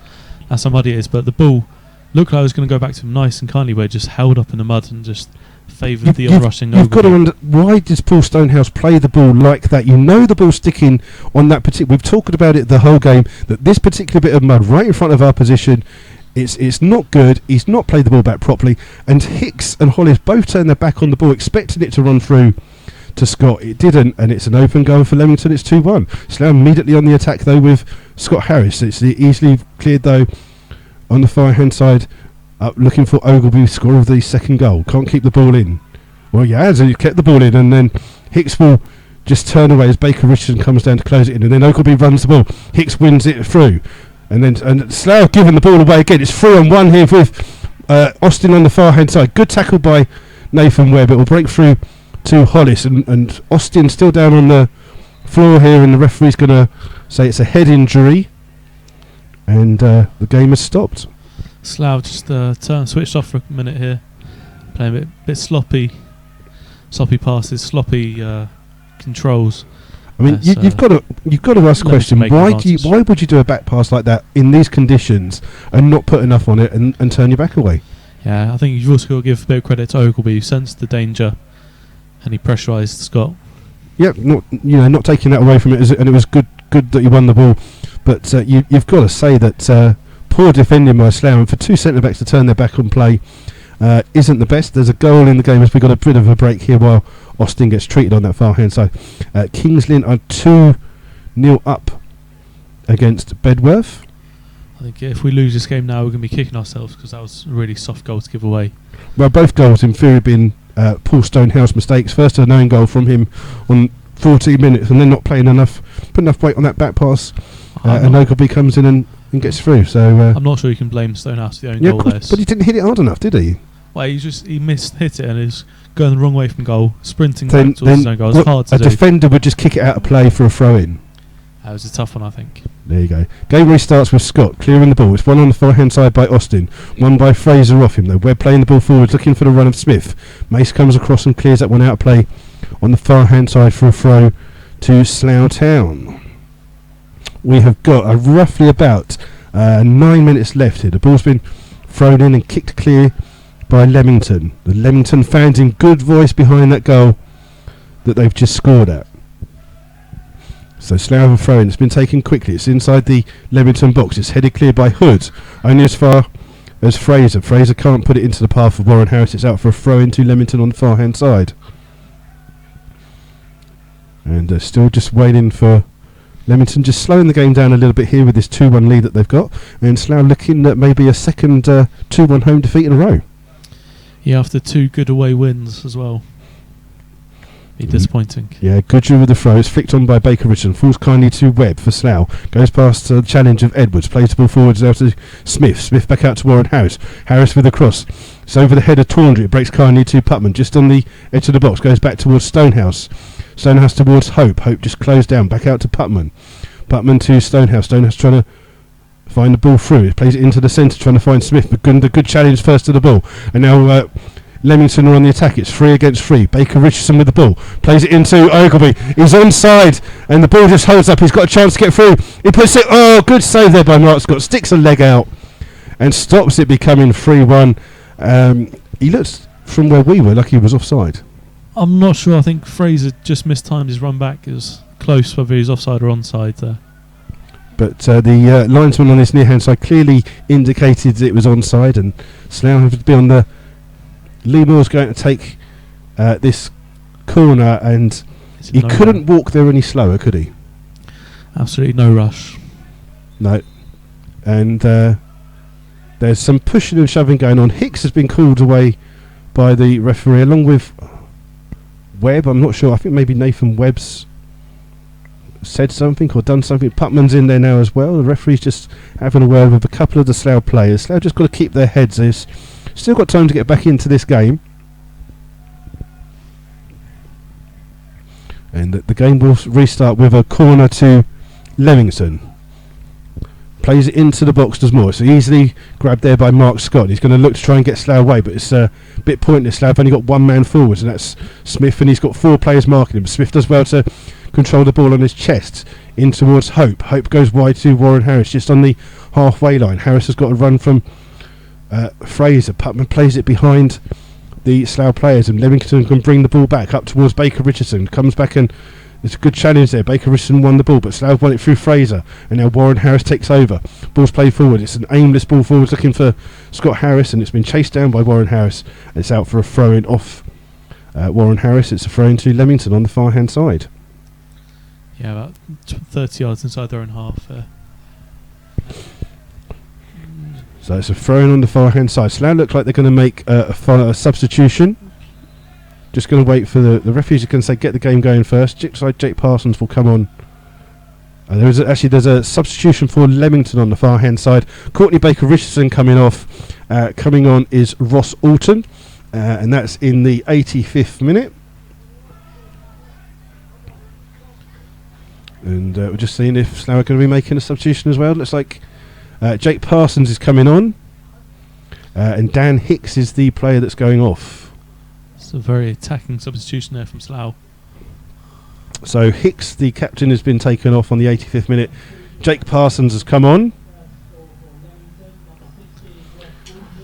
That's how muddy it is. But the ball looked like it was going to go back to him nice and kindly, where it just held up in the mud and just favoured the rushing. You've got to why does Paul Stonehouse play the ball like that? You know the ball's sticking on that particular. We've talked about it the whole game, that this particular bit of mud right in front of our position, it's not good. He's not played the ball back properly, and Hicks and Hollis both turned their back on the ball, expecting it to run through to Scott. It didn't, and it's an open goal for Leamington. It's 2-1. Slough immediately on the attack though with Scott Harris. It's easily cleared though on the far hand side, up looking for Ogilvy, score of the second goal. Can't keep the ball in. Well, yeah, so he kept the ball in, and then Hicks will just turn away as Baker Richardson comes down to close it in, and then Ogilvy runs the ball. Hicks wins it through, and Slough giving the ball away again. It's 3-on-1 here with Austin on the far hand side. Good tackle by Nathan Webb. It will break through to Hollis, and Austin still down on the floor here, and the referee's going to say it's a head injury, and the game has stopped. Slough just switched off for a minute here, playing a bit sloppy passes, sloppy controls. I mean, you've got to ask the question: why would you do a back pass like that in these conditions and not put enough on it and turn your back away? Yeah, I think you've also got to give a bit of credit to Ogilvy, who sensed the danger and he pressurised Scott. Yeah, not taking that away from it, and it was good that you won the ball, but you've got to say that poor defending by Slough, and for two centre backs to turn their back on play isn't the best. There's a goal in the game as we got a bit of a break here while Austin gets treated on that far hand side. Kings Lynn are 2-0 up against Bedworth. I think if we lose this game now, we're going to be kicking ourselves, because that was a really soft goal to give away. Well, both goals in theory have been Paul Stonehouse mistakes. First a knowing goal from him on 14 minutes, and then not put enough weight on that back pass, and Ogilvy comes in and gets through. So I'm not sure you can blame Stonehouse for the own goal there. But he didn't hit it hard enough, did he? Well, he hit it and is going the wrong way from goal, sprinting back towards his own goal. It's hard to do. A defender would just kick it out of play for a throw-in. That was a tough one, I think. There you go. Game restarts with Scott clearing the ball. It's one on the far-hand side by Austin, one by Fraser off him though. Webb playing the ball forward, looking for the run of Smith. Mace comes across and clears that one out of play on the far-hand side for a throw to Slough Town. We have got roughly about 9 minutes left here. The ball's been thrown in and kicked clear by Leamington. The Leamington fans in good voice behind that goal that they've just scored at. So Slough have thrown. It's been taken quickly. It's inside the Leamington box. It's headed clear by Hood, only as far as Fraser. Fraser can't put it into the path of Warren Harris. It's out for a throw into Leamington on the far hand side. And still just waiting for Leamington, just slowing the game down a little bit here with this 2-1 lead that they've got, and Slough looking at maybe a second 2-1 home defeat in a row. Yeah, after two good away wins as well. Be disappointing. Yeah, Goodger with the throw. It's flicked on by Baker Richardson. Falls kindly to Webb for Slough. Goes past the challenge of Edwards. Plays the ball forwards out to Smith. Smith back out to Warren Harris. Harris with the cross. It's over the head of Tawndry. It breaks kindly to Putman. Just on the edge of the box. Goes back towards Stonehouse. Stonehouse towards Hope. Hope just closed down. Back out to Putman. Putman to Stonehouse. Stonehouse trying to find the ball through. It plays it into the centre trying to find Smith. Magunda, good challenge first to the ball. And now Leamington are on the attack. It's 3 against 3. Baker Richardson with the ball. Plays it into Ogilvy. He's onside and the ball just holds up. He's got a chance to get through. He puts it. Oh, good save there by Mark Scott. Sticks a leg out and stops it becoming 3-1. He looks from where we were like he was offside. I'm not sure. I think Fraser just mistimed his run back. It was close whether he's offside or onside there. But the linesman on this near hand side clearly indicated it was onside, and Slough have to be on the. Leemore's going to take this corner, and he couldn't walk there any slower, could he? Absolutely no rush. No. And there's some pushing and shoving going on. Hicks has been called away by the referee along with Webb. I'm not sure. I think maybe Nathan Webb's said something or done something. Putman's in there now as well. The referee's just having a word with a couple of the Slough players. Slough just got to keep their heads. They've still got time to get back into this game. And the game will restart with a corner to Leamington. Plays it into the box, does more. So easily grabbed there by Mark Scott. He's going to look to try and get Slough away, but it's a bit pointless. Slough have only got one man forwards, and that's Smith, and he's got 4 players marking him. Smith does well to control the ball on his chest in towards Hope. Hope goes wide to Warren Harris, just on the halfway line. Harris has got a run from Fraser. Putman plays it behind the Slough players, and Leamington can bring the ball back up towards Baker Richardson. Comes back, and it's a good challenge there. Baker Richardson won the ball, but Slough won it through Fraser, and now Warren Harris takes over. Ball's played forward. It's an aimless ball forward, looking for Scott Harris, and it's been chased down by Warren Harris. It's out for a throw-in off Warren Harris. It's a throw-in to Leamington on the far hand side. Yeah, about 30 yards inside their own half. So it's a throw-in on the far hand side. Slough look like they're going to make a substitution. Just going to wait for the referees. You can say get the game going first. Jake Parsons will come on. There's a substitution for Leamington on the far hand side. Courtney Baker Richardson coming off. Coming on is Ross Alton, and that's in the 85th minute. And we're just seeing if Slough are going to be making a substitution as well. Looks like Jake Parsons is coming on, and Dan Hicks is the player that's going off. It's a very attacking substitution there from Slough. So Hicks, the captain, has been taken off on the 85th minute. Jake Parsons has come on.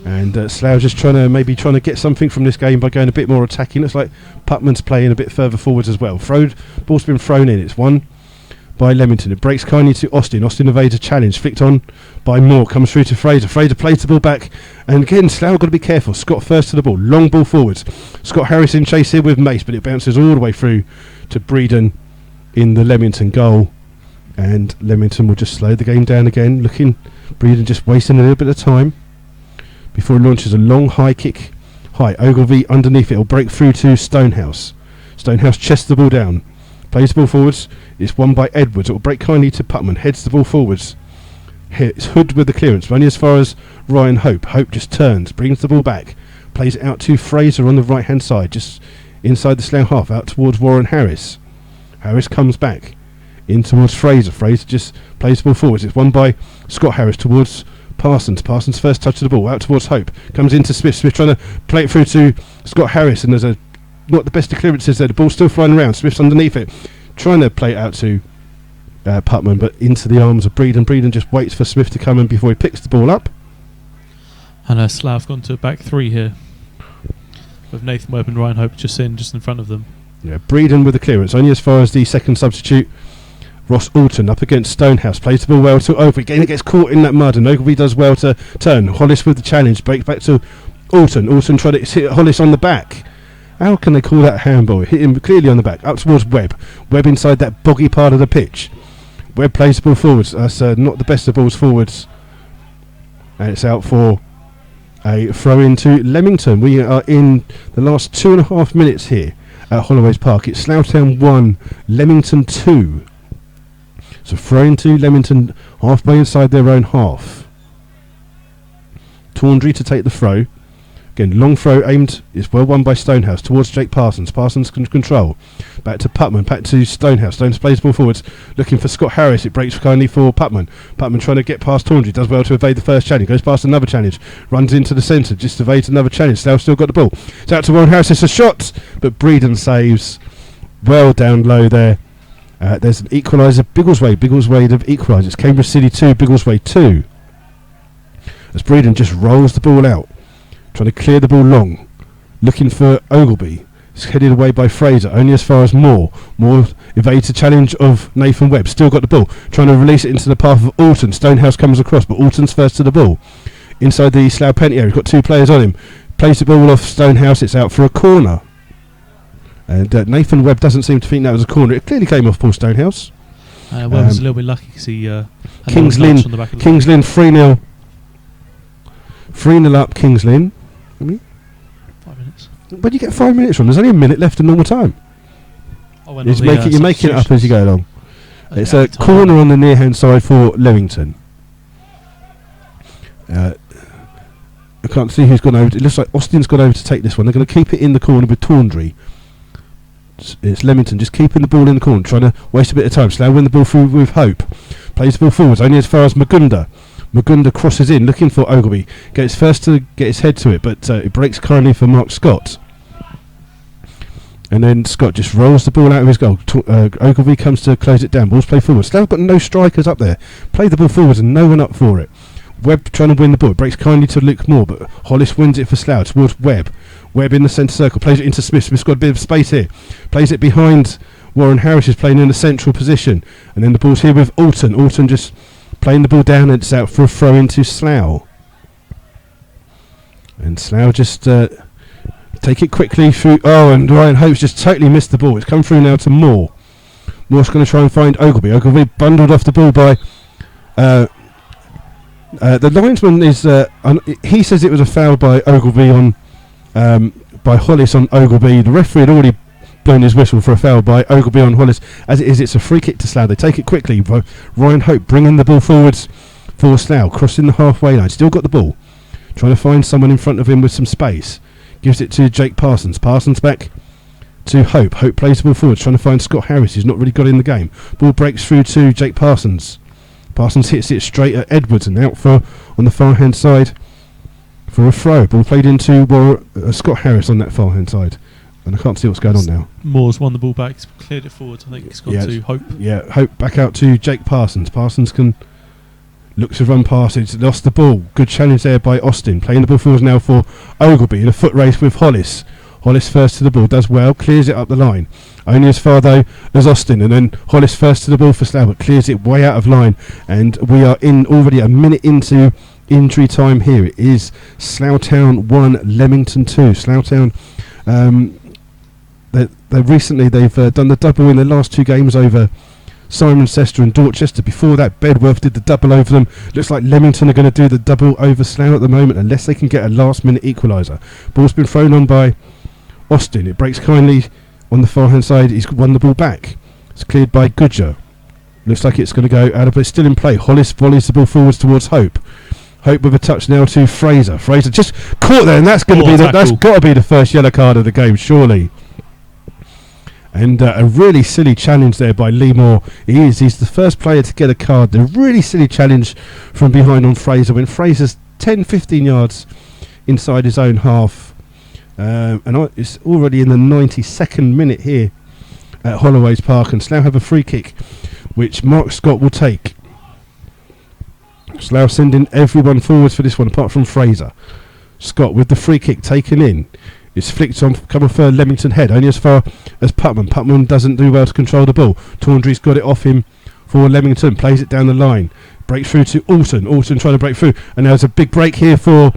And Slough just trying to get something from this game by going a bit more attacking. Looks like Putman's playing a bit further forwards as well. Ball's been thrown in. It's won by Leamington. It breaks kindly to Austin. Austin evades a challenge. Flicked on by Moore. Comes through to Fraser. Fraser plays the ball back. And again, Slough got to be careful. Scott first to the ball. Long ball forwards. Scott Harris in chase here with Mace, but it bounces all the way through to Breeden in the Leamington goal. And Leamington will just slow the game down again. Breeden just wasting a little bit of time before he launches a long high kick. High. Ogilvie underneath it. It'll break through to Stonehouse. Stonehouse chests the ball down. Plays the ball forwards. It's won by Edwards. It will break kindly to Putman. Heads the ball forwards. It's Hood with the clearance. Only as far as Ryan Hope. Hope just turns. Brings the ball back. Plays it out to Fraser on the right hand side. Just inside the Slough half. Out towards Warren Harris. Harris comes back. In towards Fraser. Fraser just plays the ball forwards. It's won by Scott Harris towards Parsons. Parsons first touch of the ball. Out towards Hope. Comes into Smith. Smith trying to play it through to Scott Harris. And there's not the best of clearances there. The ball's still flying around. Smith's underneath it. Trying to play it out to Putman, but into the arms of Breeden. Breeden just waits for Smith to come in before he picks the ball up. And Slough have gone to a back 3 here, with Nathan Webb and Ryan Hope just in front of them. Yeah, Breeden with the clearance. Only as far as the second substitute. Ross Alton up against Stonehouse. Plays the ball well to Ogilvie. Again, it gets caught in that mud, and Ogilvie does well to turn. Hollis with the challenge. Breaks back to Alton. Alton tried to hit Hollis on the back. How can they call that handball? Hit him clearly on the back. Up towards Webb. Webb inside that boggy part of the pitch. Webb plays the ball forwards. That's not the best of balls forwards. And it's out for a throw into Leamington. We are in the last 2.5 minutes here at Holloway's Park. It's Slough Town 1, Leamington 2. So throw into Leamington halfway inside their own half. Tawndry to take the throw. Again, long throw aimed. It's well won by Stonehouse towards Jake Parsons. Parsons can control. Back to Putman. Back to Stonehouse. Stonehouse plays the ball forwards. Looking for Scott Harris. It breaks kindly for Putman. Putman trying to get past Tawndry. Does well to evade the first challenge. Goes past another challenge. Runs into the centre. Just evades another challenge. Still got the ball. It's out to Warren Harris. It's a shot. But Breeden saves. Well down low there. There's an equaliser. Biggleswade have equalised. It's Cambridge City 2. Biggleswade 2. As Breeden just rolls the ball out. Trying to clear the ball long. Looking for Ogilvie. It's headed away by Fraser. Only as far as Moore. Moore evades the challenge of Nathan Webb. Still got the ball. Trying to release it into the path of Alton. Stonehouse comes across, but Alton's first to the ball. Inside the Slough penalty area. He's got 2 players on him. Plays the ball off Stonehouse. It's out for a corner. And Nathan Webb doesn't seem to think that was a corner. It clearly came off Paul Stonehouse. Webb was a little bit lucky because he had Kings a nudge Lynn on the back of the Kings Lynn 3-0. 3-0 up Kings Lynn. 5 minutes. Where do you get 5 minutes from? There's only a minute left in normal time. I went You're making it up as you go along. It's a corner on the near hand side for Leamington. I can't see who's gone over. It looks like Austin's gone over to take this one. They're going to keep it in the corner with Tawndry. It's Leamington just keeping the ball in the corner, trying to waste a bit of time. Slough win the ball through with Hope. Plays the ball forwards, only as far as Magunda. Magunda crosses in, looking for Ogilvie. Gets first to get his head to it, but it breaks kindly for Mark Scott. And then Scott just rolls the ball out of his goal. Ogilvie comes to close it down. Ball's played forward. Slough got no strikers up there. Played the ball forwards and no one up for it. Webb trying to win the ball. It breaks kindly to Luke Moore, but Hollis wins it for Slough towards Webb. Webb in the centre circle. Plays it into Smith. Smith's got a bit of space here. Plays it behind Warren Harris, who's playing in a central position. And then the ball's here with Alton. Alton just playing the ball down and it's out for a throw into Slough. And Slough just take it quickly through. Oh, and Ryan Hope's just totally missed the ball. It's come through now to Moore. Moore's going to try and find Ogilvie. Ogilvie bundled off the ball by the linesman. He says it was a foul by Ogilvie on by Hollis on Ogilvie. The referee had already blown his whistle for a foul by Ogilvie on Hollis. As it is, it's a free kick to Slough. They take it quickly. Ryan Hope bringing the ball forwards for Slough, crossing the halfway line. Still got the ball. Trying to find someone in front of him with some space. Gives it to Jake Parsons. Parsons back to Hope. Hope plays the ball forward, trying to find Scott Harris, who's not really got in the game. Ball breaks through to Jake Parsons. Parsons hits it straight at Edwards and out for on the far hand side for a throw. Ball played into Scott Harris on that far hand side. And I can't see what's going on now. Moore's won the ball back, he's cleared it forward. I think it's gone to Hope. Yeah, Hope back out to Jake Parsons. Parsons can look to run past it. Lost the ball. Good challenge there by Austin. Playing the ball forwards now for Ogilvie in a foot race with Hollis. Hollis first to the ball, does well, clears it up the line. Only as far though as Austin, and then Hollis first to the ball for Slough, but clears it way out of line. And we are in already a minute into injury time here. It is Slough Town 1, Leamington 2. Slough Town, they've done the double in their last two games over Cirencester and Dorchester. Before that, Bedworth did the double over them. Looks like Leamington are going to do the double over Slough at the moment, unless they can get a last minute equaliser. Ball's been thrown on by Austin. It breaks kindly on the far hand side. He's won the ball back. It's cleared by Goodger. Looks like it's going to go out of, but it's still in play. Hollis volleys the ball forwards towards Hope. Hope with a touch now to Fraser. Fraser just caught there, and that's going to be that's got to be the first yellow card of the game, surely. And a really silly challenge there by Lee Moore. He's the first player to get a card. A really silly challenge from behind on Fraser when Fraser's 10-15 yards inside his own half. It's already in the 92nd minute here at Holloway's Park, and Slough have a free kick which Mark Scott will take. Slough sending everyone forwards for this one apart from Fraser. Scott with the free kick taken in. It's flicked on, come off Leamington head, only as far as Putman. Putman doesn't do well to control the ball. Tawndry's got it off him for Leamington, plays it down the line. Breaks through to Alton. Alton trying to break through. And there's a big break here for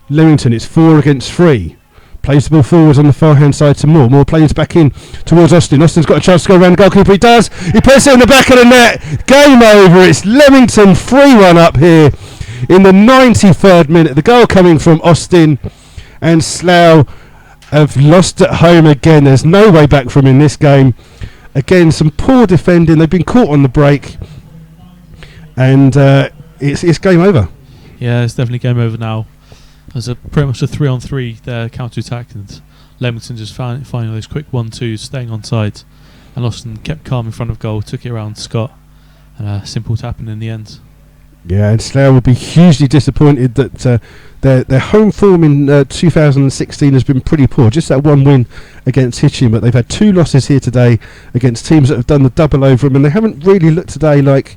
Leamington. It's 4 against 3. Plays the ball forwards on the far hand side to Moore. Moore plays back in towards Austin. Austin's got a chance to go around the goalkeeper. He does. He puts it in the back of the net. Game over. It's Leamington 3-1 up here in the 93rd minute. The goal coming from Austin. And Slough have lost at home again. There's no way back from in this game. Again, some poor defending. They've been caught on the break. And it's game over. Yeah, it's definitely game over now. There's pretty much a 3-on-3 there, counter-attack, and Leamington just finding those quick 1-2s, staying on side. And Austin kept calm in front of goal, took it around Scott, and a simple tapping in the end. Yeah, and Slough will be hugely disappointed that their home form in 2016 has been pretty poor. Just that one win against Hitchin, but they've had 2 losses here today against teams that have done the double over them, and they haven't really looked today like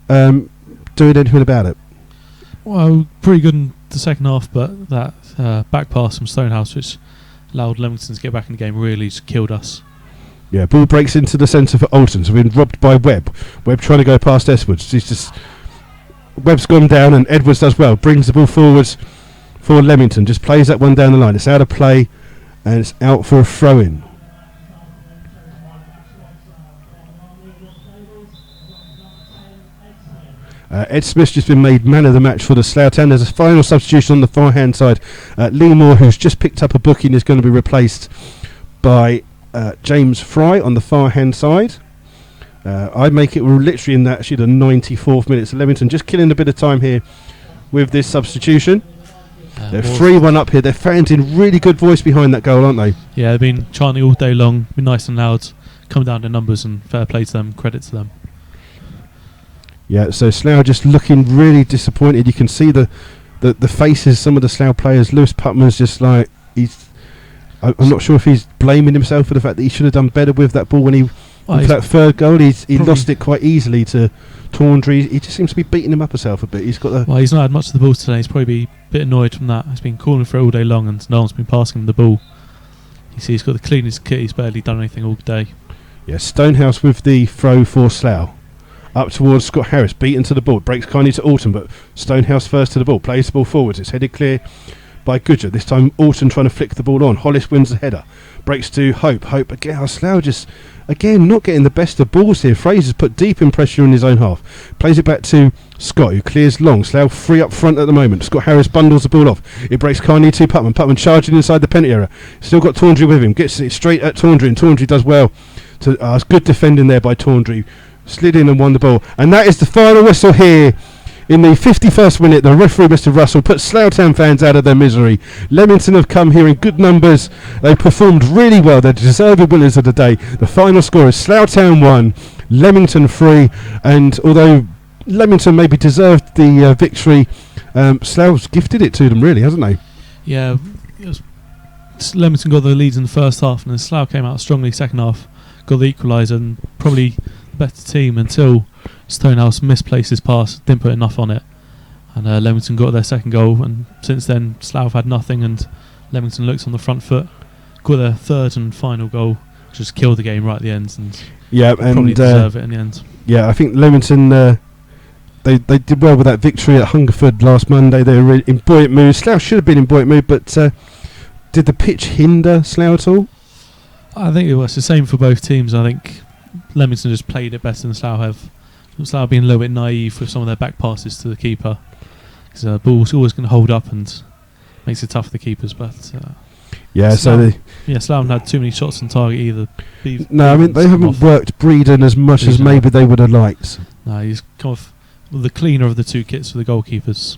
doing anything about it. Well, pretty good in the second half, but that back pass from Stonehouse, which allowed Leamington to get back in the game, really just killed us. Yeah, ball breaks into the centre for Alton, so we've been robbed by Webb. Webb trying to go past Edwards. Webb's gone down and Edwards does well, brings the ball forwards for Leamington, just plays that one down the line. It's out of play and it's out for a throw-in. Ed Smith's just been made man of the match for the Slough Town. There's a final substitution on the far hand side. Lee Moore, who's just picked up a booking, is going to be replaced by James Fry on the far hand side. I make it literally in that, actually, the 94th minute. So Leamington just killing a bit of time here with this substitution. They're 3-1 up here. They're fans in really good voice behind that goal, aren't they? Yeah, they've been chanting all day long, been nice and loud, come down to numbers, and fair play to them, credit to them. Yeah, so Slough just looking really disappointed. You can see the faces, some of the Slough players. Lewis Putman's just like, I'm not sure if he's blaming himself for the fact that he should have done better with that ball when he with that third goal. He lost it quite easily to Tawndry. He just seems to be beating him up himself a bit. He's not had much of the ball today. He's probably a bit annoyed from that. He's been calling for it all day long and no one's been passing him the ball. You see he's got the cleanest kit. He's barely done anything all day. Yeah, Stonehouse with the throw for Slough. Up towards Scott Harris, beaten to the ball. Breaks kindly to Alton, but Stonehouse first to the ball. Plays the ball forwards. It's headed clear by Goodger. This time Alton trying to flick the ball on. Hollis wins the header. Breaks to Hope. Hope again. Slough just, again, not getting the best of balls here. Fraser's put deep in pressure in his own half. Plays it back to Scott, who clears long. Slough free up front at the moment. Scott Harris bundles the ball off. It breaks kindly to Putman. Putman charging inside the penalty area. Still got Tawndry with him. Gets it straight at Tawndry, and Tawndry does well. It's good defending there by Tawndry. Slid in and won the ball. And that is the final whistle here in the 51st minute. The referee, Mr. Russell, put Slough Town fans out of their misery. Leamington have come here in good numbers. They performed really well. They're deserved winners of the day. The final score is Slough Town 1, Leamington 3. And although Leamington maybe deserved the victory, Slough's gifted it to them, really, hasn't they? Yeah, Leamington got the leads in the first half, and then Slough came out strongly second half, got the equaliser, and probably the better team until Stonehouse misplaced his pass, didn't put enough on it, and Leamington got their second goal, and since then Slough had nothing, and Leamington looks on the front foot, got their third and final goal, just killed the game right at the end, and probably deserve it in the end. Yeah, I think Leamington they did well with that victory at Hungerford last Monday. They were in buoyant mood. Slough should have been in buoyant mood, but did the pitch hinder Slough at all? I think it was the same for both teams. I think Leamington just played it better than Slough have. Slough being a little bit naive with some of their back passes to the keeper, because the ball's always going to hold up and makes it tough for the keepers. But Slough haven't had too many shots on target either. No, I mean they haven't worked Breeden as much as maybe they would have liked. No, he's kind of the cleaner of the two kits for the goalkeepers.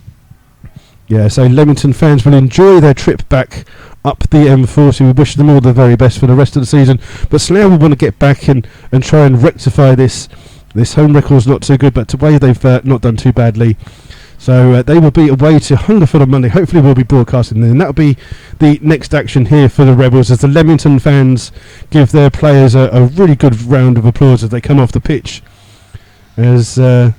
Yeah, so Leamington fans will enjoy their trip back up the M40. We wish them all the very best for the rest of the season. But Slough will want to get back and try and rectify this. This home record's not too good, but today they've not done too badly. So they will be away to Hungerford on Monday. Hopefully we'll be broadcasting then. That'll be the next action here for the Rebels, as the Leamington fans give their players a really good round of applause as they come off the pitch. As they're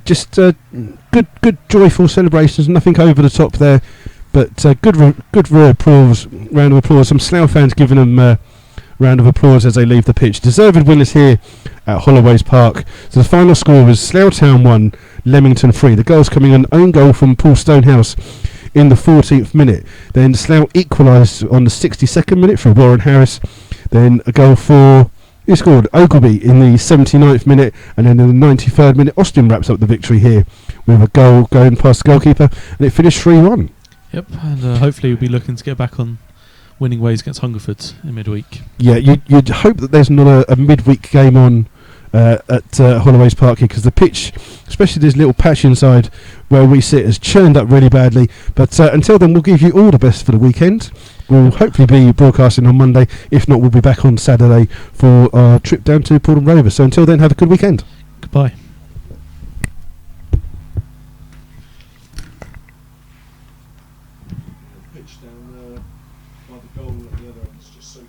just good joyful celebrations, nothing over the top there, but good round of applause. Some Slough fans giving them round of applause as they leave the pitch. Deserved winners here at Holloway's Park. So the final score was Slough Town 1, Leamington 3. The goals coming an own goal from Paul Stonehouse in the 14th minute. Then Slough equalised on the 62nd minute for Warren Harris. Then a goal for, he scored, Ogilvy in the 79th minute, and then in the 93rd minute Austin wraps up the victory here with a goal going past the goalkeeper, and it finished 3-1. Yep, and hopefully we'll be looking to get back on winning ways against Hungerford in midweek. Yeah, you'd hope that there's not a midweek game on at Holloway's Park here, because the pitch, especially this little patch inside where we sit, has churned up really badly. But until then, we'll give you all the best for the weekend. We'll hopefully be broadcasting on Monday. If not, we'll be back on Saturday for our trip down to Port Rovers. So until then, have a good weekend. Goodbye. Pitch down by the goal at the other end is just so